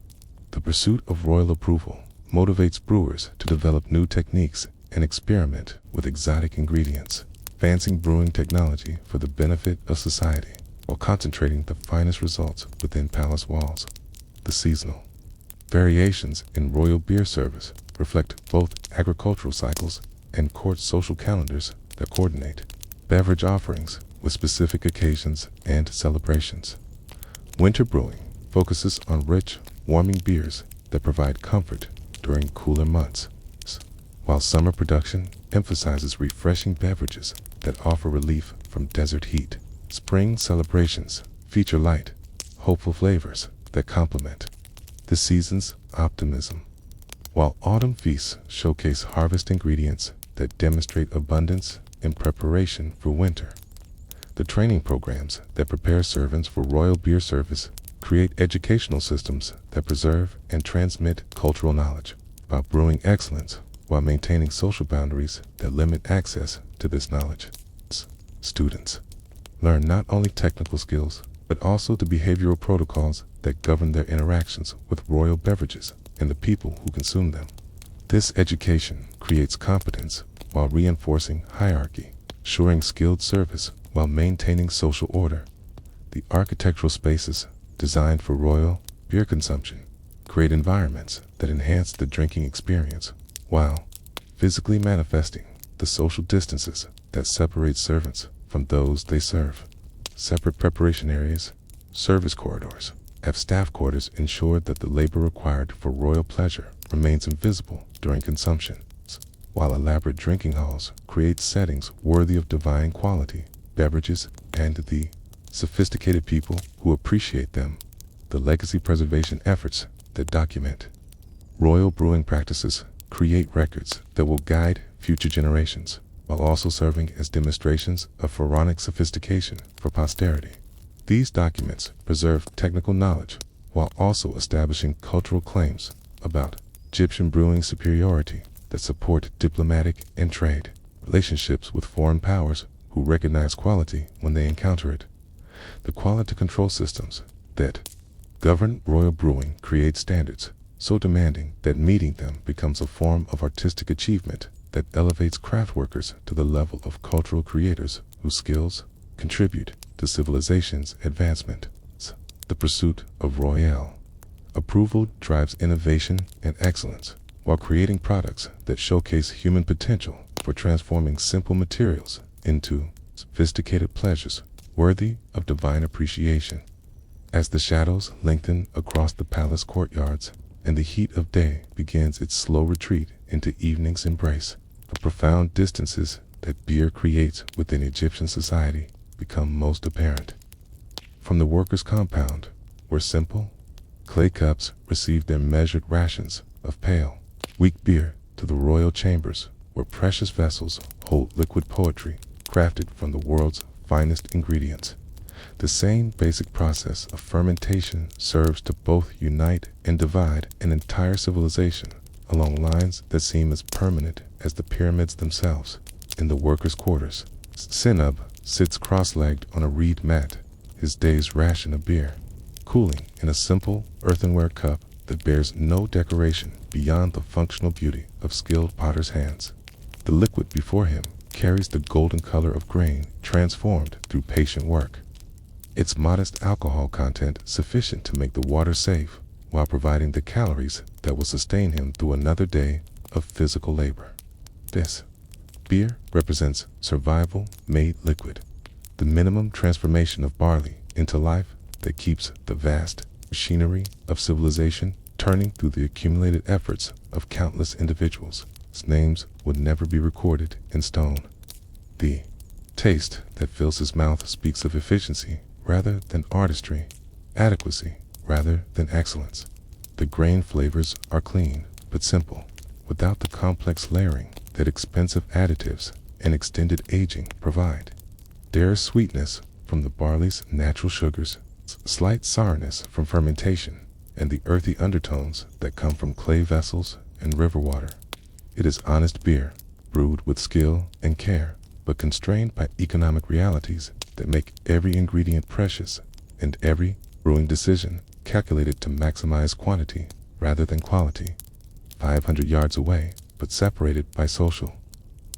Speaker 1: The pursuit of royal approval motivates brewers to develop new techniques and experiment with exotic ingredients, advancing brewing technology for the benefit of society, while concentrating the finest results within palace walls. The seasonal variations in royal beer service reflect both agricultural cycles and court social calendars that coordinate beverage offerings with specific occasions and celebrations. Winter brewing focuses on rich, warming beers that provide comfort during cooler months, while summer production emphasizes refreshing beverages that offer relief from desert heat. Spring celebrations feature light, hopeful flavors that complement the season's optimism, while autumn feasts showcase harvest ingredients that demonstrate abundance in preparation for winter. The training programs that prepare servants for royal beer service create educational systems that preserve and transmit cultural knowledge about brewing excellence while maintaining social boundaries that limit access to this knowledge. Students learn not only technical skills, but also the behavioral protocols that govern their interactions with royal beverages and the people who consume them. This education creates competence while reinforcing hierarchy, ensuring skilled service while maintaining social order. The architectural spaces designed for royal beer consumption create environments that enhance the drinking experience, while physically manifesting the social distances that separate servants from those they serve. Separate preparation areas, service corridors, have staff quarters ensure that the labor required for royal pleasure remains invisible during consumption, while elaborate drinking halls create settings worthy of divine quality beverages and the sophisticated people who appreciate them. The legacy preservation efforts that document royal brewing practices create records that will guide future generations, while also serving as demonstrations of pharaonic sophistication for posterity. These documents preserve technical knowledge while also establishing cultural claims about Egyptian brewing superiority that support diplomatic and trade relationships with foreign powers who recognize quality when they encounter it. The quality control systems that govern royal brewing create standards so demanding that meeting them becomes a form of artistic achievement that elevates craft workers to the level of cultural creators whose skills contribute to civilization's advancement. The pursuit of royal approval drives innovation and excellence, while creating products that showcase human potential for transforming simple materials into sophisticated pleasures worthy of divine appreciation. As the shadows lengthen across the palace courtyards and the heat of day begins its slow retreat into evening's embrace, the profound distances that beer creates within Egyptian society become most apparent. From the workers' compound, where simple clay cups receive their measured rations of pale, weak beer, to the royal chambers, where precious vessels hold liquid poetry crafted from the world's finest ingredients. The same basic process of fermentation serves to both unite and divide an entire civilization along lines that seem as permanent as the pyramids themselves. In the workers' quarters, Sinub sits cross-legged on a reed mat, his day's ration of beer, cooling in a simple earthenware cup that bears no decoration beyond the functional beauty of skilled potter's hands. The liquid before him carries the golden color of grain transformed through patient work, its modest alcohol content sufficient to make the water safe while providing the calories that will sustain him through another day of physical labor. This beer represents survival made liquid, the minimum transformation of barley into life that keeps the vast machinery of civilization turning through the accumulated efforts of countless individuals whose names would never be recorded in stone. The taste that fills his mouth speaks of efficiency rather than artistry, adequacy rather than excellence. The grain flavors are clean but simple, without the complex layering that expensive additives and extended aging provide. There is sweetness from the barley's natural sugars, slight sourness from fermentation, and the earthy undertones that come from clay vessels and river water. It is honest beer, brewed with skill and care, but constrained by economic realities that make every ingredient precious and every brewing decision calculated to maximize quantity rather than quality. 500 yards away, but separated by social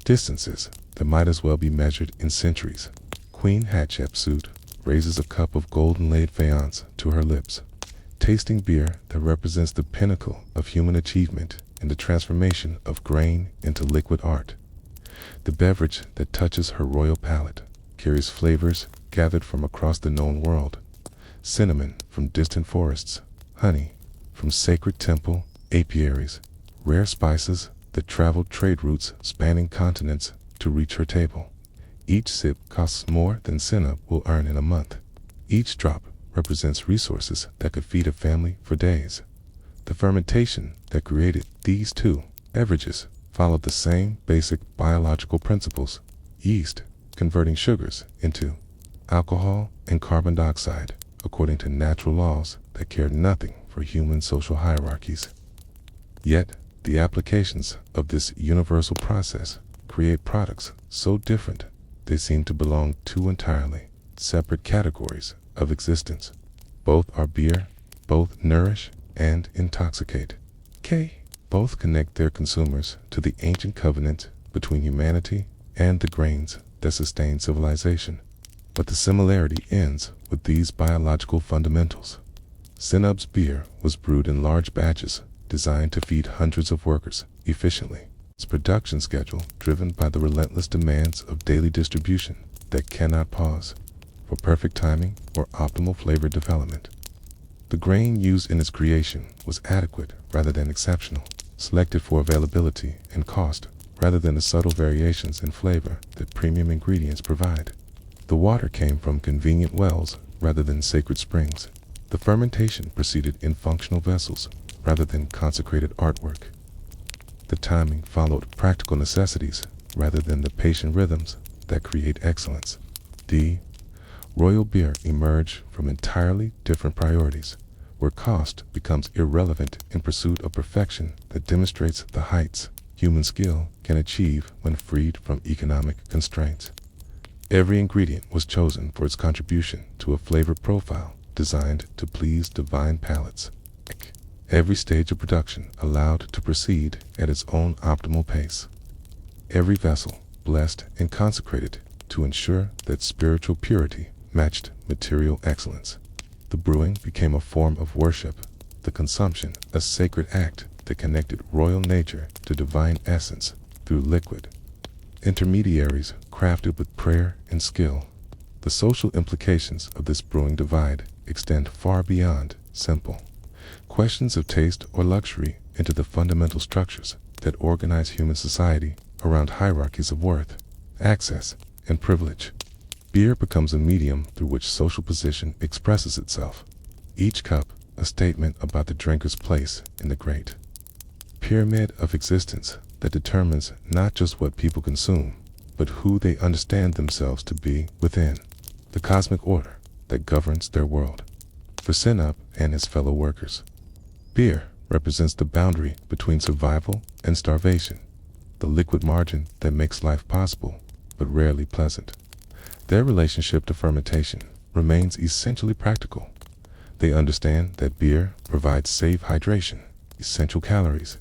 Speaker 1: distances that might as well be measured in centuries, Queen Hatshepsut raises a cup of golden-laid faience to her lips, tasting beer that represents the pinnacle of human achievement in the transformation of grain into liquid art. The beverage that touches her royal palate carries flavors gathered from across the known world, cinnamon from distant forests, honey from sacred temple apiaries, rare spices that traveled trade routes spanning continents to reach her table. Each sip costs more than Sinop will earn in a month. Each drop represents resources that could feed a family for days. The fermentation that created these two beverages followed the same basic biological principles: yeast converting sugars into alcohol and carbon dioxide according to natural laws that cared nothing for human social hierarchies. Yet, the applications of this universal process create products so different they seem to belong to entirely separate categories of existence. Both are beer, both nourish and intoxicate. Both connect their consumers to the ancient covenant between humanity and the grains that sustain civilization. But the similarity ends with these biological fundamentals. Sinop's beer was brewed in large batches designed to feed hundreds of workers efficiently. Its production schedule driven by the relentless demands of daily distribution that cannot pause for perfect timing or optimal flavor development. The grain used in its creation was adequate rather than exceptional, selected for availability and cost rather than the subtle variations in flavor that premium ingredients provide. The water came from convenient wells rather than sacred springs. The fermentation proceeded in functional vessels rather than consecrated artwork. The timing followed practical necessities rather than the patient rhythms that create excellence. The royal beer emerged from entirely different priorities, where cost becomes irrelevant in pursuit of perfection that demonstrates the heights human skill can achieve when freed from economic constraints. Every ingredient was chosen for its contribution to a flavor profile designed to please divine palates. Every stage of production allowed to proceed at its own optimal pace. Every vessel blessed and consecrated to ensure that spiritual purity matched material excellence. The brewing became a form of worship, the consumption a sacred act that connected royal nature to divine essence through liquid intermediaries crafted with prayer and skill. The social implications of this brewing divide extend far beyond simple questions of taste or luxury into the fundamental structures that organize human society around hierarchies of worth, access, and privilege. Beer becomes a medium through which social position expresses itself. Each cup a statement about the drinker's place in the great pyramid of existence that determines not just what people consume, but who they understand themselves to be within, the cosmic order that governs their world. For Sinop and his fellow workers, beer represents the boundary between survival and starvation, the liquid margin that makes life possible, but rarely pleasant. Their relationship to fermentation remains essentially practical. They understand that beer provides safe hydration, essential calories,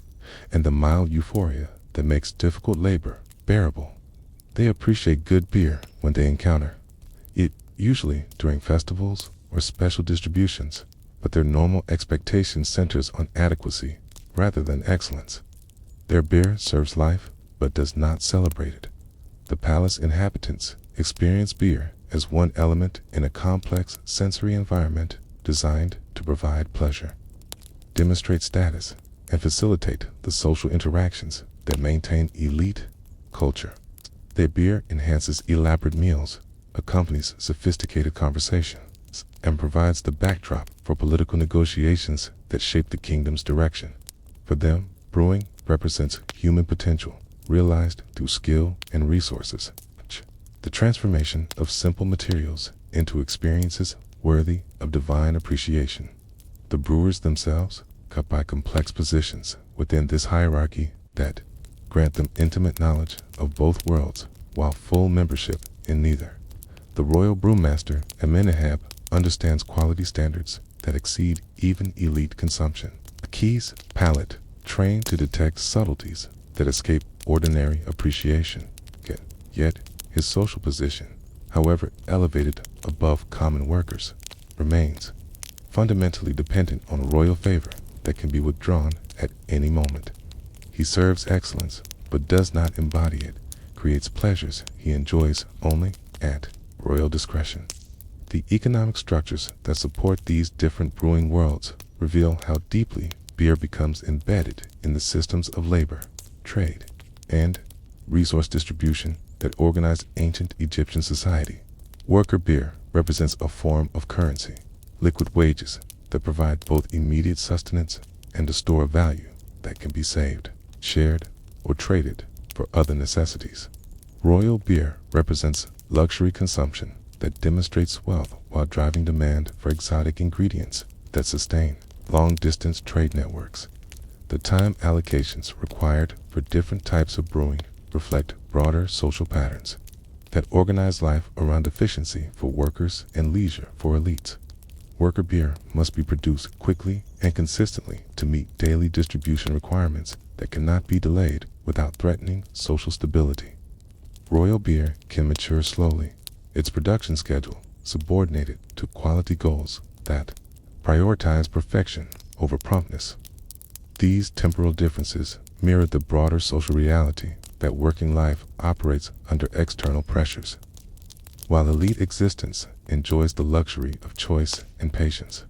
Speaker 1: and the mild euphoria that makes difficult labor bearable. They appreciate good beer when they encounter it, usually during festivals or special distributions, but their normal expectation centers on adequacy rather than excellence. Their beer serves life but does not celebrate it. The palace inhabitants experience beer as one element in a complex sensory environment designed to provide pleasure, demonstrate status, and facilitate the social interactions that maintain elite culture. Their beer enhances elaborate meals, accompanies sophisticated conversations, and provides the backdrop for political negotiations that shape the kingdom's direction. For them, brewing represents human potential, realized through skill and resources. The transformation of simple materials into experiences worthy of divine appreciation. The brewers themselves cut by complex positions within this hierarchy that grant them intimate knowledge of both worlds while full membership in neither. The royal brewmaster Amenhotep understands quality standards that exceed even elite consumption. A key's palate trained to detect subtleties that escape ordinary appreciation. Yet his social position, however elevated above common workers, remains fundamentally dependent on royal favor that can be withdrawn at any moment. He serves excellence, but does not embody it, creates pleasures he enjoys only at royal discretion. The economic structures that support these different brewing worlds reveal how deeply beer becomes embedded in the systems of labor, trade, and resource distribution that organized ancient Egyptian society. Worker beer represents a form of currency, liquid wages that provide both immediate sustenance and a store of value that can be saved, shared, or traded for other necessities. Royal beer represents luxury consumption that demonstrates wealth while driving demand for exotic ingredients that sustain long-distance trade networks. The time allocations required for different types of brewing reflect broader social patterns that organize life around efficiency for workers and leisure for elites. Worker beer must be produced quickly and consistently to meet daily distribution requirements that cannot be delayed without threatening social stability. Royal beer can mature slowly, its production schedule subordinated to quality goals that prioritize perfection over promptness. These temporal differences mirror the broader social reality that working life operates under external pressures. While elite existence enjoys the luxury of choice and patience,